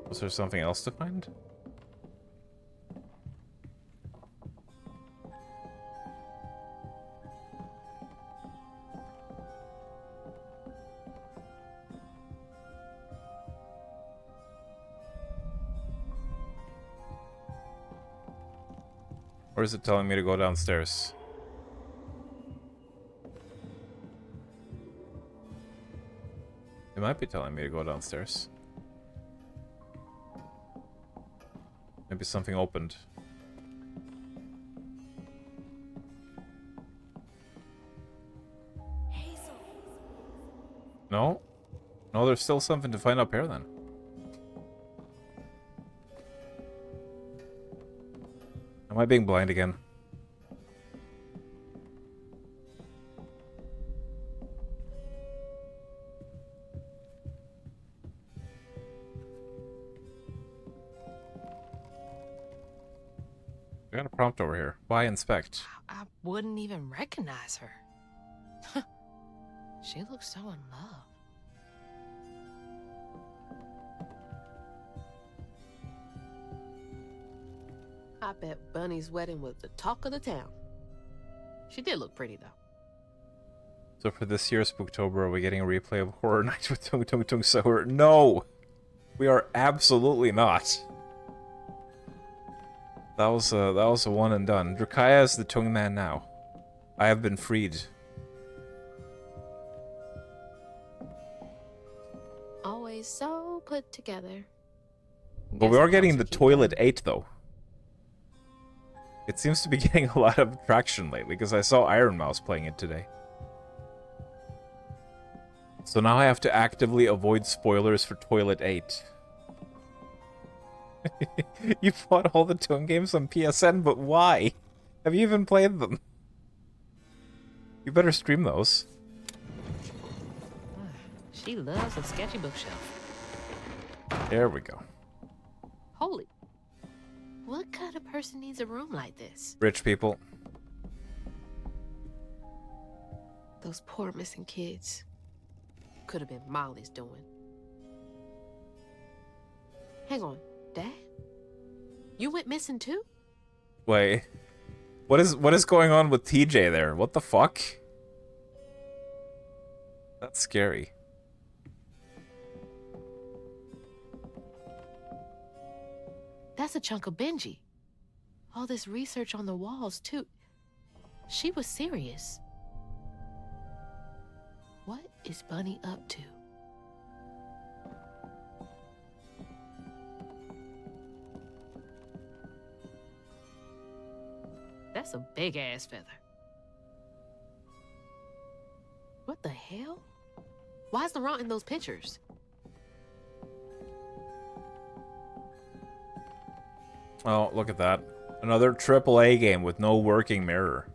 Was there something else to find? Or is it telling me to go downstairs? It might be telling me to go downstairs. Maybe something opened. Hazel. No? No, there's still something to find up here then. Am I being blind again? I got a prompt over here. Why inspect? I wouldn't even recognize her. She looks so in love. I bet Bunny's wedding was the talk of the town. She did look pretty, though. So for this year's Spooktober, are we getting a replay of Horror Nights with Tung Tung Tung Sour? No! We are absolutely not. That was a one and done. Drakaya is the tongue man now. I have been freed. Always so put together. But we are getting the Toilet 8 though. It seems to be getting a lot of traction lately because I saw Iron Mouse playing it today. So now I have to actively avoid spoilers for Toilet 8. You bought all the Toon games on PSN, but why? Have you even played them? You better stream those. She loves a sketchy bookshelf. There we go. Holy. What kind of person needs a room like this? Rich people. Those poor missing kids. Could have been Molly's doing. Hang on, Dad? You went missing too? Wait. What is going on with TJ there? What the fuck? That's scary. That's a chunk of Benji. All this research on the walls, too. She was serious. What is Bunny up to? That's a big-ass feather. What the hell? Why's Laurent in those pictures? Oh, look at that. Another AAA game with no working mirror.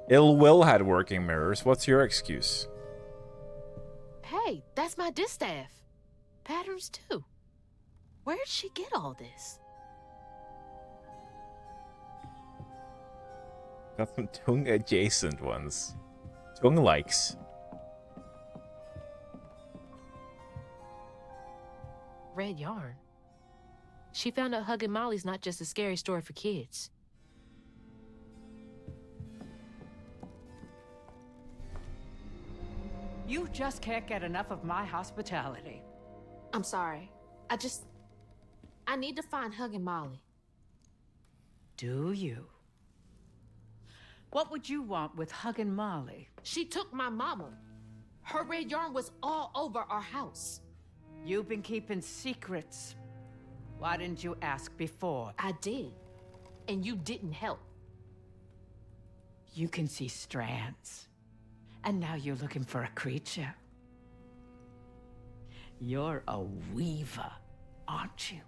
Ill Will had working mirrors. What's your excuse? Hey, that's my distaff. Patterns, too. Where'd she get all this? Got some Tung adjacent ones. Tung likes. Red yarn. She found out Huggin' Molly's not just a scary story for kids. You just can't get enough of my hospitality. I'm sorry. I need to find Huggin' Molly. Do you? What would you want with Huggin' Molly? She took my mama. Her red yarn was all over our house. You've been keeping secrets. Why didn't you ask before? I did. And you didn't help. You can see strands. And now you're looking for a creature. You're a weaver, aren't you?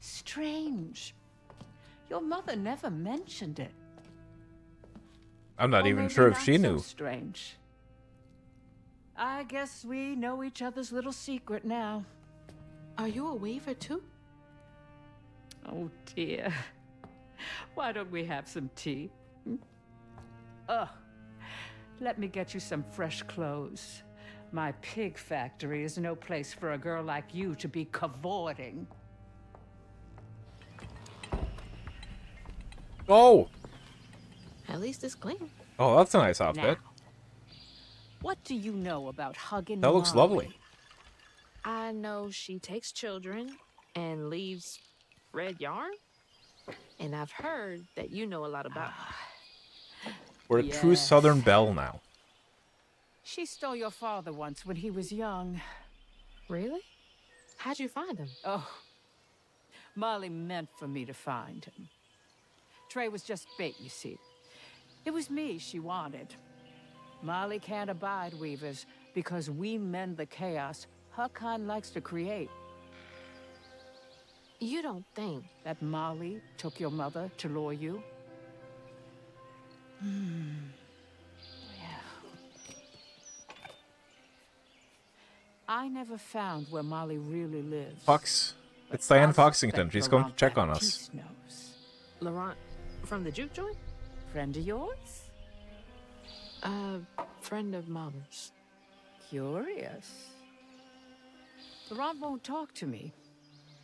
Strange. Your mother never mentioned it. I'm not Or even maybe sure if not she so knew. Strange. I guess we know each other's little secret now. Are you a weaver too? Oh dear. Why don't we have some tea? Let me get you some fresh clothes. My pig factory is no place for a girl like you to be cavorting. Oh! At least it's clean. Oh, that's a nice outfit. Now, what do you know about Huggin' That looks Molly? lovely. I know she takes children and leaves red yarn. And I've heard that you know a lot about her. We're a true Yes. Southern belle now. She stole your father once when he was young. Really? How'd you find him? Oh, Molly meant for me to find him. Trey was just bait, you see. It was me she wanted. Molly can't abide weavers because we mend the chaos her kind likes to create. You don't think That Molly took your mother to lure you? Yeah. I never found where Molly really lives. Fox. but It's Diane I Foxington. suspect She's going to Laurent check on us. Baptiste knows. Laurent from the juke joint? Friend of yours? Friend of Mama's. Curious. Laurent won't talk to me.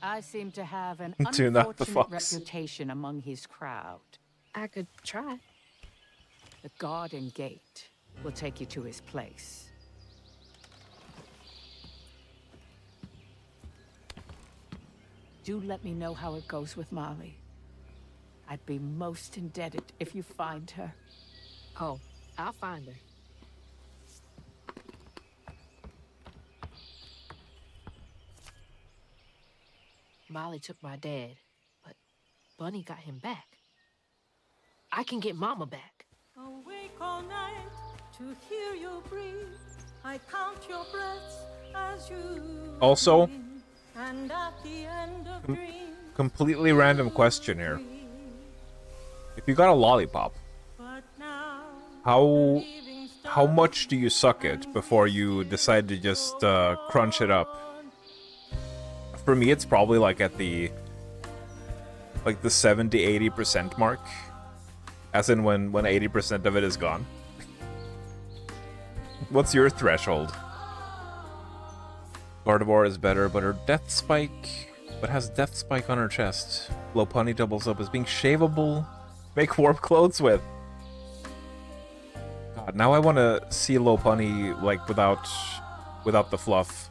I seem to have an Do not the unfortunate fox. reputation among his crowd. I could try. The garden gate will take you to his place. do let me know how it goes with Molly. I'd be most indebted if you find her. Oh, I'll find her. Molly took my dad, but Bunny got him back. I can get Mama back. Awake all night to hear you breathe. I count your breaths as you Also, breathe. And at the end of dreams, completely random question here. If you got a lollipop, but now how much do you suck it before you decide to just crunch it up? For me, it's probably like at the 70-80% mark, as in when 80% of it is gone. What's your threshold? Gardevoir is better, but her death spike, has death spike on her chest. Lopunny doubles up as being shaveable. Make warp clothes with. God, now I want to see Lopunny like without the fluff.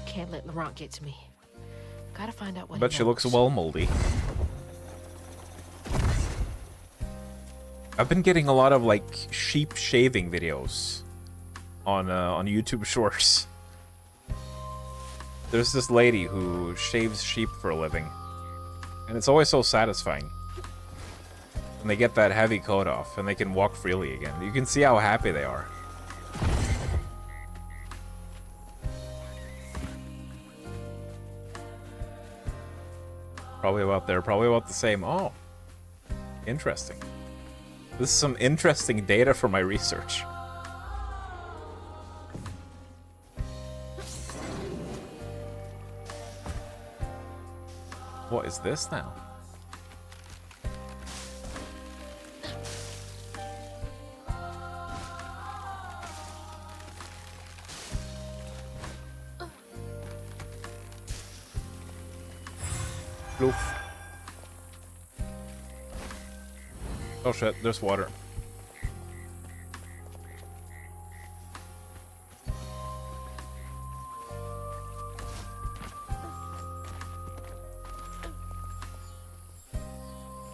Can't let Laurent get to me. Gotta find out what Bet he she looks knows. well moldy. I've been getting a lot of like sheep shaving videos on YouTube Shorts. There's this lady who shaves sheep for a living, and it's always so satisfying. And they get that heavy coat off, and they can walk freely again. You can see how happy they are. Probably about there, probably about the same. Oh, interesting. This is some interesting data for my research. What is this now? Oof. Oh shit, there's water.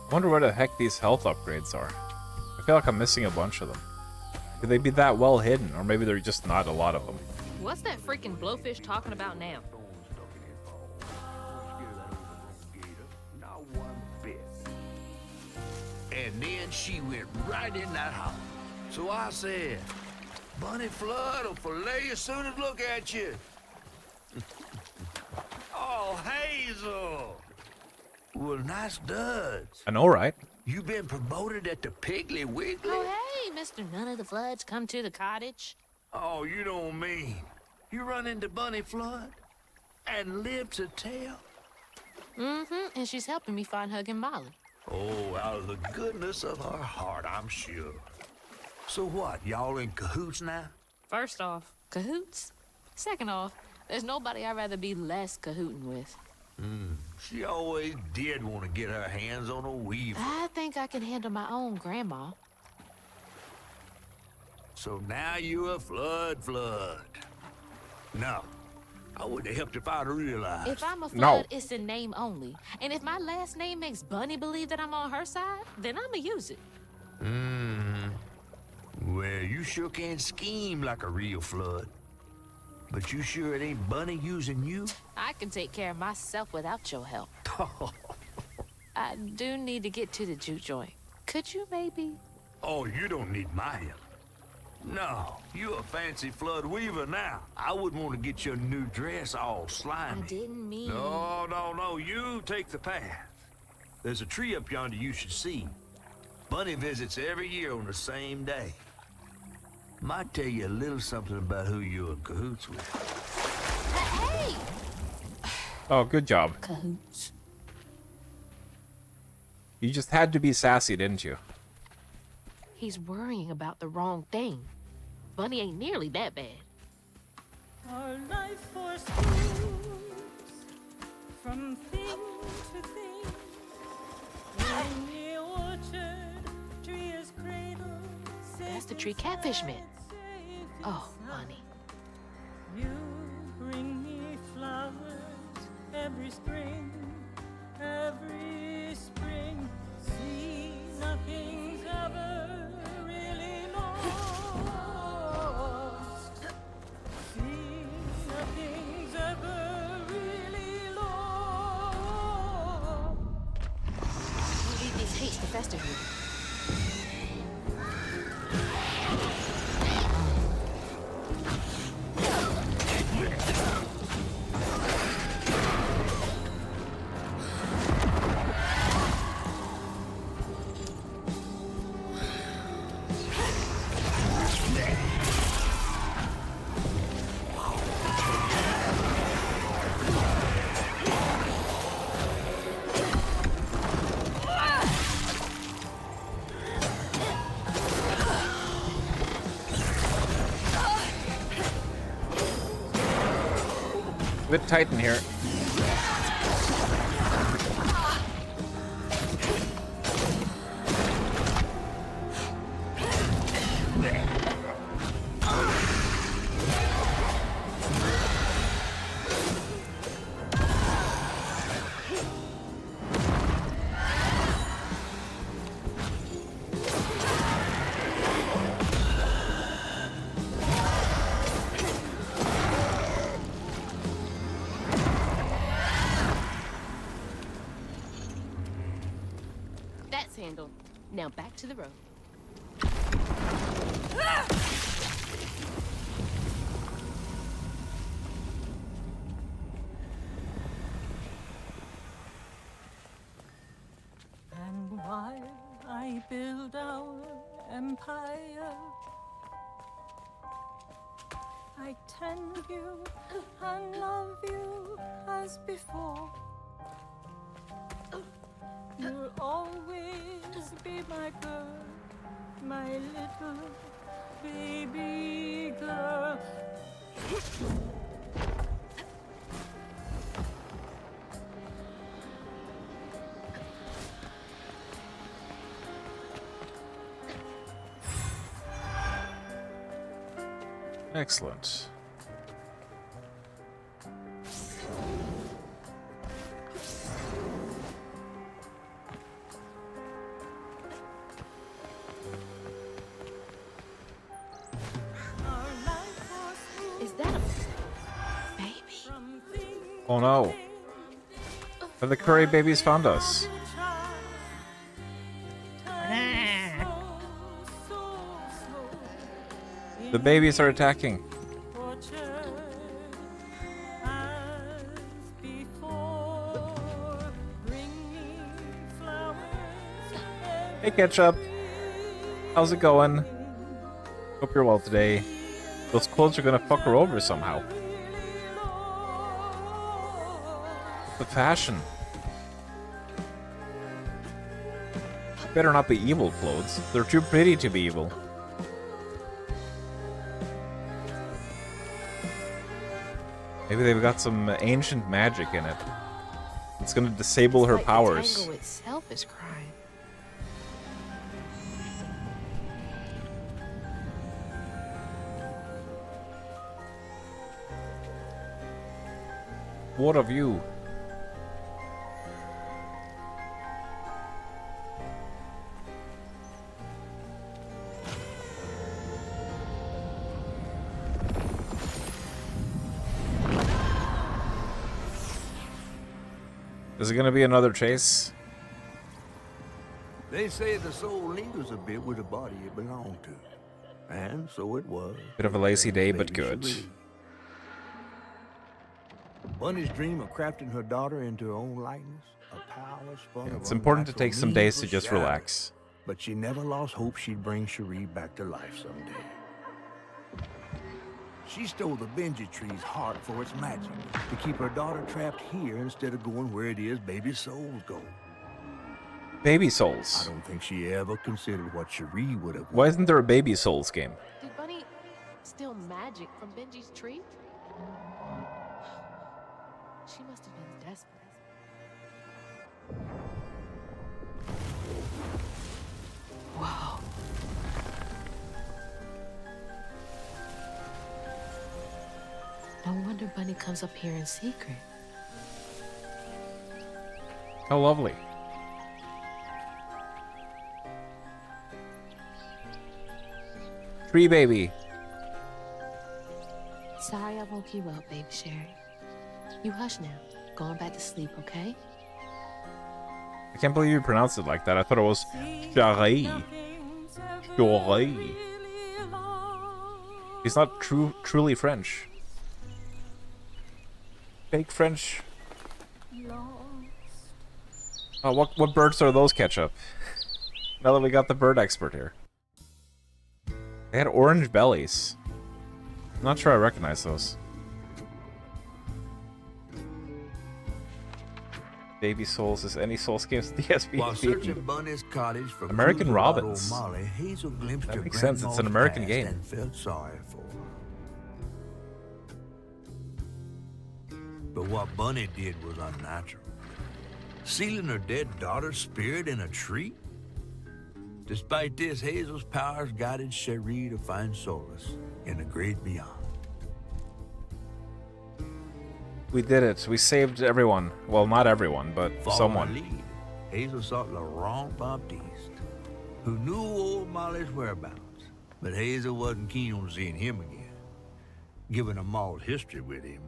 I wonder where the heck these health upgrades are. I feel like I'm missing a bunch of them. Could they be that well hidden? Or maybe they're just not a lot of them. What's that freaking blowfish talking about now? Not one bit. And then she went right in that house. So I said, Bunny Flood will fillet you as soon as look at you. Oh, Hazel. Well, nice duds. I know, right? You been promoted at the Piggly Wiggly? Oh, hey, Mr. None of the Floods, come to the cottage. Oh, you don't mean. You run into Bunny Flood and live to tell? Mm-hmm, and she's helping me find Huggin' Molly. Oh, out of the goodness of her heart, I'm sure. So what, y'all in cahoots now? First off, cahoots. Second off, there's nobody I'd rather be less cahooting with. She always did want to get her hands on a weaver. I think I can handle my own grandma. So now you're a flood. No, I would have helped if I'd realized. If I'm a No. flood, it's in name only. And if my last name makes Bunny believe that I'm on her side, then I'ma use it. Well, you sure can scheme like a real flood. But you sure it ain't Bunny using you? I can take care of myself without your help. I do need to get to the juke joint. Could you maybe? Oh, you don't need my help. No, you a fancy flood weaver now. I wouldn't want to get your new dress all slimy. I didn't mean... No, you take the path. There's a tree up yonder you should see. Bunny visits every year on the same day. Might tell you a little something about who you're in cahoots with. Hey! Oh, good job. Cahoots. You just had to be sassy, didn't you? He's worrying about the wrong thing. Bunny ain't nearly that bad. our life force moves from thing to thing. In the orchard, tree is cradled. That's the tree catfish meant. Oh, Bunny. You bring me flowers every spring. faster here. A bit tight in here. That's handled. Now back to the road. And while I build our empire, I tend you and love you as before. You'll always be my girl, my little baby girl. Excellent. Is that a baby? Oh no. Have the curry babies found us? The babies are attacking. Hey Ketchup. How's it going? Hope you're well today. Those clothes are gonna fuck her over somehow. The fashion. Better not be evil clothes. They're too pretty to be evil. Maybe they've got some ancient magic in it. It's gonna disable her powers. The tango itself is crying. What of you? Is it gonna be another chase? They say the soul lingers a bit with the body it belonged to. And so it was. Bit of a lazy day, but good. Bunny's dream of crafting her daughter into her own likeness, a power spun of It's important to take some unnatural days to means just was shattered. relax. But she never lost hope she'd bring Cherie back to life someday. She stole the Benji tree's heart for its magic, to keep her daughter trapped here instead of going where it is baby souls go. Baby I Souls. don't think she ever considered what Cherie would have. Why isn't there a Baby Souls game? Did Bunny steal magic from Benji's tree? She must have been desperate. Whoa. No wonder Bunny comes up here in secret. How lovely. Tree baby. Sorry I woke you up, baby Sherry. You hush now. Going back to sleep, okay? I can't believe you pronounced it like that. I thought it was Charey. Charey. He's not truly French. Fake French. Oh, what birds are those, Ketchup? Now that we got the bird expert here. They had orange bellies. I'm not sure I recognize those. Baby Souls is any Souls games DSP. While searching Bunny's cottage for American clues about Robins. old Molly, Hazel glimpsed That her makes sense. It's an grandma's American past game. and felt sorry for her. But what Bunny did was unnatural. Sealing her dead daughter's spirit in a tree? Despite this, Hazel's powers guided Cherie to find solace in the great beyond. We did it. We saved everyone. Well, not everyone, but Following someone. her lead, Hazel sought Laurent Baptiste, who knew old Molly's whereabouts. But Hazel wasn't keen on seeing him again, given a mauled history with him.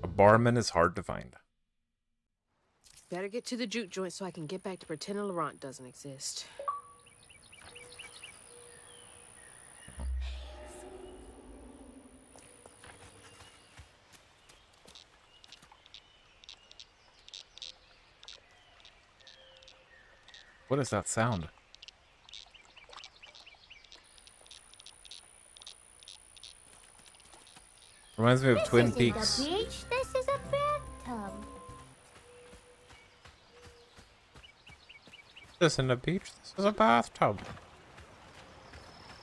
A barman is hard to find. Better get to the juke joint so I can get back to pretending Laurent doesn't exist. What is that sound? Reminds me of Twin Peaks. This isn't a beach, this is a bathtub. This isn't a beach, this is a bathtub.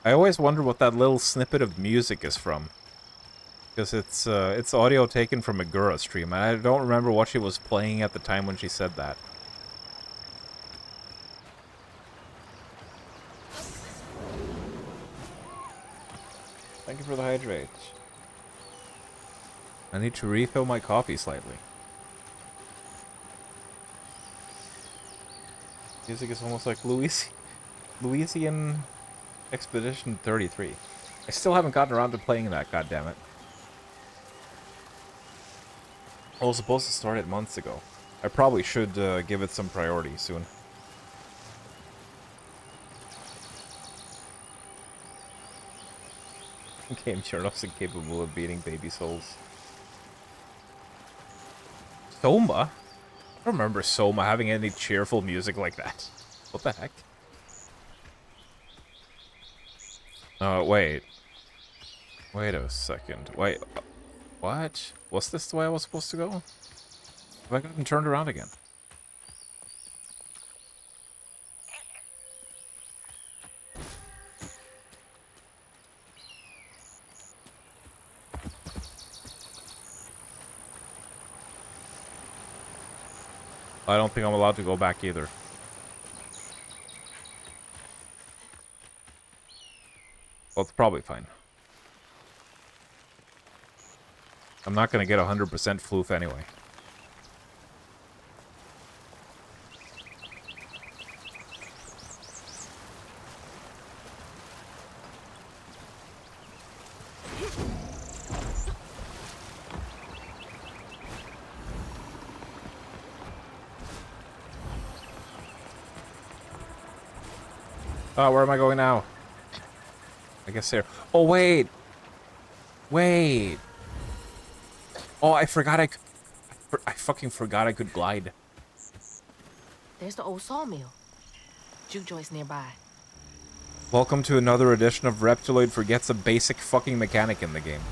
I always wonder what that little snippet of music is from. Because it's audio taken from a Gura stream, and I don't remember what she was playing at the time when she said that. Thank you for the hydrate. I need to refill my coffee slightly. Music is almost like Louisian Expedition 33. I still haven't gotten around to playing that, goddammit. I was supposed to start it months ago. I probably should give it some priority soon. Game Chernoff's incapable of beating baby souls. Soma? I don't remember Soma having any cheerful music like that. What the heck? Wait. Wait a second. Wait. What? Was this the way I was supposed to go? Have I gotten turned around again? I don't think I'm allowed to go back either. Well, it's probably fine. I'm not going to get 100% floof anyway. Oh, where am I going now? I guess there. Oh, wait. Wait. Oh, I forgot I fucking forgot I could glide. There's the old sawmill. Juke joint's nearby. Welcome to another edition of Reptiloid forgets a basic fucking mechanic in the game.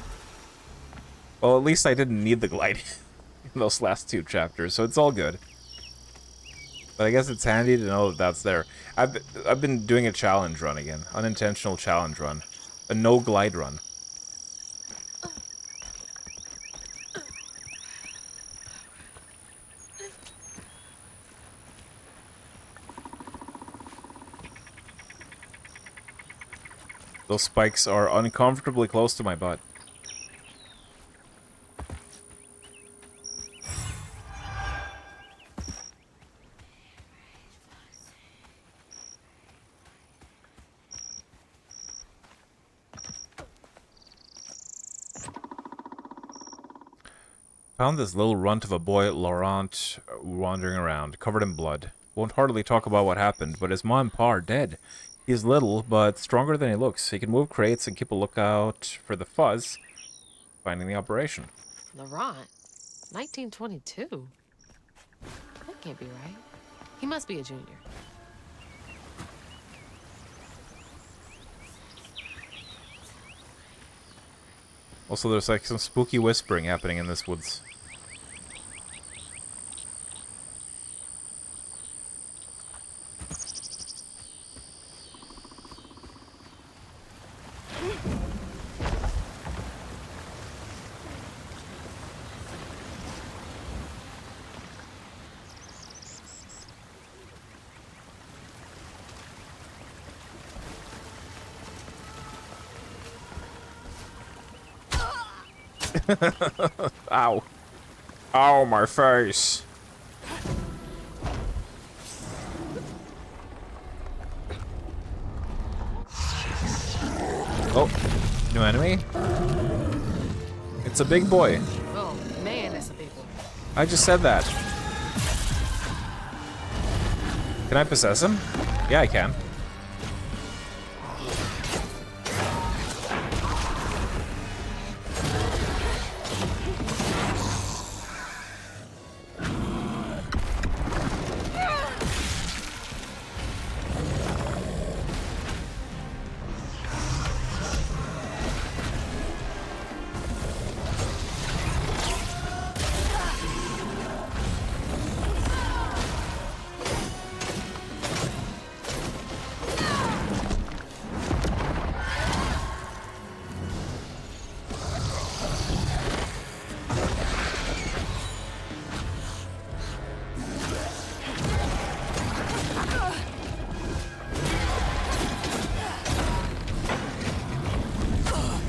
Well, at least I didn't need the glide in those last two chapters, so it's all good. But I guess it's handy to know that that's there. I've been doing a challenge run again. Unintentional challenge run. A no glide run. Those spikes are uncomfortably close to my butt. Found this little runt of a boy at Laurent wandering around, covered in blood. Won't hardly talk about what happened, but his ma and pa are dead. He's little, but stronger than he looks. He can move crates and keep a lookout for the fuzz, finding the operation. Laurent? 1922? That can't be right. He must be a junior. Also, there's like some spooky whispering happening in this woods. Ow. Ow, my face. Oh, new enemy? It's a big boy. Oh, man, that's a big one. I just said that. Can I possess him? Yeah, I can.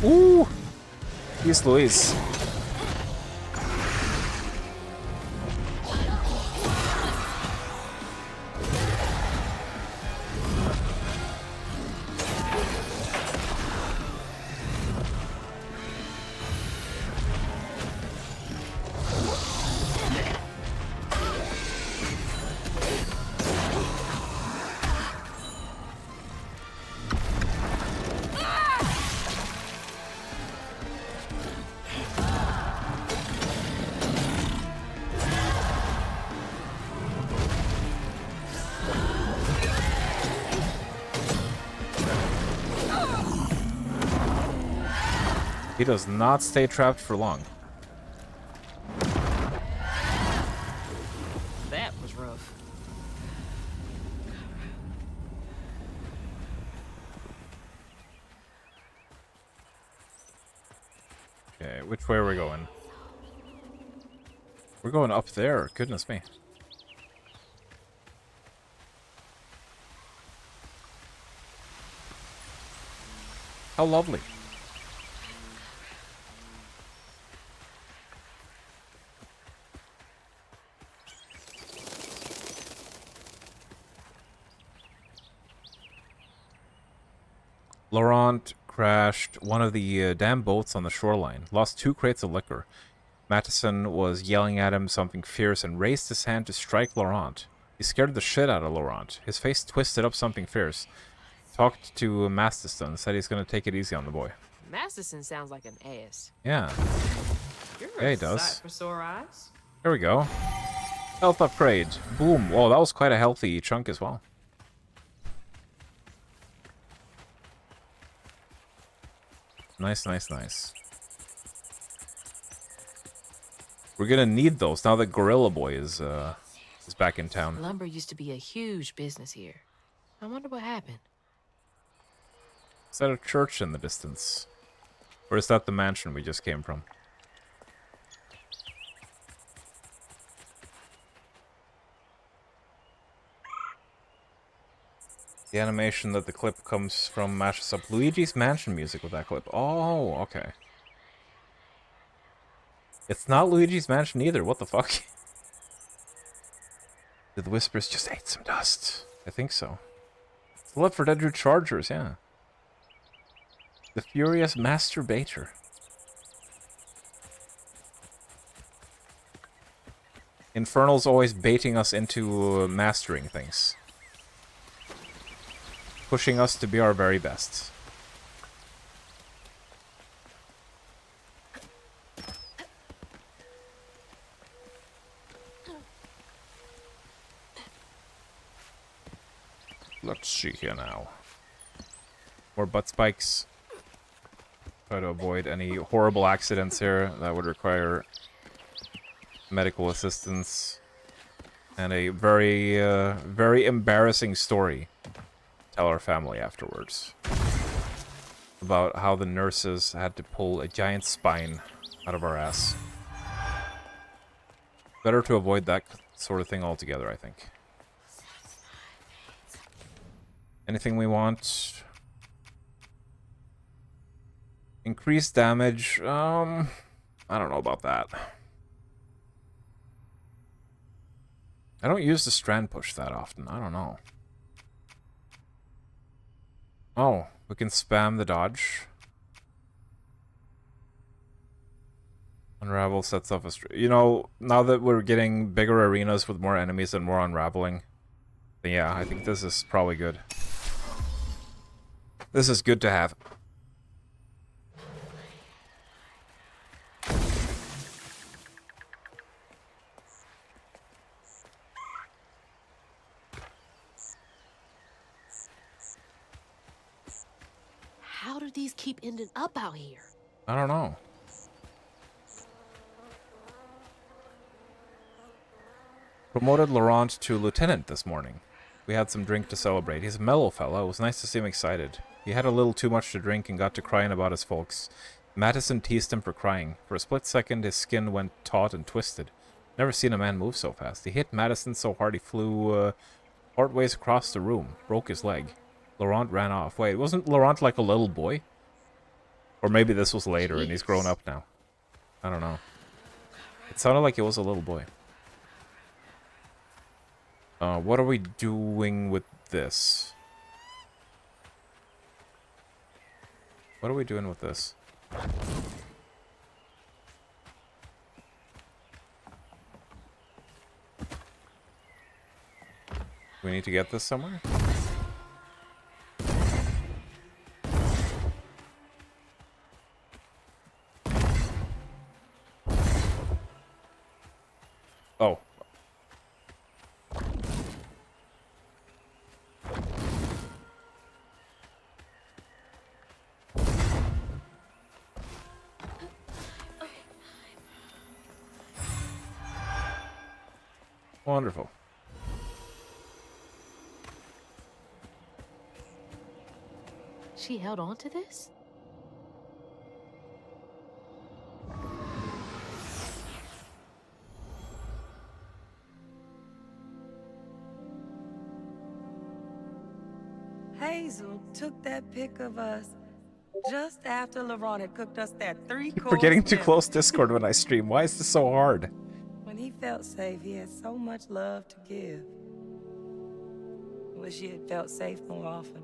Ooh! Jeez Louise. He does not stay trapped for long. That was rough. Okay, which way are we going? We're going up there, goodness me. How lovely. Laurent crashed one of the damn boats on the shoreline, lost 2 crates of liquor. Mattison was yelling at him something fierce and raised his hand to strike Laurent. He scared the shit out of Laurent. His face twisted up something fierce. Talked to Masterson, said he's gonna take it easy on the boy. Masterson sounds like an ass. Yeah. You're Yeah, he a does. sight for sore eyes. There we go. Health upgrade. Boom. Whoa, that was quite a healthy chunk as well. Nice, nice, nice. We're gonna need those now that Gorilla Boy is back in town. Lumber used to be a huge business here. I wonder what happened. Is that a church in the distance? Or is that the mansion we just came from? The animation that the clip comes from matches up Luigi's Mansion music with that clip. Oh, okay. It's not Luigi's Mansion either. What the fuck? Did the Whispers just ate some dust? I think so. It's the Left 4 Dead Chargers, yeah. The Furious Masturbator. Infernal's always baiting us into mastering things. Pushing us to be our very best. Let's see here now. More butt spikes. Try to avoid any horrible accidents here that would require medical assistance. And a very, very embarrassing story. Tell our family afterwards. About how the nurses had to pull a giant spine out of our ass. Better to avoid that sort of thing altogether, I think. Anything we want? Increased damage. I don't know about that. I don't use the strand push that often. I don't know. Oh, we can spam the dodge. Unravel sets off a... You know, now that we're getting bigger arenas with more enemies and more unraveling, then yeah, I think this is probably good. This is good to have. How do these keep ending up out here? I don't know. Promoted Laurent to lieutenant this morning. We had some drink to celebrate. He's a mellow fellow. It was nice to see him excited. He had a little too much to drink and got to crying about his folks. Madison teased him for crying. For a split second, his skin went taut and twisted. Never seen a man move so fast. He hit Madison so hard he flew part ways across the room. Broke his leg. Laurent ran off. Wait, wasn't Laurent like a little boy? Or maybe this was later and he's grown up now. I don't know. It sounded like it was a little boy. What are we doing with this? What are we doing with this? We need to get this somewhere? Oh. Wonderful. She held on to this? Hazel took that pic of us just after Laurent had cooked us that three-course We're getting too dinner. close Discord when I stream. Why is this so hard? When he felt safe, he had so much love to give. Wish he had felt safe more often.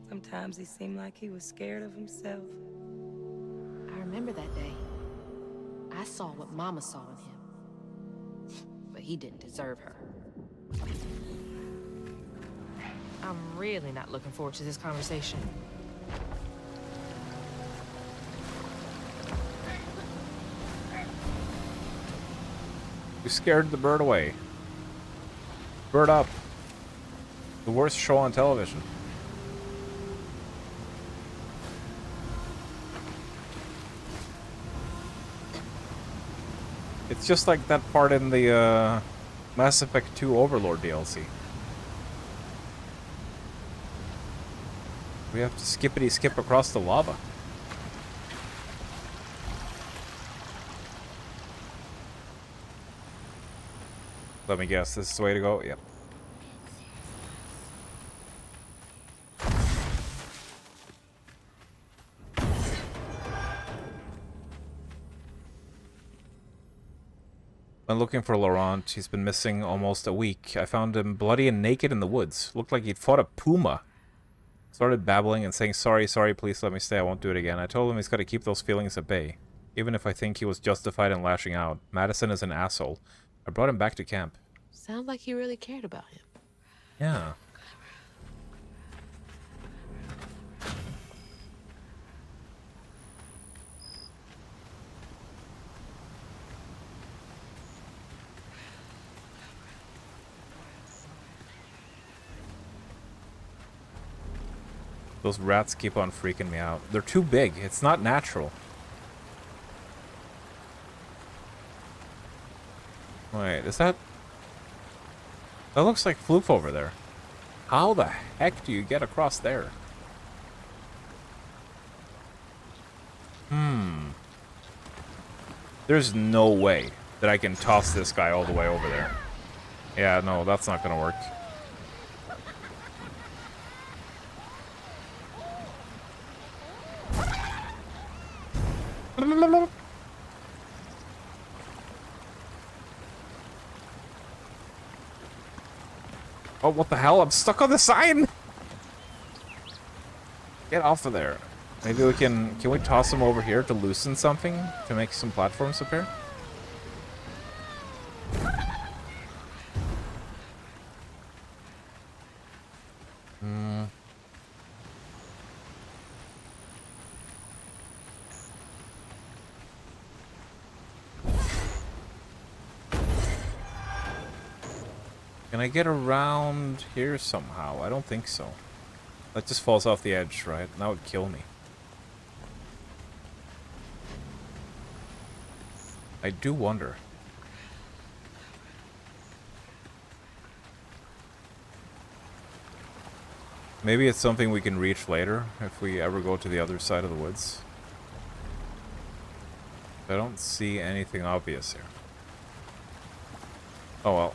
Sometimes he seemed like he was scared of himself. I remember that day. I saw what Mama saw in him. But he didn't deserve her. I'm really not looking forward to this conversation. You scared the bird away. Bird up. The worst show on television. It's just like that part in the Mass Effect 2 Overlord DLC. We have to skippity-skip across the lava. Let me guess, this is the way to go? Yep. When looking for Laurent, he's been missing almost a week. I found him bloody and naked in the woods. Looked like he'd fought a puma. Started babbling and saying, sorry, please let me stay, I won't do it again. I told him he's got to keep those feelings at bay. Even if I think he was justified in lashing out, Madison is an asshole. I brought him back to camp. Sounds like he really cared about him. Yeah. Those rats keep on freaking me out. They're too big. It's not natural. Wait, is that... That looks like Floof over there. How the heck do you get across there? There's no way that I can toss this guy all the way over there. Yeah, no, that's not gonna work. Oh, what the hell? I'm stuck on the sign! Get off of there. Maybe we can we toss him over here to loosen something? To make some platforms appear? Can I get around here somehow? I don't think so. That just falls off the edge, right? That would kill me. I do wonder. Maybe it's something we can reach later, if we ever go to the other side of the woods. I don't see anything obvious here. Oh well.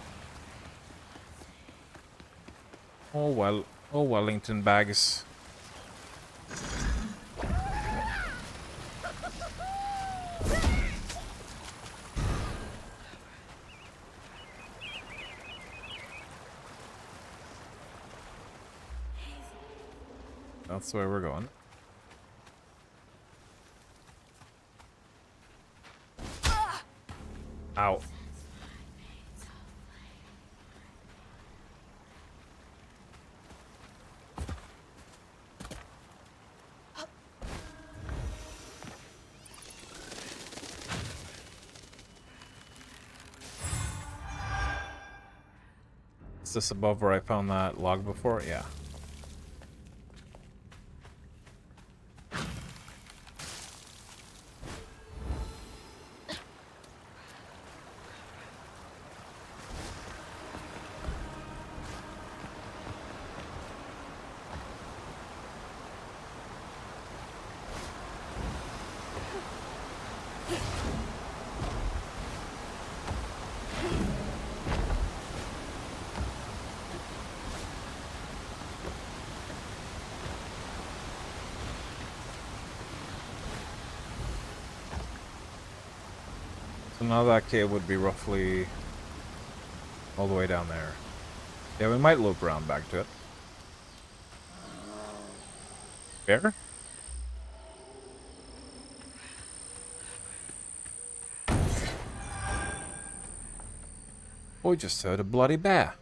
Oh well. Oh, Wellington bags. That's where we're going. Ow. Is this above where I found that log before? Yeah. So now that cave would be roughly all the way down there. Yeah, we might loop around back to it. Bear? We just heard a bloody bear.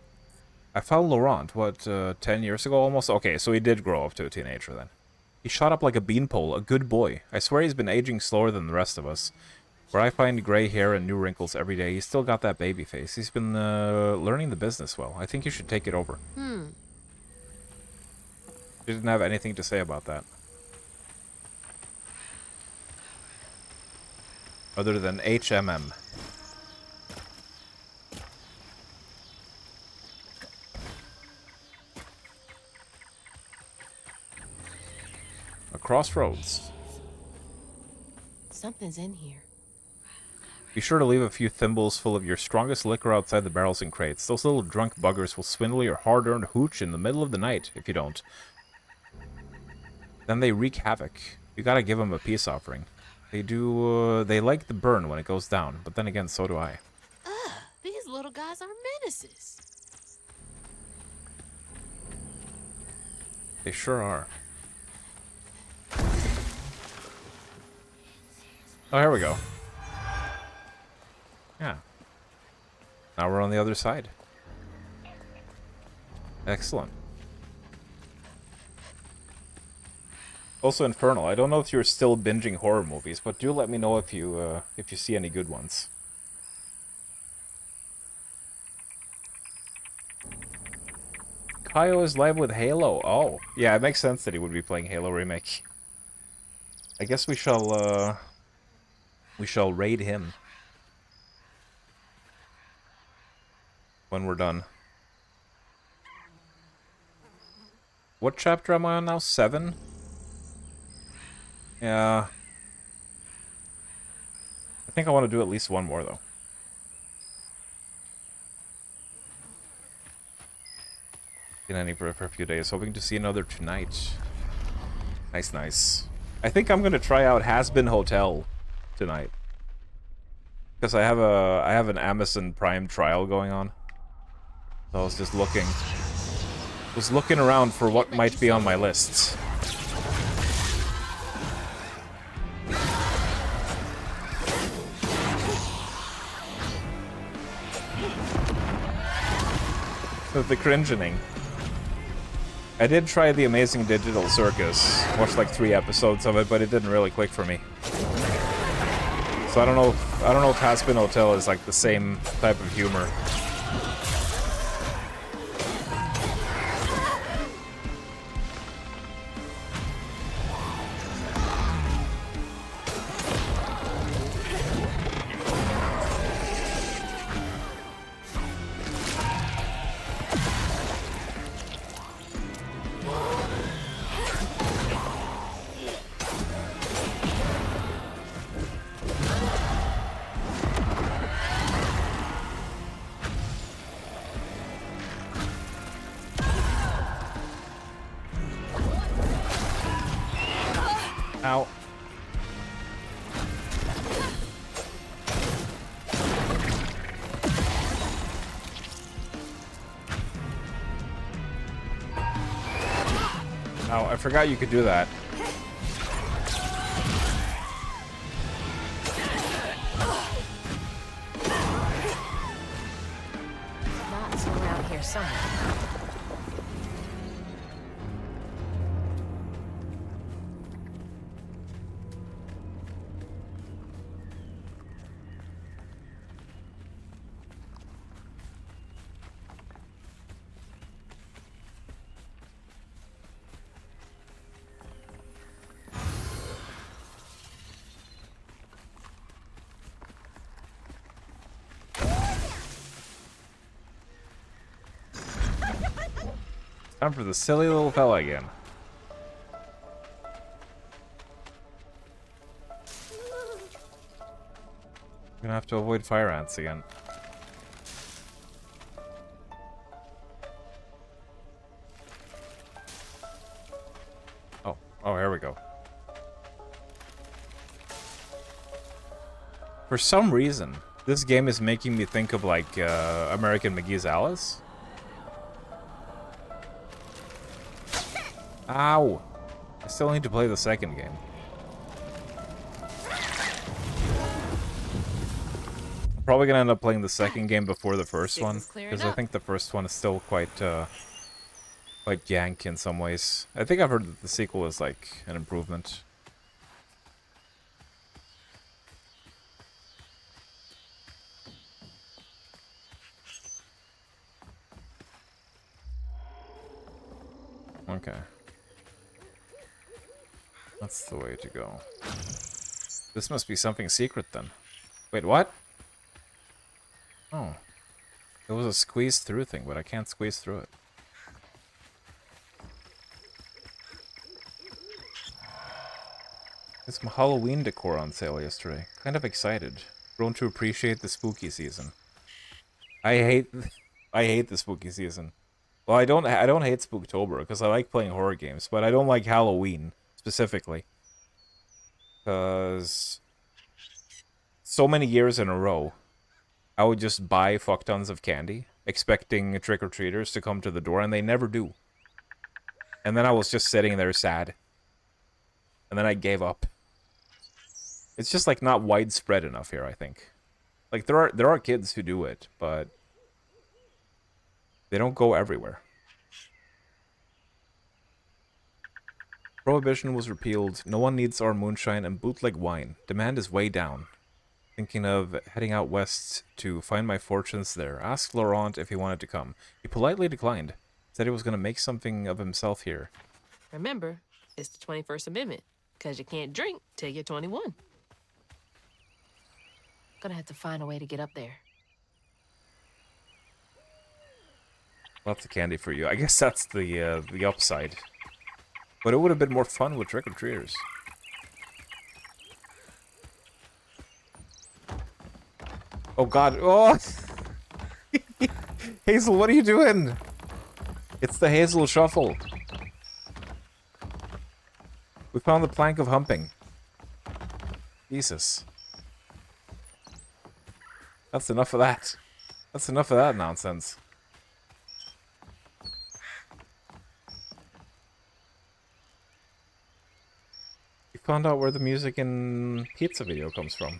I found Laurent, what, 10 years ago almost? Okay, so he did grow up to a teenager then. He shot up like a beanpole, a good boy. I swear he's been aging slower than the rest of us. Where I find gray hair and new wrinkles every day, he's still got that baby face. He's been learning the business well. I think you should take it over. She didn't have anything to say about that. Other than HMM. A crossroads. Something's in here. Be sure to leave a few thimbles full of your strongest liquor outside the barrels and crates. Those little drunk buggers will swindle your hard-earned hooch in the middle of the night if you don't. Then they wreak havoc. You gotta give them a peace offering. They do, they like the burn when it goes down, but then again, so do I. These little guys are menaces. They sure are. Oh, here we go. Yeah. Now we're on the other side. Excellent. Also, Infernal. I don't know if you're still binging horror movies, but do let me know if you see any good ones. Kaio is live with Halo. Oh, yeah, it makes sense that he would be playing Halo Remake. I guess we shall raid him when we're done. What chapter am I on now? 7? Yeah. I think I want to do at least one more, though. In any for a few days. Hoping to see another tonight. Nice, nice. I think I'm gonna try out Has Been Hotel tonight. Because I have an Amazon Prime trial going on. So I was just looking around for what might be on my list. The cringening. I did try The Amazing Digital Circus. Watched like 3 episodes of it, but it didn't really click for me. So I don't know if Has Been Hotel is like the same type of humor. Ow. Oh, I forgot you could do that. Knots around here somewhere. Time for the silly little fella again. Gonna have to avoid fire ants again. Oh, here we go. For some reason, this game is making me think of like American McGee's Alice. Ow! I still need to play the second game. I'm probably gonna end up playing the second game before the first one, because I think the first one is still quite jank in some ways. I think I've heard that the sequel is like an improvement. Okay. That's the way to go. This must be something secret then. Wait, what? Oh. It was a squeeze through thing, but I can't squeeze through it. It's my Halloween decor on sale yesterday. Kind of excited. Grown to appreciate the spooky season. I hate the spooky season. Well, I don't hate Spooktober because I like playing horror games, but I don't like Halloween specifically. Because so many years in a row, I would just buy fuck tons of candy, expecting trick-or-treaters to come to the door, and they never do. And then I was just sitting there sad. And then I gave up. It's just like not widespread enough here, I think. Like there are kids who do it, but they don't go everywhere. Prohibition was repealed. No one needs our moonshine and bootleg wine. Demand is way down. Thinking of heading out west to find my fortunes there. Asked Laurent if he wanted to come. He politely declined. Said he was going to make something of himself here. Remember, it's the 21st Amendment, because you can't drink till you're 21. Gonna have to find a way to get up there. Lots of candy for you. I guess that's the upside. But it would have been more fun with trick-or-treaters. Oh god. Oh! Hazel, what are you doing? It's the Hazel Shuffle. We found the plank of humping. Jesus. That's enough of that. That's enough of that nonsense. We found out where the music in Pizza video comes from.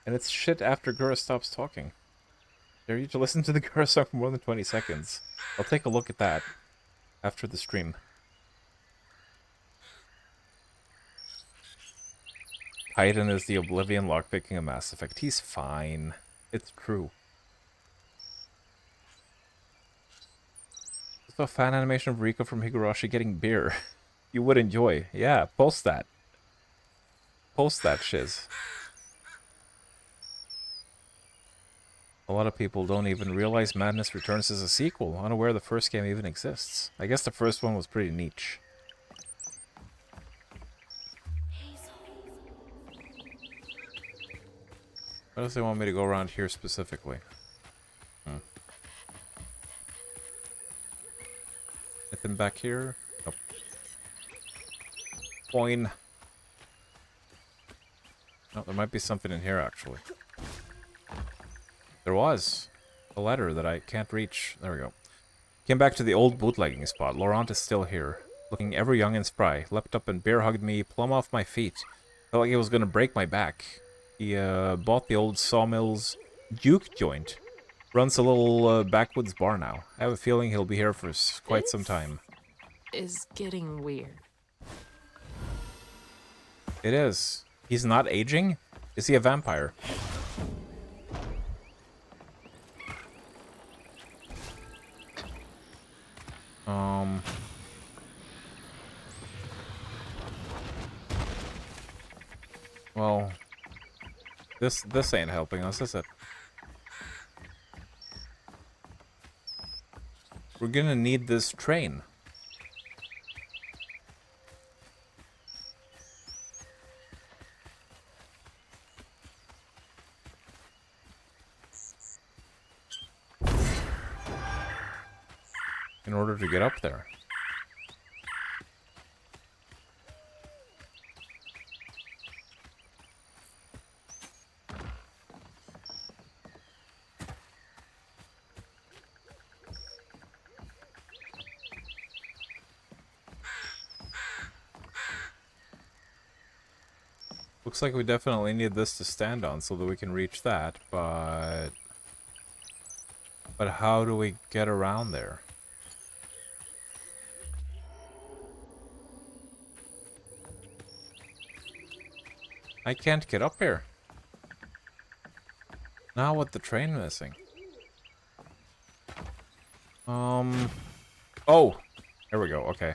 And it's shit after Gura stops talking. Dare you to listen to the Gura song for more than 20 seconds. I'll take a look at that after the stream. Titan is the Oblivion lockpicking of Mass Effect. He's fine. It's true. It's a fan animation of Rika from Higurashi getting beer. You would enjoy. Yeah, post that. Post that shiz. A lot of people don't even realize Madness Returns is a sequel, unaware the first game even exists. I guess the first one was pretty niche. Why does they want me to go around here specifically? Anything back here? Nope. Coin. No, there might be something in here, actually. There was a letter that I can't reach. There we go. Came back to the old bootlegging spot. Laurent is still here, looking ever young and spry. Leapt up and bear-hugged me, plumb off my feet. Felt like he was gonna break my back. He bought the old Sawmills Duke joint. Runs a little backwoods bar now. I have a feeling he'll be here for quite some time. Is getting weird. It is. He's not aging? Is he a vampire? Well, this ain't helping us, is it? We're gonna need this train. In order to get up there. Looks like we definitely need this to stand on so that we can reach that, but how do we get around there? I can't get up here. Now with the train missing. Oh! There we go, okay.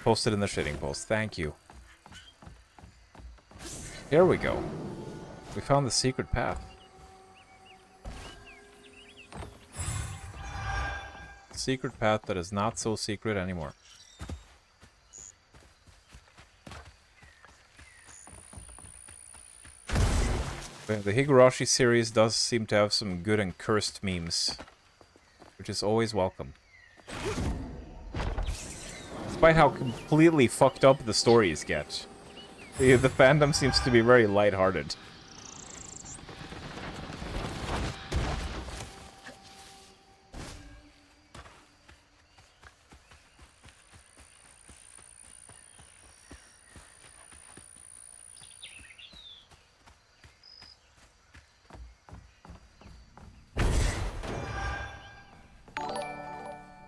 Posted in the shitting post, thank you. Here we go. We found the secret path. Secret path that is not so secret anymore. The Higurashi series does seem to have some good and cursed memes, which is always welcome. Despite how completely fucked up the stories get, the fandom seems to be very lighthearted.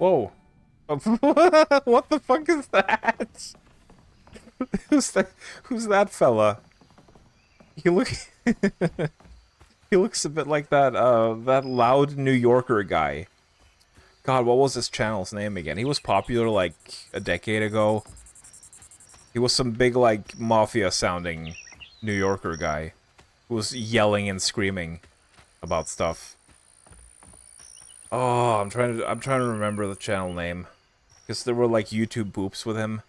Whoa. What the fuck is that? Who's that fella? He he looks a bit like that that loud New Yorker guy. God, what was his channel's name again? He was popular like a decade ago. He was some big like mafia sounding New Yorker guy who was yelling and screaming about stuff. Oh, I'm trying to remember the channel name. Because there were like YouTube boops with him.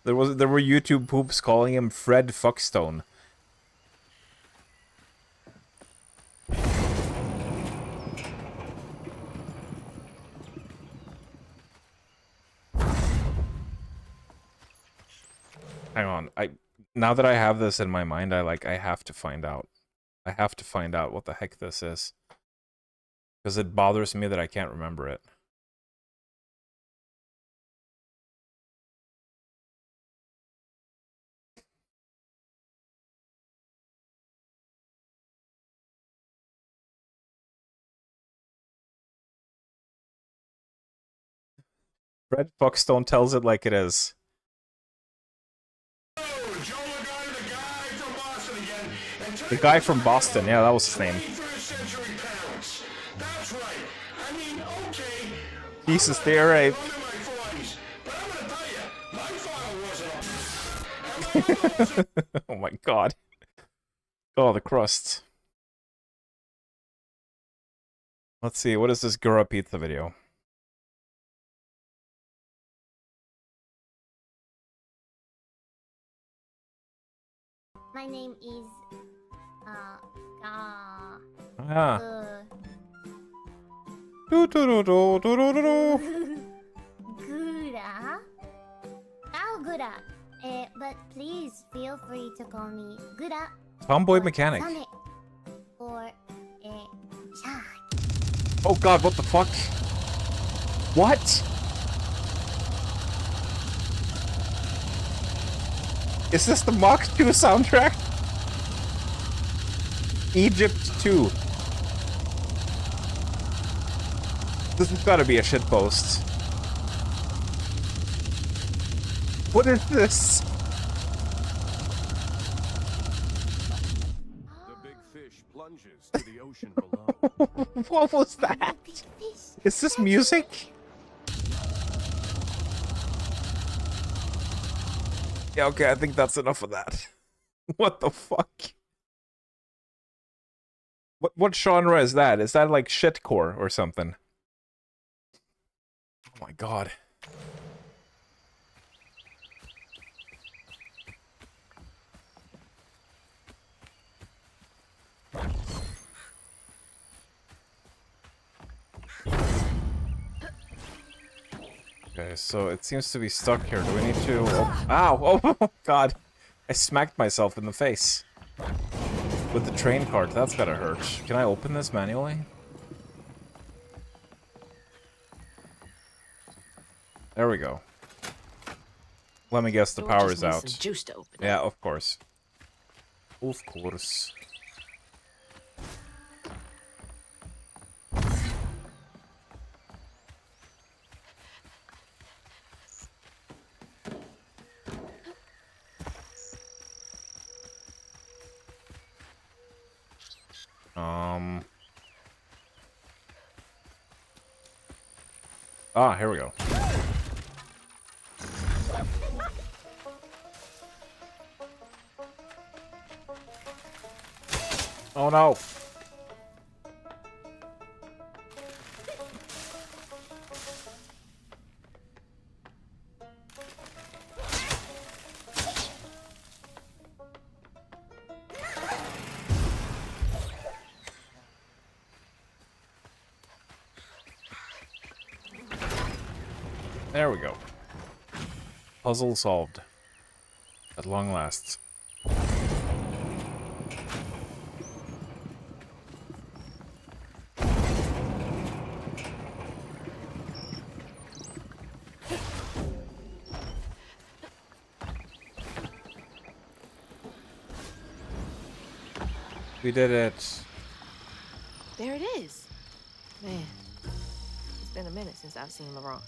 There were YouTube poops calling him Fred Fuckstone. Hang on, now that I have this in my mind, I have to find out. I have to find out what the heck this is. Because it bothers me that I can't remember it. Fred Fuckstone tells it like it is. The guy from Boston, yeah, that was his name. Jesus, they're right. Oh my god. Oh, the crust. Let's see, what is this Gura Pizza video? My name is Gura. Now Gura. But please feel free to call me Gura. Tomboy mechanic. Same, or Shark. Oh god, what the fuck? What? Is this the Mach 2 soundtrack? Egypt 2. This has got to be a shitpost. What is this? The big fish plunges to the ocean below. What was that? Is this music? Yeah, okay, I think that's enough of that. What the fuck? What genre is that? Is that like shitcore or something? Oh my god. Okay, so it seems to be stuck here. Do we need to... Oh, ow! Oh, god. I smacked myself in the face. With the train cart. That's gotta hurt. Can I open this manually? There we go. Let me guess the power is out. Juice to open yeah, of course. Of course. Ah, here we go. Oh no. There we go. Puzzle solved. At long last. We did it. There it is. Man, it's been a minute since I've seen Laurent.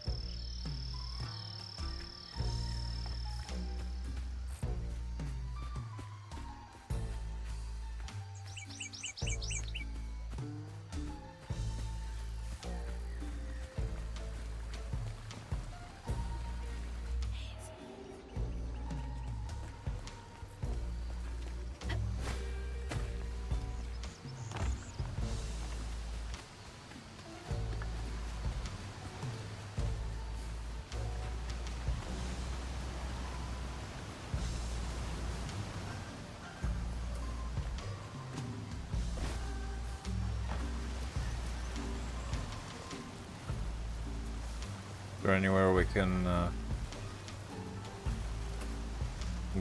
Is there anywhere we can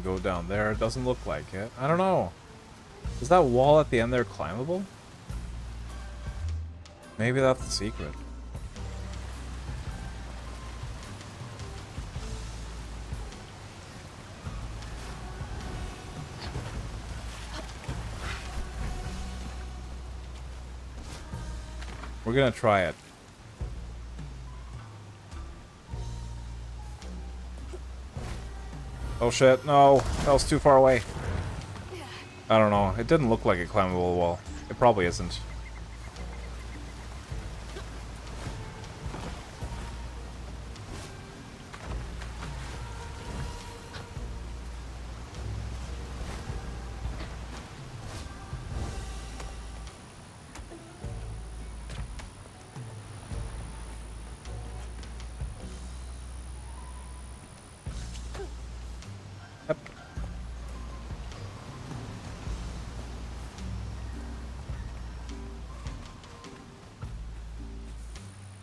go down there? It doesn't look like it. I don't know. Is that wall at the end there climbable? Maybe that's the secret. We're gonna try it. Oh shit, no, that was too far away. I don't know, it didn't look like a climbable wall. It probably isn't.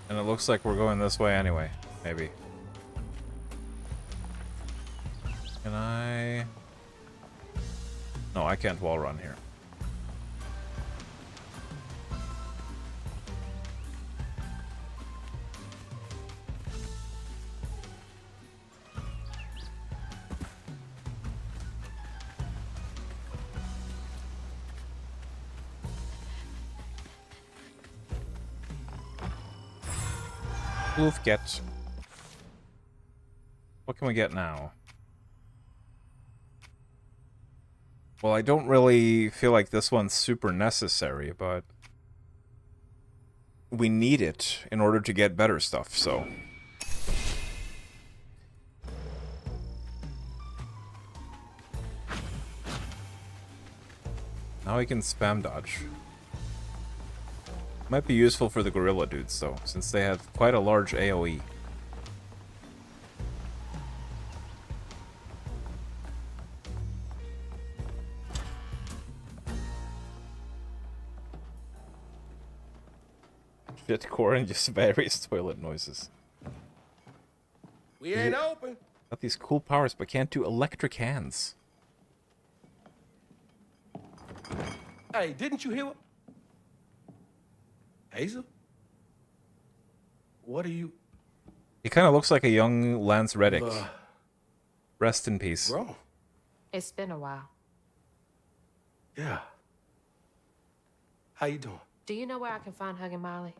And it looks like we're going this way anyway, maybe. Can I... No, I can't wall run here. Get. What can we get now? Well, I don't really feel like this one's super necessary, but we need it in order to get better stuff, so. Now we can spam dodge. Might be useful for the gorilla dudes, though, since they have quite a large AoE. Shit, Corin just various toilet noises. We ain't open. Got these cool powers, but can't do electric hands. Hey, didn't you hear what? Hazel? What are you? He kind of looks like a young Lance Reddick. Rest in peace. Bro. It's been a while. Yeah. How you doing? Do you know where I can find Hug and Molly?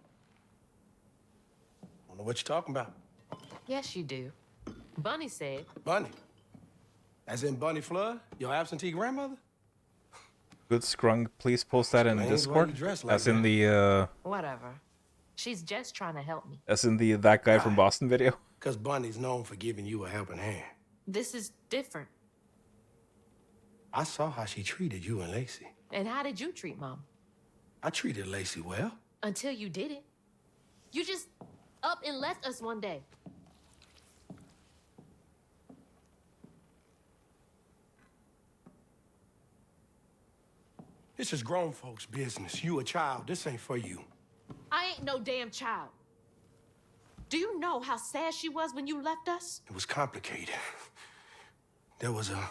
I don't know what you're talking about. Yes, you do. Bunny said. Bunny? As in Bunny Flood? Your absentee grandmother? Good Scrung, please post that in Discord. Like as in the Whatever. She's just trying to help me. As in the that guy from Boston video. Because Bunny's known for giving you a helping hand. This is different. I saw how she treated you and Lacey. And how did you treat Mom? I treated Lacey well. Until you didn't. You just up and left us one day. This is grown folks' business. You a child. This ain't for you. I ain't no damn child. Do you know how sad she was when you left us? It was complicated. There was a...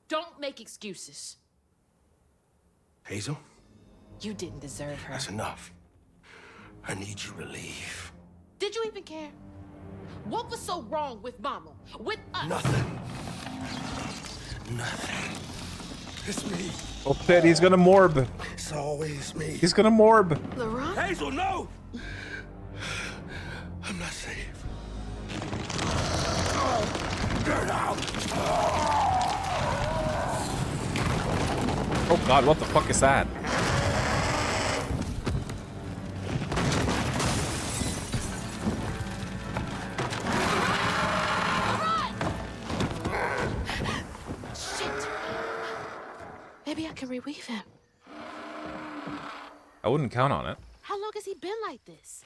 Don't make excuses. Hazel? You didn't deserve her. That's enough. I need you to leave. Did you even care? What was so wrong with Mama? With us? Nothing. Nothing. It's me. Oh shit, he's gonna morb. It's always me. He's gonna morb. Laurent? Hazel, no! I'm not safe. Get out! Oh god, what the fuck is that? Shit! Maybe I can reweave him. I wouldn't count on it. How long has he been like this?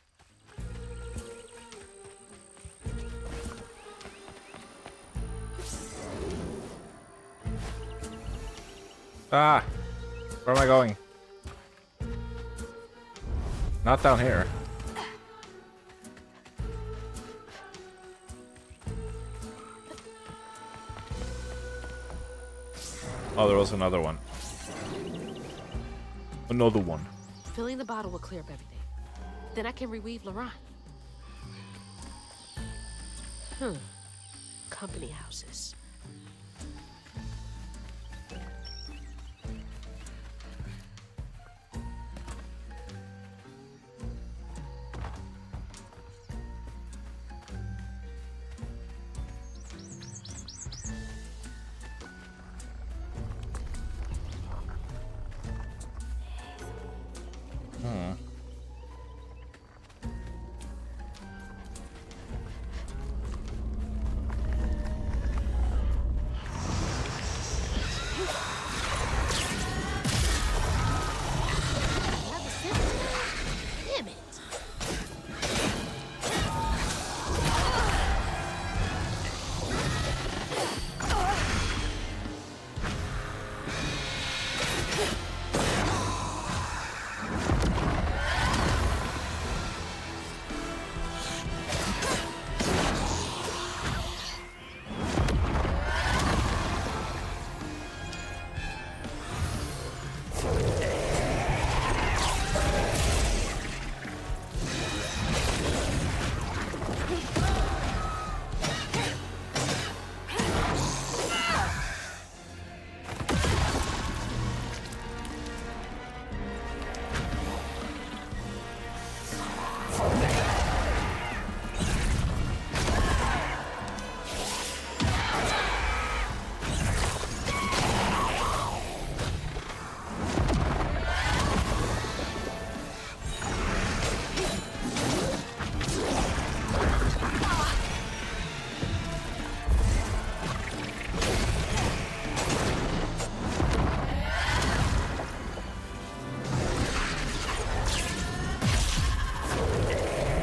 Ah! Where am I going? Not down here. Oh, there was another one. Another one. Filling the bottle will clear up everything. Then I can reweave Laurent. Company houses. Damn it.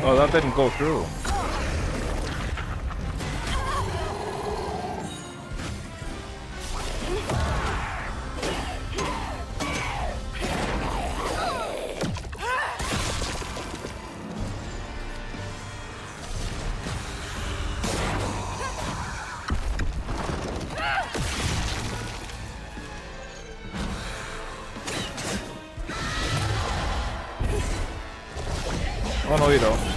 Oh, that didn't go through. Oh no, you don't.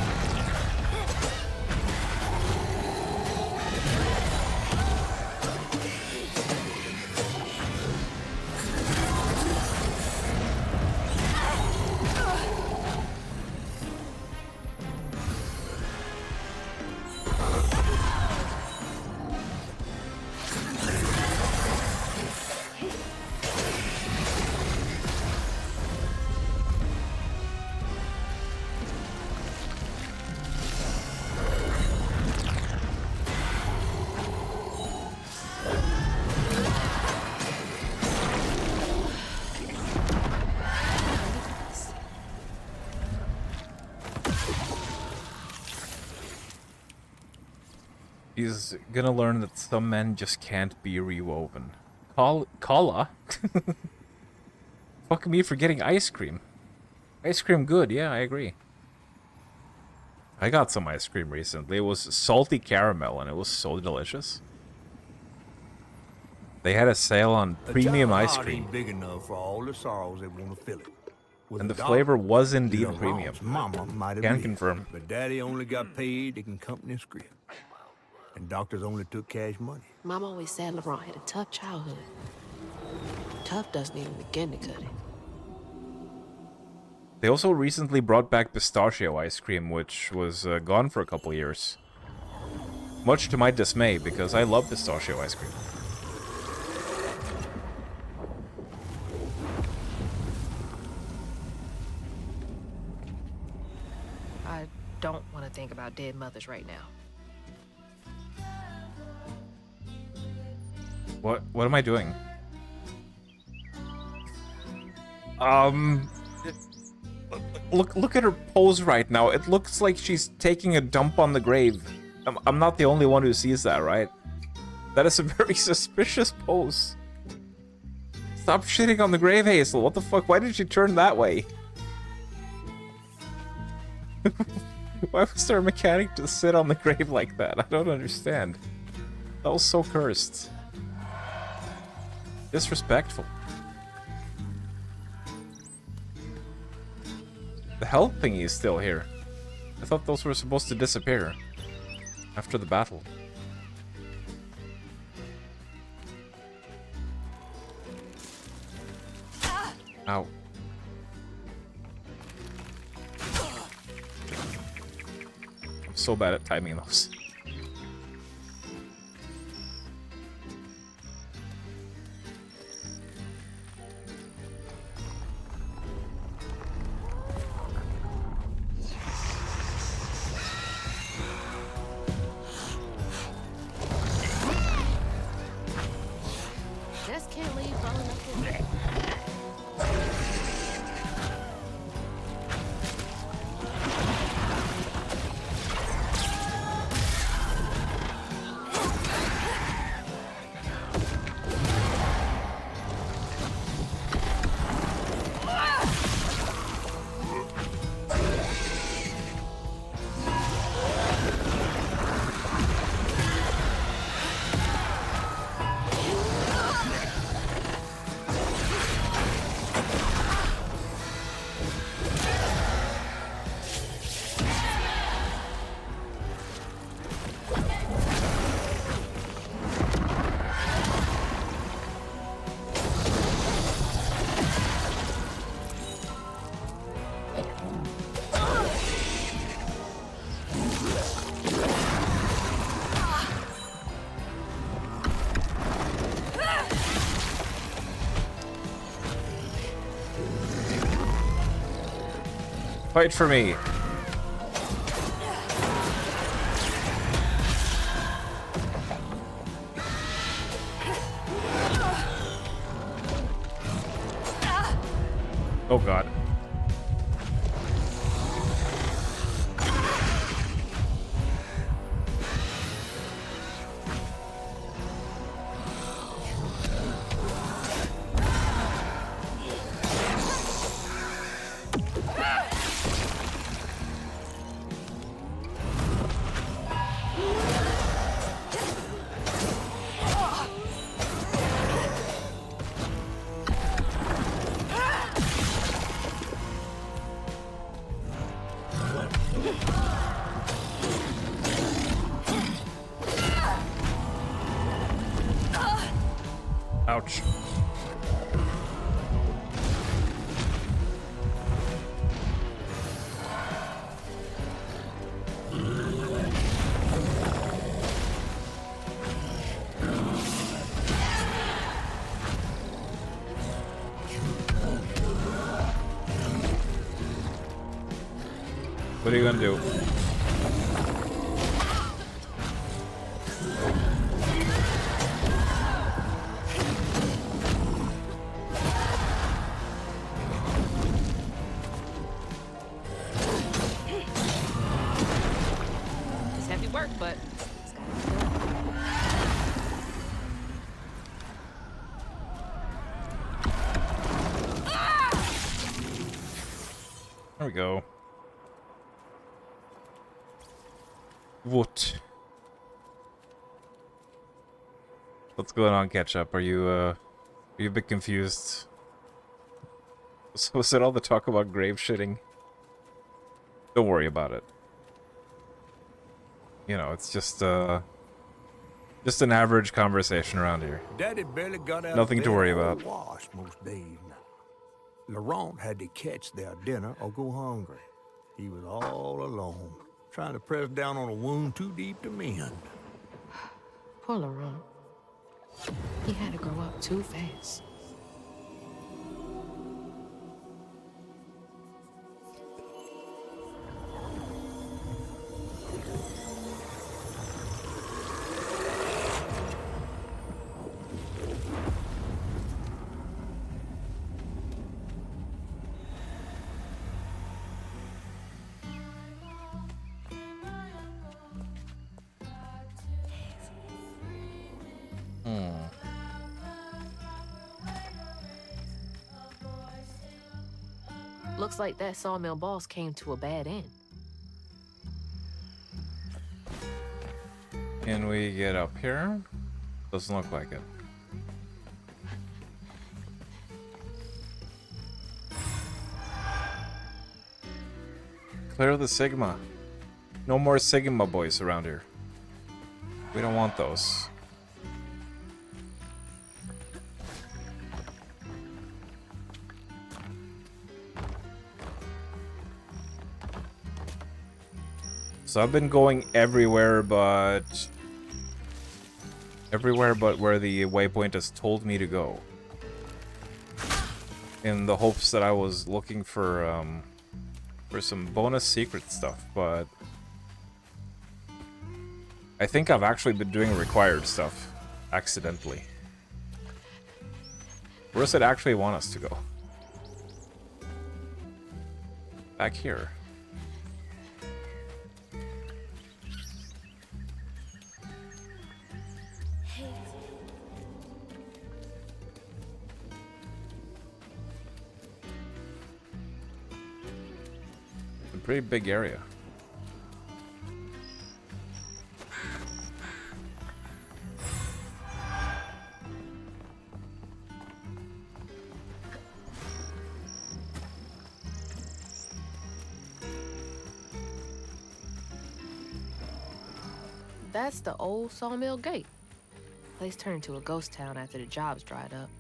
He's gonna learn that some men just can't be rewoven. Cola? Fuck me for getting ice cream. Ice cream good, yeah, I agree. I got some ice cream recently. It was salty caramel and it was so delicious. They had a sale on premium ice cream. Ain't big enough for all the sorrows that want to fill it. With And the a dollar, flavor was indeed your premium. Mama might have Can lived, confirm. But Daddy only got paid taking company script. And doctors only took cash money. Mom always said Laurent had a tough childhood. Tough doesn't even begin to cut it. They also recently brought back pistachio ice cream, which was gone for a couple years. Much to my dismay, because I love pistachio ice cream. I don't want to think about dead mothers right now. What am I doing? Look at her pose right now. It looks like she's taking a dump on the grave. I'm not the only one who sees that, right? That is a very suspicious pose. Stop shitting on the grave, Hazel. What the fuck? Why did you turn that way? Why was there a mechanic to sit on the grave like that? I don't understand. That was so cursed. Disrespectful. The health thingy is still here. I thought those were supposed to disappear after the battle. Ow. I'm so bad at timing those. Just can't leave falling up there. Fight for me. Oh god. Ouch. What are you gonna do? It's heavy work, but it's gotta be done. There we go. What? What's going on, Ketchup? Are you a bit confused? So was it all the talk about grave shitting? Don't worry about it. You know, it's just Just an average conversation around here. Daddy barely got out Nothing of to bed worry or about. wash most days. Laurent had to catch their dinner or go hungry. He was all alone, trying to press down on a wound too deep to mend. Poor Laurent. He had to grow up too fast. Looks like that sawmill boss came to a bad end. Can we get up here? Doesn't look like it. Clear the Sigma. No more Sigma boys around here. We don't want those. So I've been going everywhere but where the waypoint has told me to go. In the hopes that I was looking for some bonus secret stuff, but I think I've actually been doing required stuff accidentally. Where does it actually want us to go? Back here. Pretty big area. That's the old sawmill gate. Place turned into a ghost town after the jobs dried up.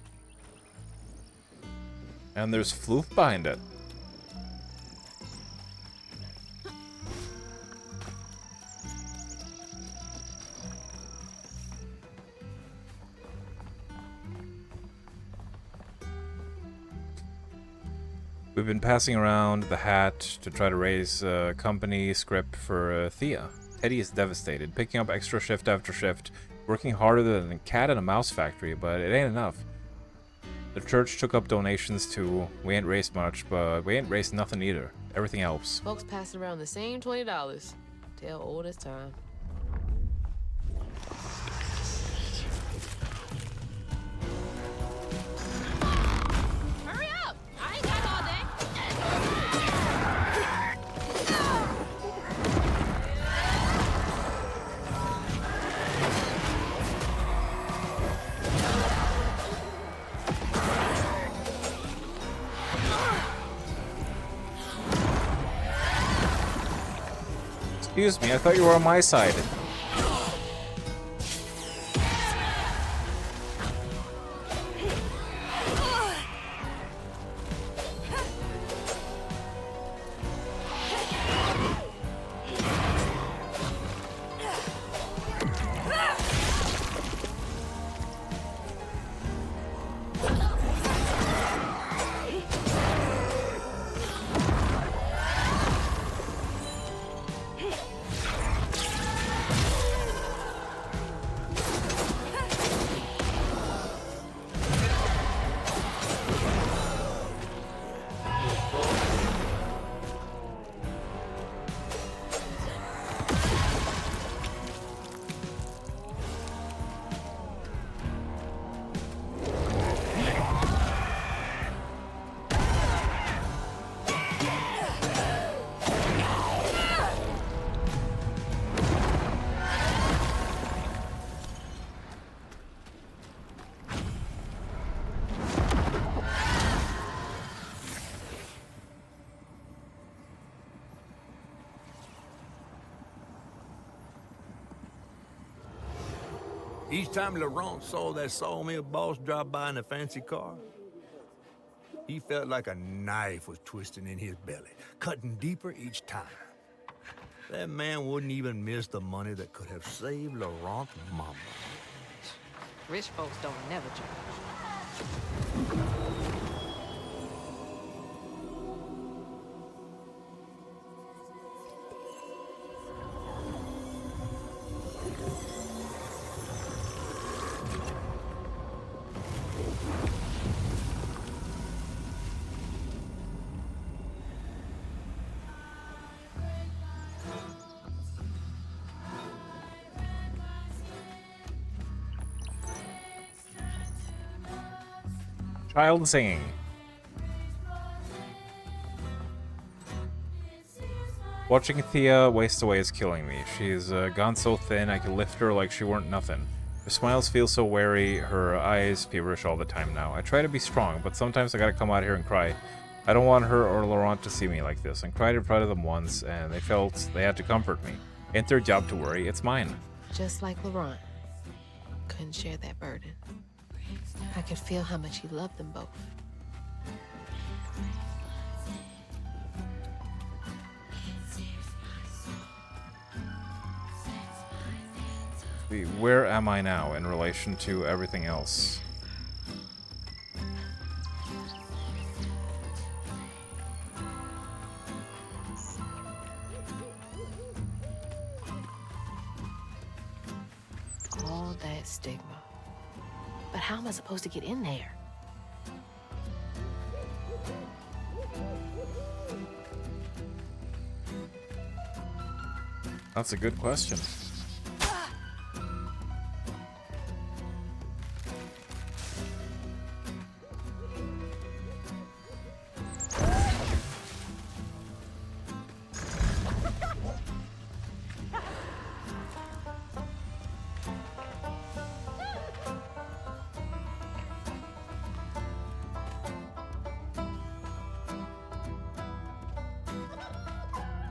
And there's floof behind it. We've been passing around the hat to try to raise a company script for Thea. Teddy is devastated, picking up extra shift after shift, working harder than a cat in a mouse factory, but it ain't enough. The church took up donations too. We ain't raised much, but we ain't raised nothing either. Everything helps. Folks passing around the same $20. Tale old as time. Hurry up! I ain't got all day. Excuse me, I thought you were on my side. Each time Laurent saw that sawmill boss drive by in a fancy car, he felt like a knife was twisting in his belly, cutting deeper each time. That man wouldn't even miss the money that could have saved Laurent's mama. Rich folks don't never change. Child singing. Watching Thea waste away is killing me. She's gone so thin I can lift her like she weren't nothing. Her smiles feel so wary, her eyes feverish all the time now. I try to be strong, but sometimes I gotta come out here and cry. I don't want her or Laurent to see me like this. I cried in front of them once, and they felt they had to comfort me. Ain't their job to worry, it's mine. Just like Laurent. Couldn't share that burden. I could feel how much he loved them both. Where am I now in relation to everything else? All that stigma. But how am I supposed to get in there? That's a good question.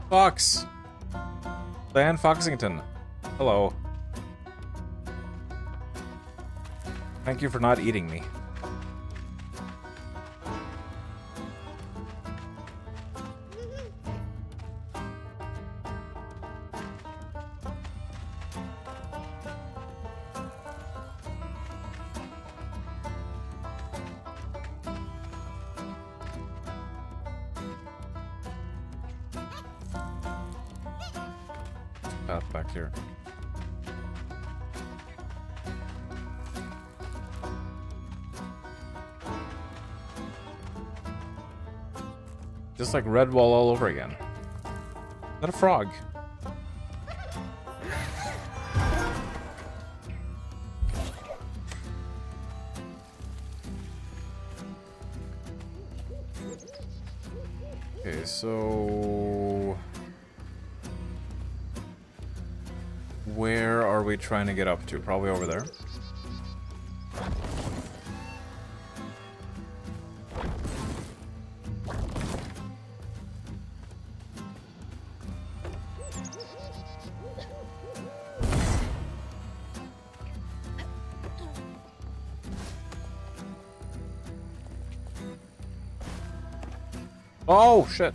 Fox! Diane Foxington. Hello. Thank you for not eating me. Path back here. Just like red wall all over again. Is that a frog? Okay, so where are we trying to get up to? Probably over there. Oh, shit.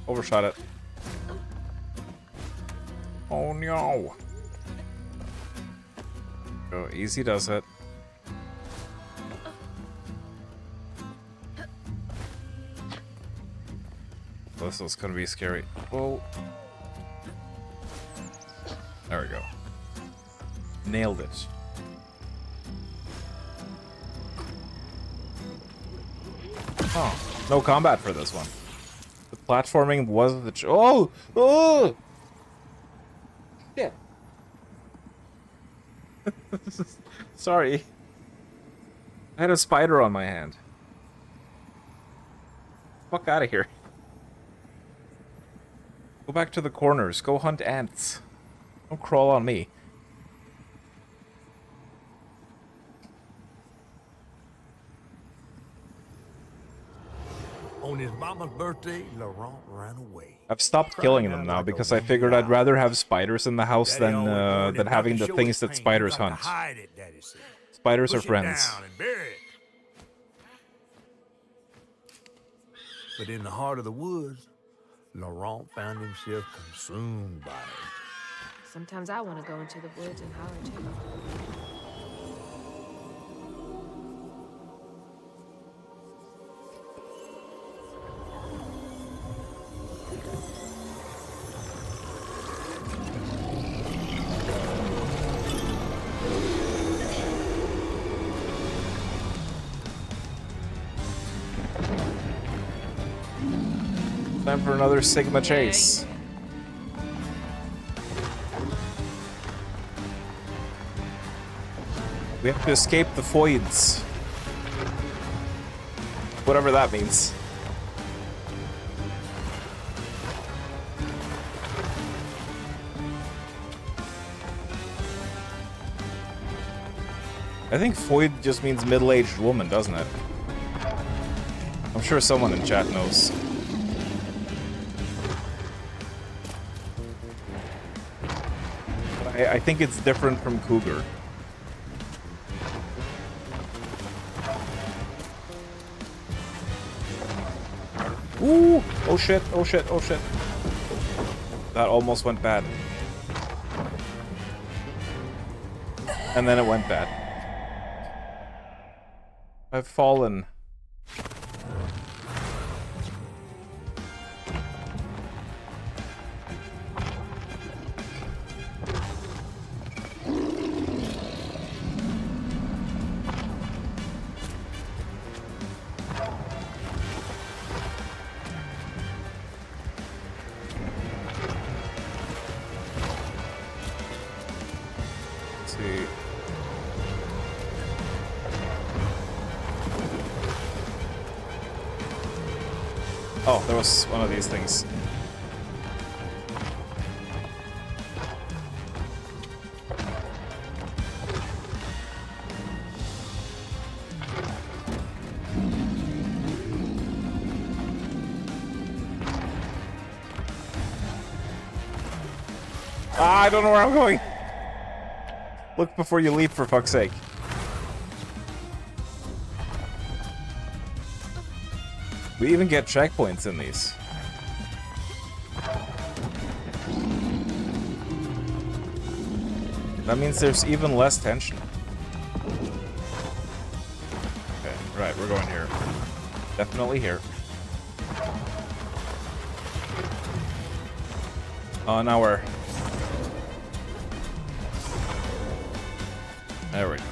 Overshot it. Oh, no. Oh, easy does it. This is gonna be scary. Oh. There we go. Nailed it. Oh, no combat for this one. The platforming was the oh! Oh! Shit. Sorry. I had a spider on my hand. Fuck out of here. Go back to the corners. Go hunt ants. Don't crawl on me. On his mama's birthday, Laurent ran away. I've stopped killing them now because I figured I'd rather have spiders in the house than having the things that spiders hunt. Spiders are friends. But in the heart of the woods, Laurent found himself consumed by it. Sometimes I want to go into the woods and holler too. Time for another Sigma chase. We have to escape the Foids. Whatever that means. I think Foid just means middle-aged woman, doesn't it? I'm sure someone in chat knows. I think it's different from cougar. Ooh! Oh shit, oh shit, oh shit. That almost went bad. And then it went bad. I've fallen. Oh, there was one of these things. Ah, I don't know where I'm going. Look before you leap, for fuck's sake. We even get checkpoints in these. That means there's even less tension. Okay, right, we're going here. Definitely here. Oh, now we're... There we go.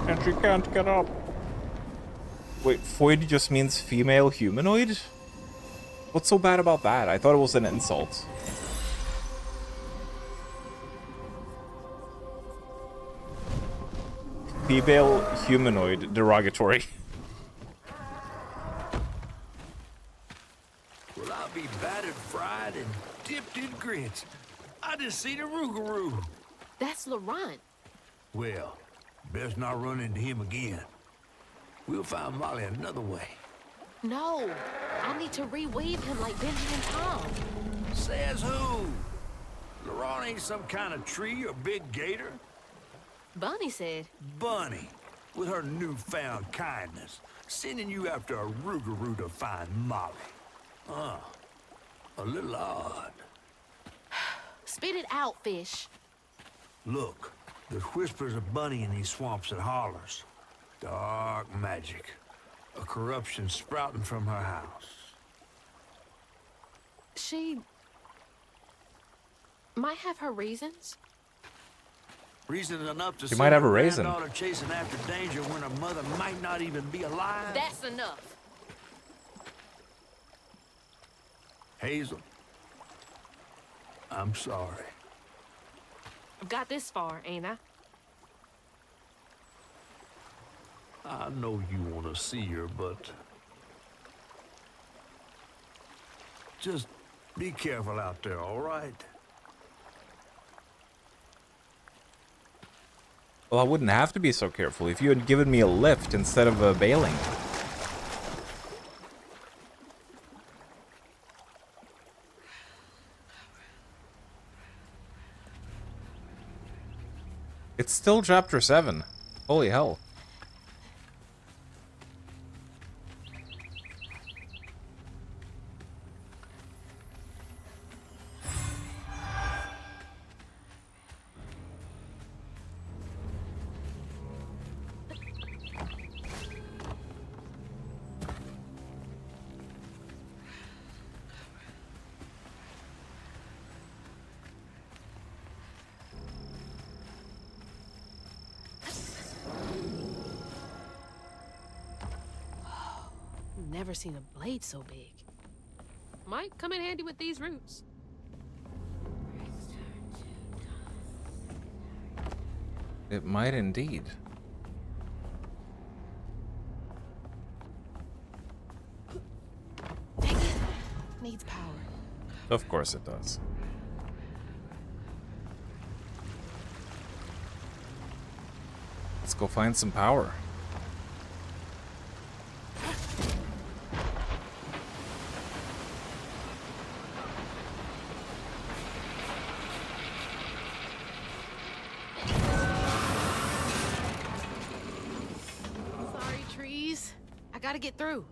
And she can't get up. Wait, Foid just means female humanoid? What's so bad about that? I thought it was an insult. Female humanoid, derogatory. Well, I'll be battered, fried, and dipped in grits. I just seen a Rougarou. That's Laurent. Well, best not run into him again. We'll find Molly another way. No, I need to reweave him like Benji and Tom. Says who? Laurent ain't some kind of tree or big gator. Bunny said. Bunny, with her newfound kindness, sending you after a Rougarou to find Molly. A little odd. Spit it out, fish. Look, there's whispers of Bunny in these swamps and hollers. Dark magic. A corruption sprouting from her house. She might have her reasons. Reason enough to She might have a raisin. granddaughter chasing after danger when her mother might not even be alive. That's enough. Hazel, I'm sorry. I've got this far, ain't I? I know you want to see her, but just be careful out there, all right? Well, I wouldn't have to be so careful if you had given me a lift instead of bailing. It's still chapter 7. Holy hell. Never seen a blade so big. Might come in handy with these roots. It might indeed. Dang it. Needs power. Of course it does. Let's go find some power. Sorry, trees. I gotta get through.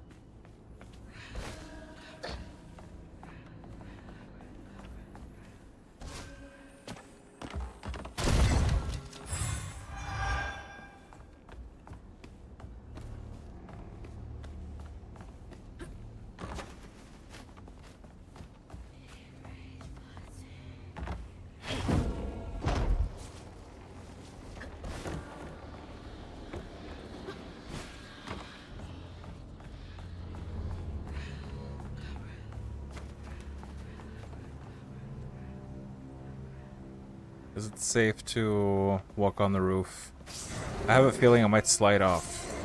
Is it safe to walk on the roof? I have a feeling I might slide off.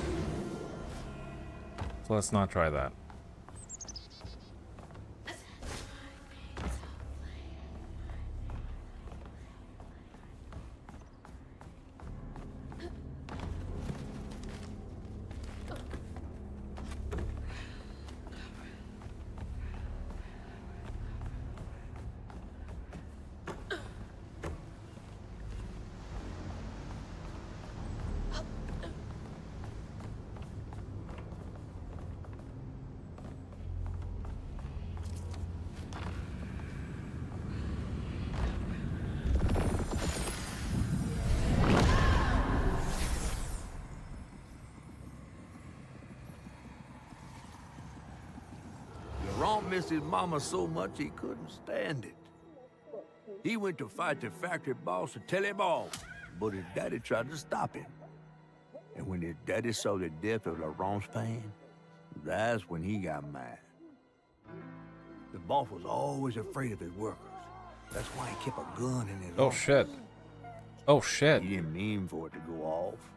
So let's not try that. Laurent missed his mama so much he couldn't stand it. He went to fight the factory boss to tell him off, but his daddy tried to stop him. And when his daddy saw the death of Laurent's pain, that's when he got mad. The boss was always afraid of his workers. That's why he kept a gun in his Oh office. shit. Oh shit. He didn't mean for it to go off.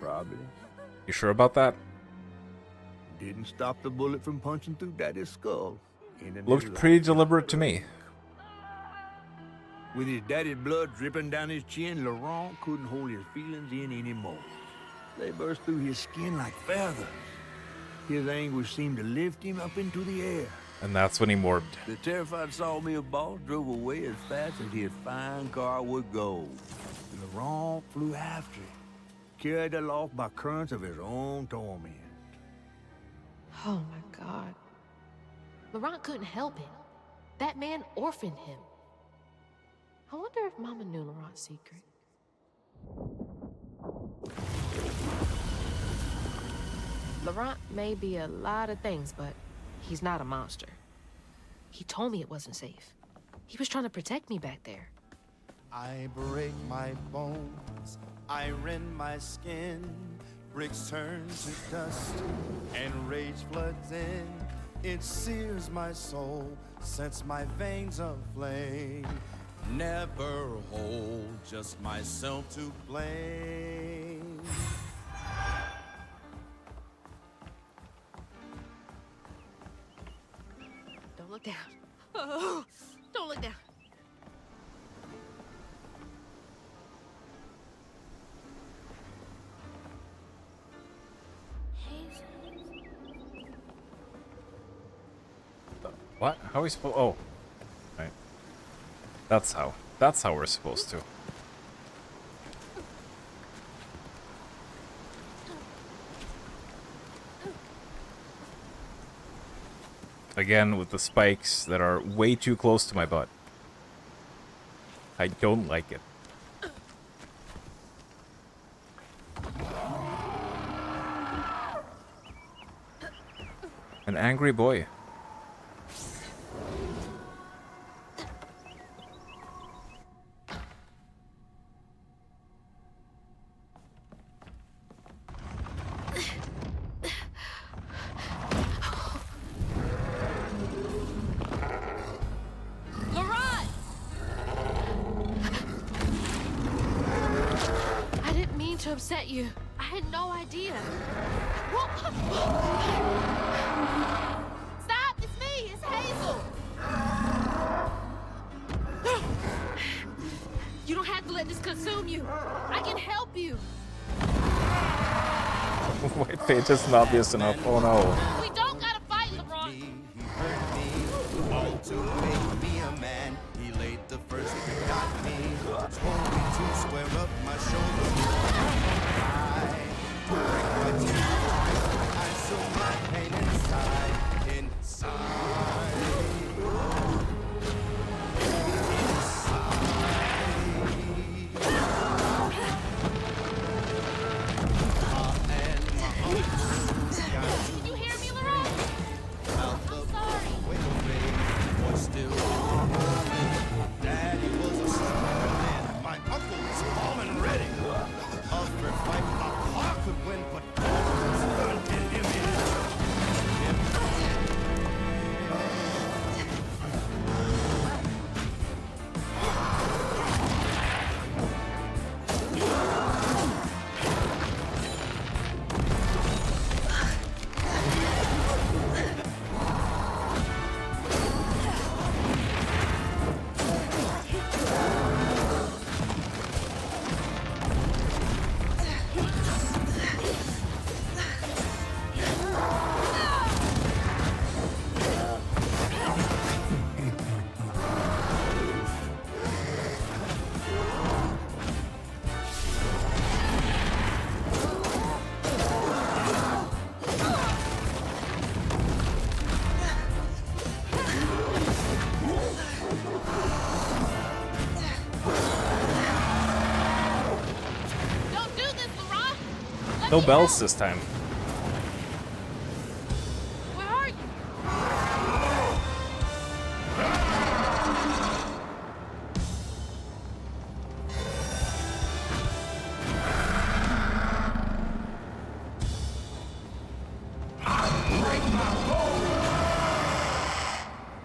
Probably. You sure about that? Didn't stop the bullet from punching through Daddy's skull. Looked pretty deliberate to me. With his daddy's blood dripping down his chin, Laurent couldn't hold his feelings in anymore. They burst through his skin like feathers. His anguish seemed to lift him up into the air. And that's when he morbed. The terrified sawmill boss drove away as fast as his fine car would go. Laurent flew after it, carried aloft by currents of his own torment. Oh my God. Laurent couldn't help it. That man orphaned him. I wonder if Mama knew Laurent's secret. Laurent may be a lot of things, but he's not a monster. He told me it wasn't safe. He was trying to protect me back there. I break my bones, I rend my skin, bricks turn to dust, and rage floods in. It sears my soul, sets my veins aflame. Never hold just myself to blame. Don't look down. Oh, don't look down. What? How are we supposed? Oh, right. That's how. That's how we're supposed to. Again, with the spikes that are way too close to my butt. I don't like it. An angry boy. I didn't mean to upset you. I had no idea. Stop! It's me! It's Hazel! You don't have to let this consume you. I can help you. White fate isn't obvious enough. Oh no. We don't gotta fight, LeBron. All to make me a man. He laid the first brick on me. Told me to square up my shoulders. I break my teeth. I show my pain inside. Inside. Can you hear me, LeBron? I'm sorry. Daddy was a strong man. My uncle was calm and ready. A fair fight a hawk could win, but God was in him. Don't do this, LeBron. No bells this time. Where are you?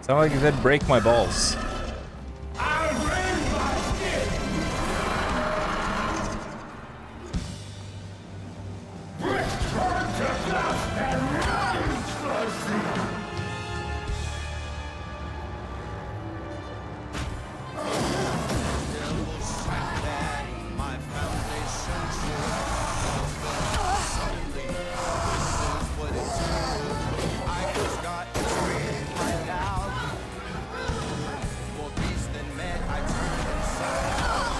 Sound like you said break my balls. My foundation suddenly, this is what it took. I just got screamed right out. More beast than man, I turned inside out.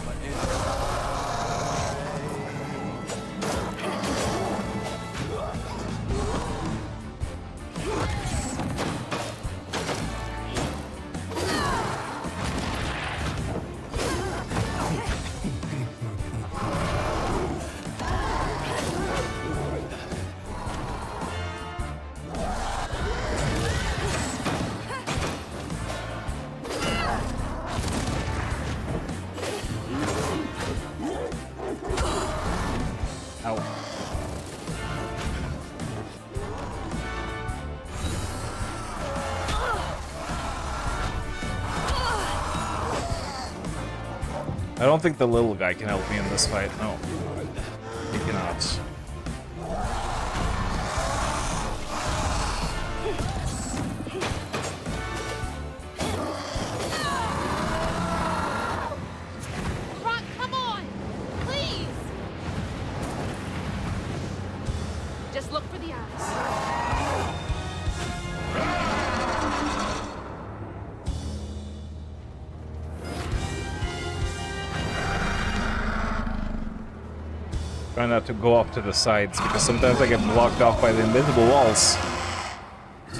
But Ow. I don't think the little guy can help me in this fight. No. He cannot. LeBron, come on! Please! Just look for the eyes. Try not to go off to the sides because sometimes I get blocked off by the invisible walls.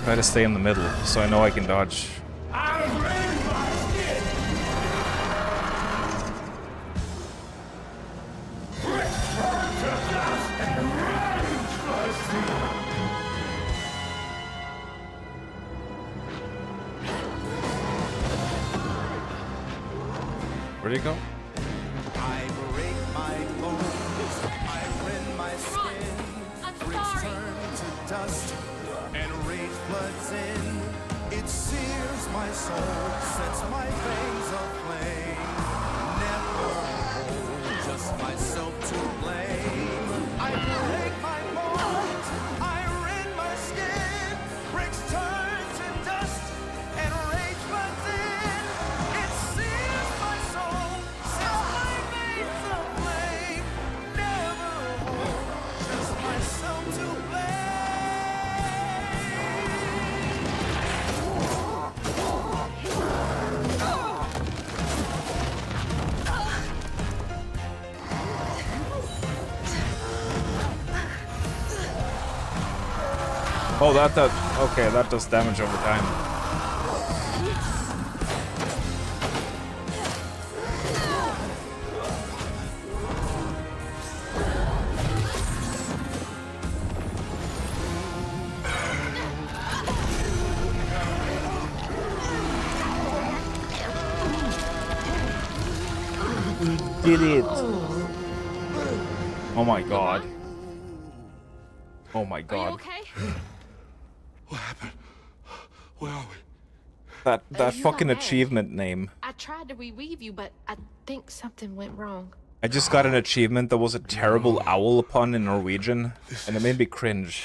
Try to stay in the middle, so I know I can dodge. Where'd he go? I break my bones, I rend my skin, bricks turn to dust, and rage floods in. It sears my soul, sets my veins aflame. Never hold just myself to blame. I break my bones, I rend my skin, bricks turn to dust, and rage floods in. It sears my soul, sets my veins aflame. Never hold just myself to blame. Oh, that does. Okay, that does damage over time. We did it. Oh my god. Oh my god. Are you okay? What happened? Where are we? That You got fucking mad. achievement name. I tried to reweave you, but I think something went wrong. I just got an achievement that was a terrible owl pun in Norwegian, and it made me cringe.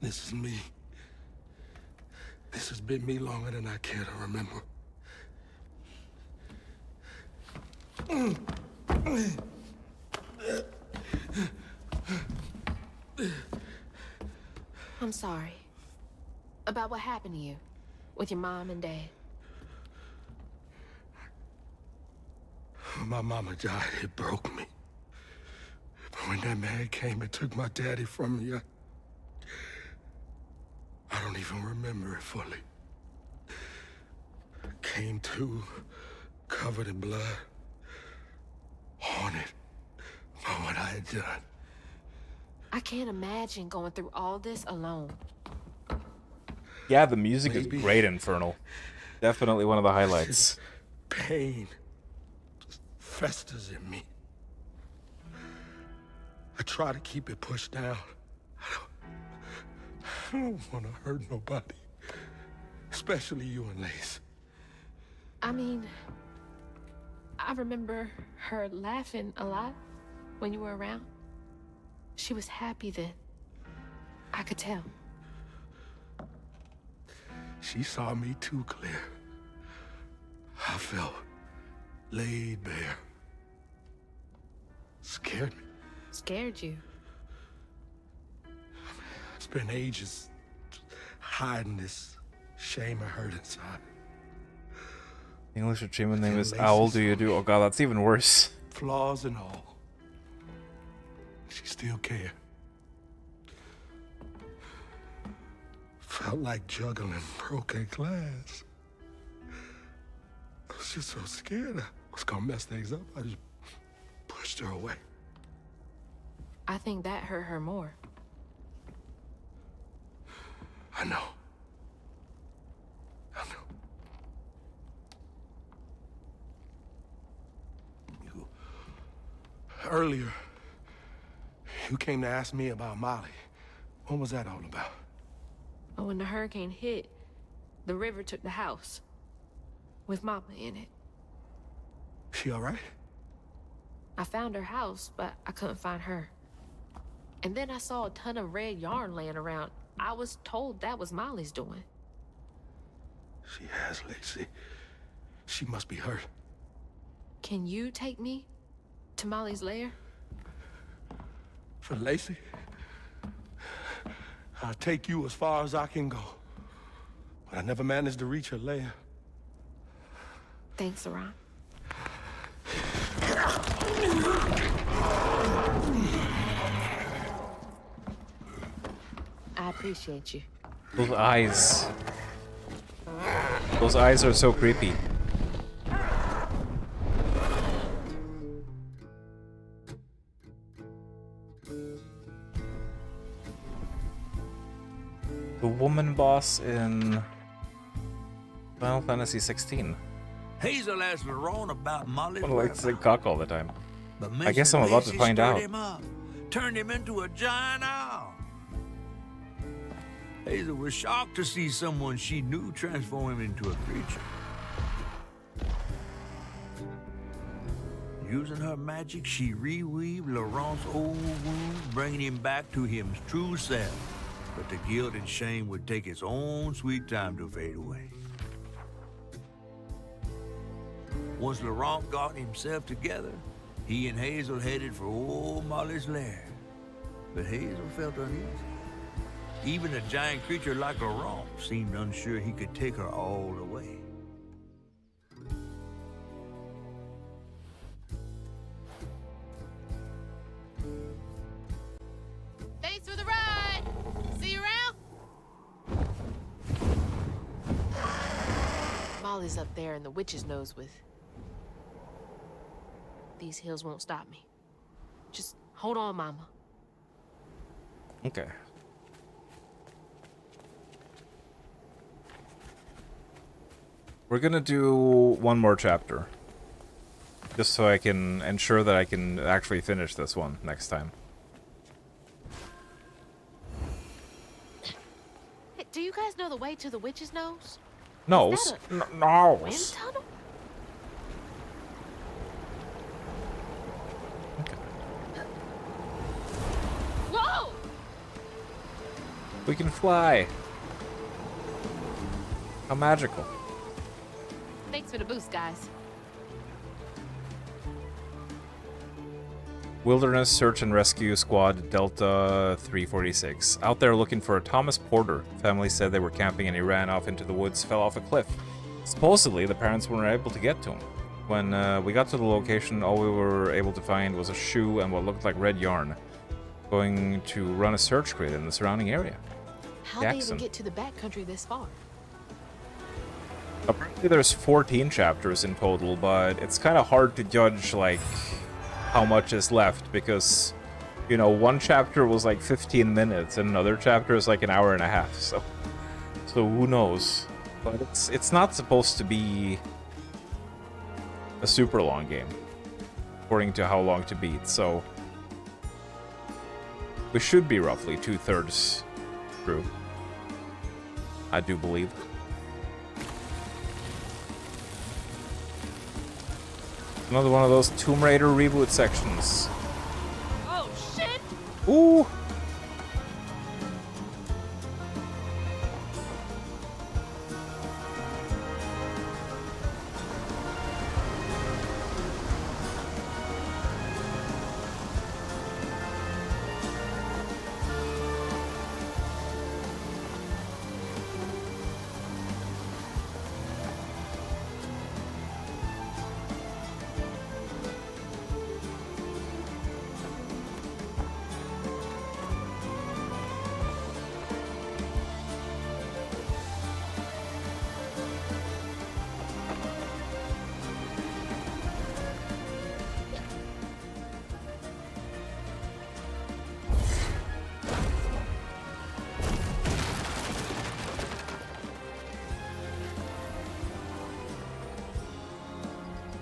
This is me. This has been me longer than I care to remember. I'm sorry. About what happened to you with your mom and dad. My mama died. It broke me. But when that man came and took my daddy from me, I don't even remember it fully. Came to, covered in blood, haunted by what I had done. I can't imagine going through all this alone. Yeah, the music is great, Infernal. Definitely one of the highlights. Pain just festers in me. I try to keep it pushed down. I don't want to hurt nobody, especially you and Lace. I mean, I remember her laughing a lot when you were around. She was happy then. I could tell. She saw me too clear. I felt laid bare. Scared me. Scared you. It's been ages hiding this shame and hurt inside. English achievement name is Owl Do You Do? Oh god, that's even worse. Flaws and all. She still cared. Felt like juggling broken glass. I was just so scared I was gonna mess things up. I just pushed her away. I think that hurt her more. I know. Earlier, you came to ask me about Molly. What was that all about? But when the hurricane hit, the river took the house. With Mama in it. She all right? I found her house, but I couldn't find her. And then I saw a ton of red yarn laying around. I was told that was Molly's doing. She has, Lacey. She must be hurt. Can you take me to Molly's lair? For Lacey? I'll take you as far as I can go. But I never managed to reach her lair. Thanks, Aran. I appreciate you. Those eyes. Those eyes are so creepy. The woman boss in Final Fantasy 16. Hazel asked Laurent about Molly's I like to say cock all the time. But I guess I'm about to find out. him up, turned him into a giant owl. Hazel was shocked to see someone she knew transform him into a creature. Using her magic, she reweaved Laurent's old wound, bringing him back to his true self. But the guilt and shame would take its own sweet time to fade away. Once Laurent got himself together, he and Hazel headed for old Molly's lair. But Hazel felt uneasy. Even a giant creature like Laurent seemed unsure he could take her all away. Thanks for the ride. See you around. Molly's up there in the witch's nose with. These hills won't stop me. Just hold on, Mama. Okay. We're gonna do one more chapter. Just so I can ensure that I can actually finish this one next time. Hey, do you guys know the way to the witch's nose? Nose? Wind Nose. tunnel? Whoa! We can fly. How magical. Thanks for the boost, guys. Wilderness Search and Rescue Squad Delta 346. Out there looking for a Thomas Porter. Family said they were camping and he ran off into the woods, fell off a cliff. Supposedly, the parents weren't able to get to him. When we got to the location, all we were able to find was a shoe and what looked like red yarn. Going to run a search grid in the surrounding area. How'd they even get to the backcountry this far? Apparently there's 14 chapters in total, but it's kind of hard to judge, like, how much is left, because, you know, one chapter was like 15 minutes, and another chapter is like an hour and a half, so who knows? But it's not supposed to be a super long game, according to how long to beat, so we should be roughly 2/3 through, I do believe. Another one of those Tomb Raider reboot sections. Oh, shit! Ooh!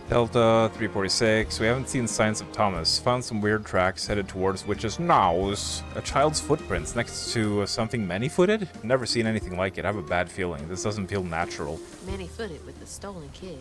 Delta 346. We haven't seen signs of Thomas. Found some weird tracks headed towards Witch's Nose. A child's footprints next to something many-footed? Never seen anything like it. I have a bad feeling. This doesn't feel natural. Many-footed with the stolen kid.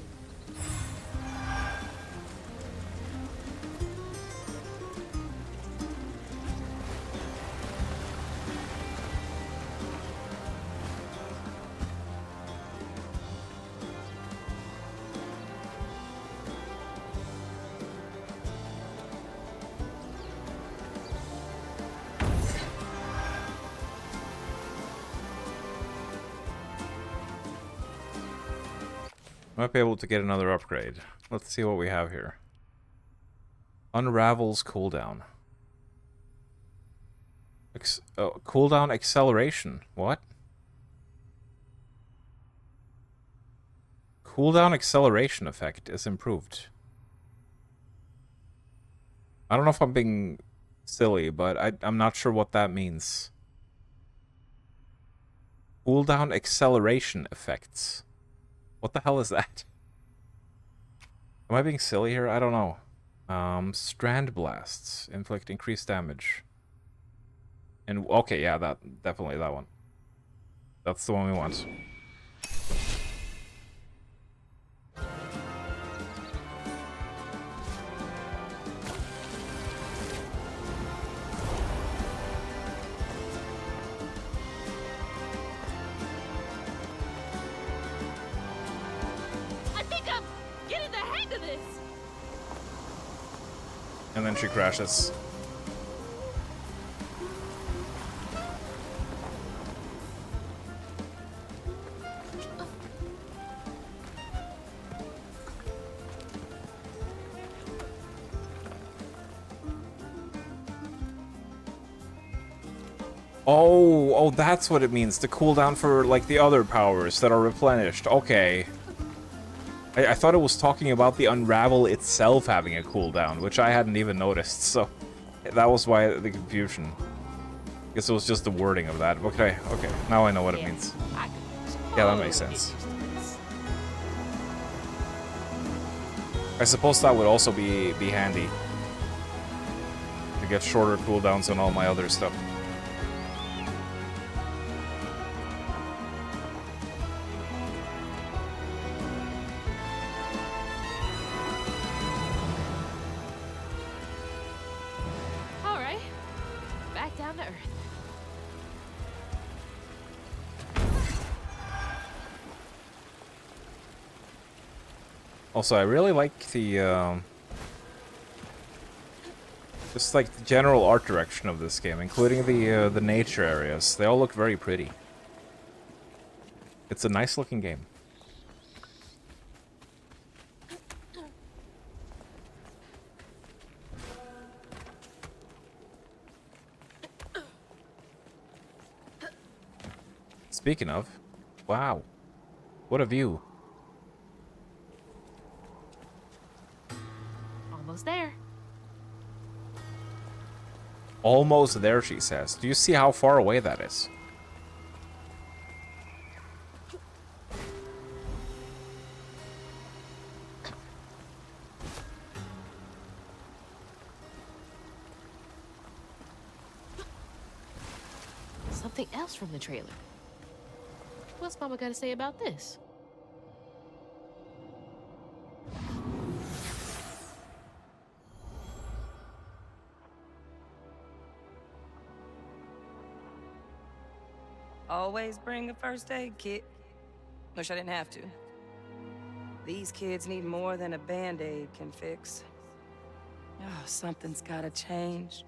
Might be able to get another upgrade. Let's see what we have here. Unravels cooldown. Cooldown acceleration. What? Cooldown acceleration effect is improved. I don't know if I'm being silly, but I'm not sure what that means. Cooldown acceleration effects. What the hell is that? Am I being silly here? I don't know. Strand blasts inflict increased damage. And okay, yeah, that definitely that one. That's the one we want. I think I'm getting the hang of this. And then she crashes. Oh, that's what it means. The cooldown for, like, the other powers that are replenished. Okay. I thought it was talking about the Unravel itself having a cooldown, which I hadn't even noticed, so that was why the confusion. I guess it was just the wording of that. Okay, now I know what it means. Yeah, that makes sense. I suppose that would also be handy to get shorter cooldowns on all my other stuff. Also, I really like the, just like the general art direction of this game, including the nature areas. They all look very pretty. It's a nice looking game. Speaking of, wow, what a view. Almost there. Almost there, she says. Do you see how far away that is? Something else from the trailer. What's Mama got to say about this? Always bring a first aid kit. Wish I didn't have to. These kids need more than a Band-Aid can fix. Oh, something's gotta change.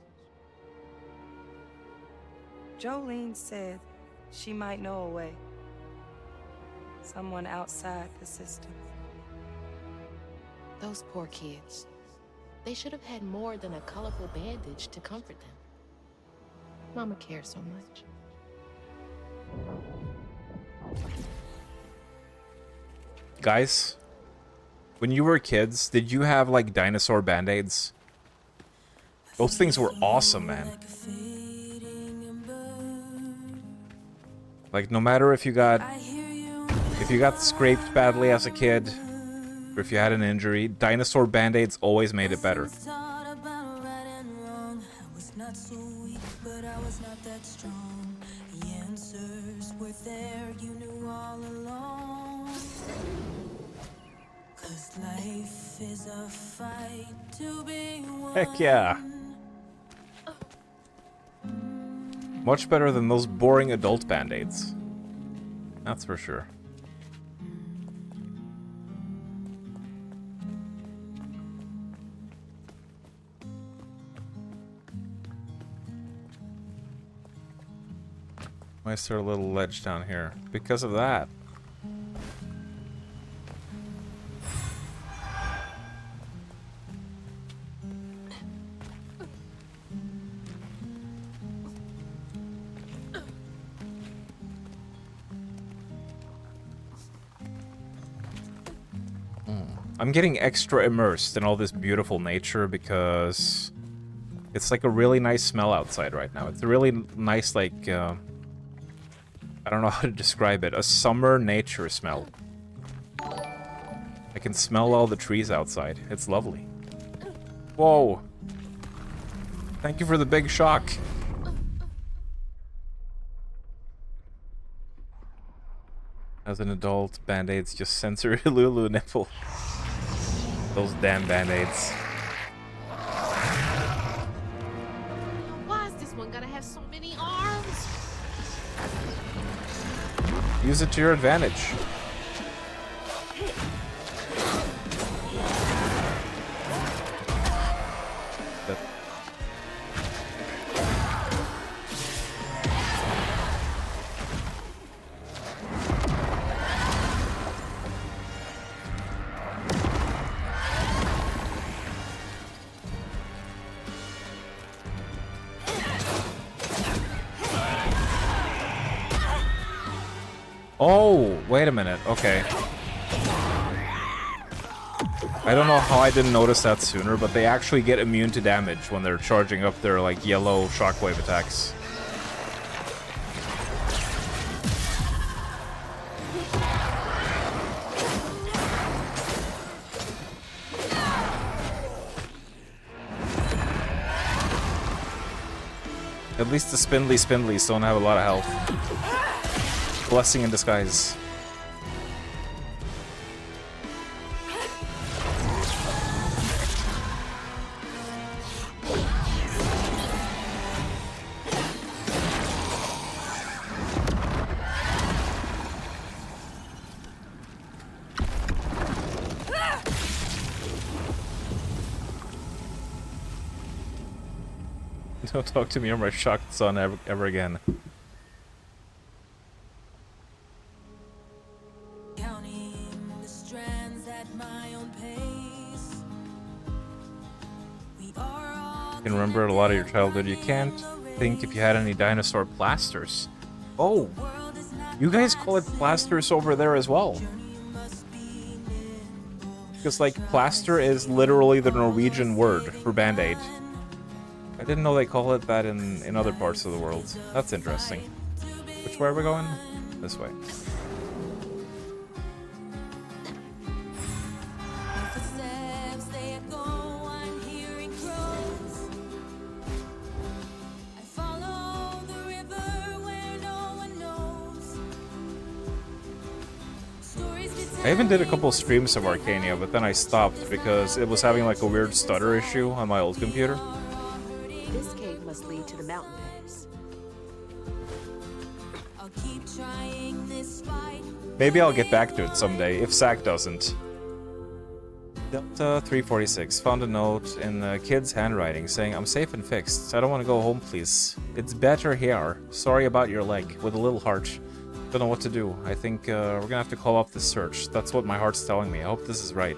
Jolene said she might know a way. Someone outside the system. Those poor kids. They should have had more than a colorful bandage to comfort them. Mama cares so much. Guys, when you were kids, did you have, like, dinosaur band-aids? Those things were awesome, man. Like, no matter if you got scraped badly as a kid, or if you had an injury, dinosaur band-aids always made it better. Heck yeah. Much better than those boring adult band-aids. That's for sure. Why is there a little ledge down here? Because of that. I'm getting extra immersed in all this beautiful nature because it's like a really nice smell outside right now. It's a really nice, like, I don't know how to describe it. A summer nature smell. I can smell all the trees outside. It's lovely. Whoa. Thank you for the big shock. As an adult, Band-Aids just censor Lulu nipple. Those damn Band-Aids. Why is this one gonna have so many arms? Use it to your advantage. Oh, wait a minute. Okay. I don't know how I didn't notice that sooner, but they actually get immune to damage when they're charging up their, like, yellow shockwave attacks. At least the spindlies don't have a lot of health. Blessing in disguise. Don't talk to me or my shocked son ever again. You can remember a lot of your childhood. You can't think if you had any dinosaur plasters. Oh, you guys call it plasters over there as well. Because, like, plaster is literally the Norwegian word for Band-Aid. I didn't know they call it that in other parts of the world. That's interesting. Which way are we going? This way. I even did a couple streams of Arcania, but then I stopped because it was having like a weird stutter issue on my old computer. This cave must lead to the mountain pass. Maybe I'll get back to it someday, if Zach doesn't. Delta 346 found a note in the kid's handwriting saying, "I'm safe and fixed. I don't want to go home, please. It's better here. Sorry about your leg," with a little heart. Don't know what to do. I think we're gonna have to call off the search. That's what my heart's telling me. I hope this is right.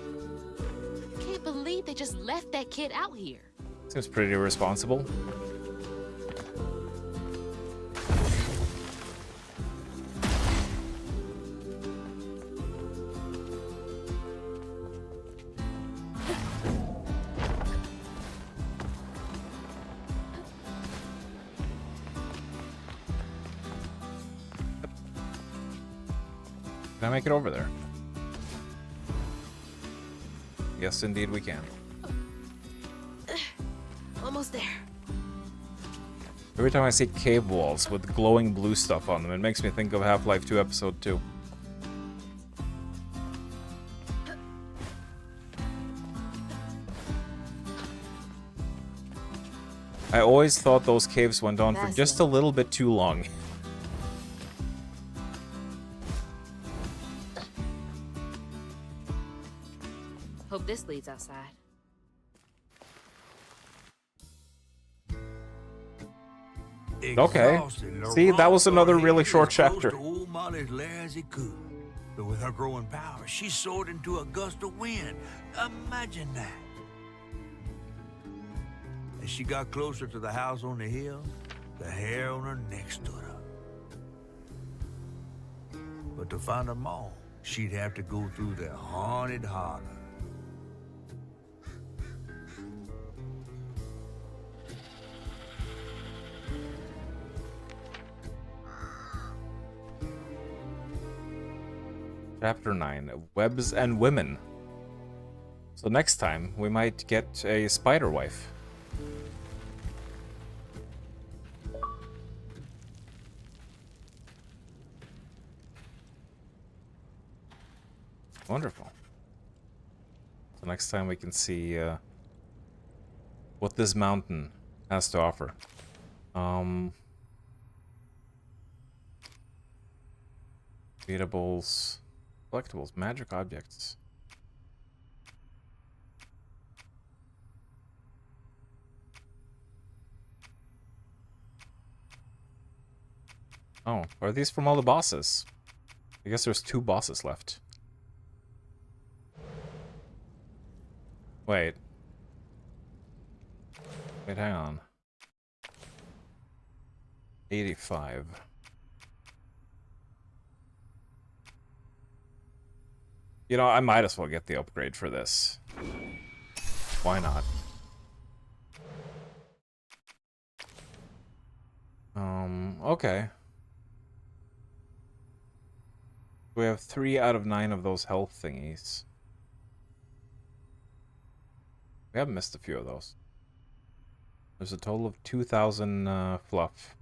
I can't believe they just left that kid out here. Seems pretty irresponsible. Can I make it over there? Yes, indeed we can. Almost there. Every time I see cave walls with glowing blue stuff on them, it makes me think of Half-Life 2 Episode 2. I always thought those caves went on for just a little bit too long. Hope this leads outside. Okay. See, that was another really short chapter. Old Molly's lair as he could. But with her growing power, she soared into a gust of wind. Imagine that. As she got closer to the house on the hill, the hair on her neck stood up. But to find them all, she'd have to go through the haunted holler. Chapter 9, Webs and Women. So next time, we might get a spider wife. Wonderful. So next time we can see what this mountain has to offer. Beatables, collectibles, magic objects. Oh, are these from all the bosses? I guess there's 2 bosses left. Wait. Wait, hang on. 85. You know, I might as well get the upgrade for this. Why not? Okay. We have 3 out of 9 of those health thingies. We have missed a few of those. There's a total of 2,000 fluff.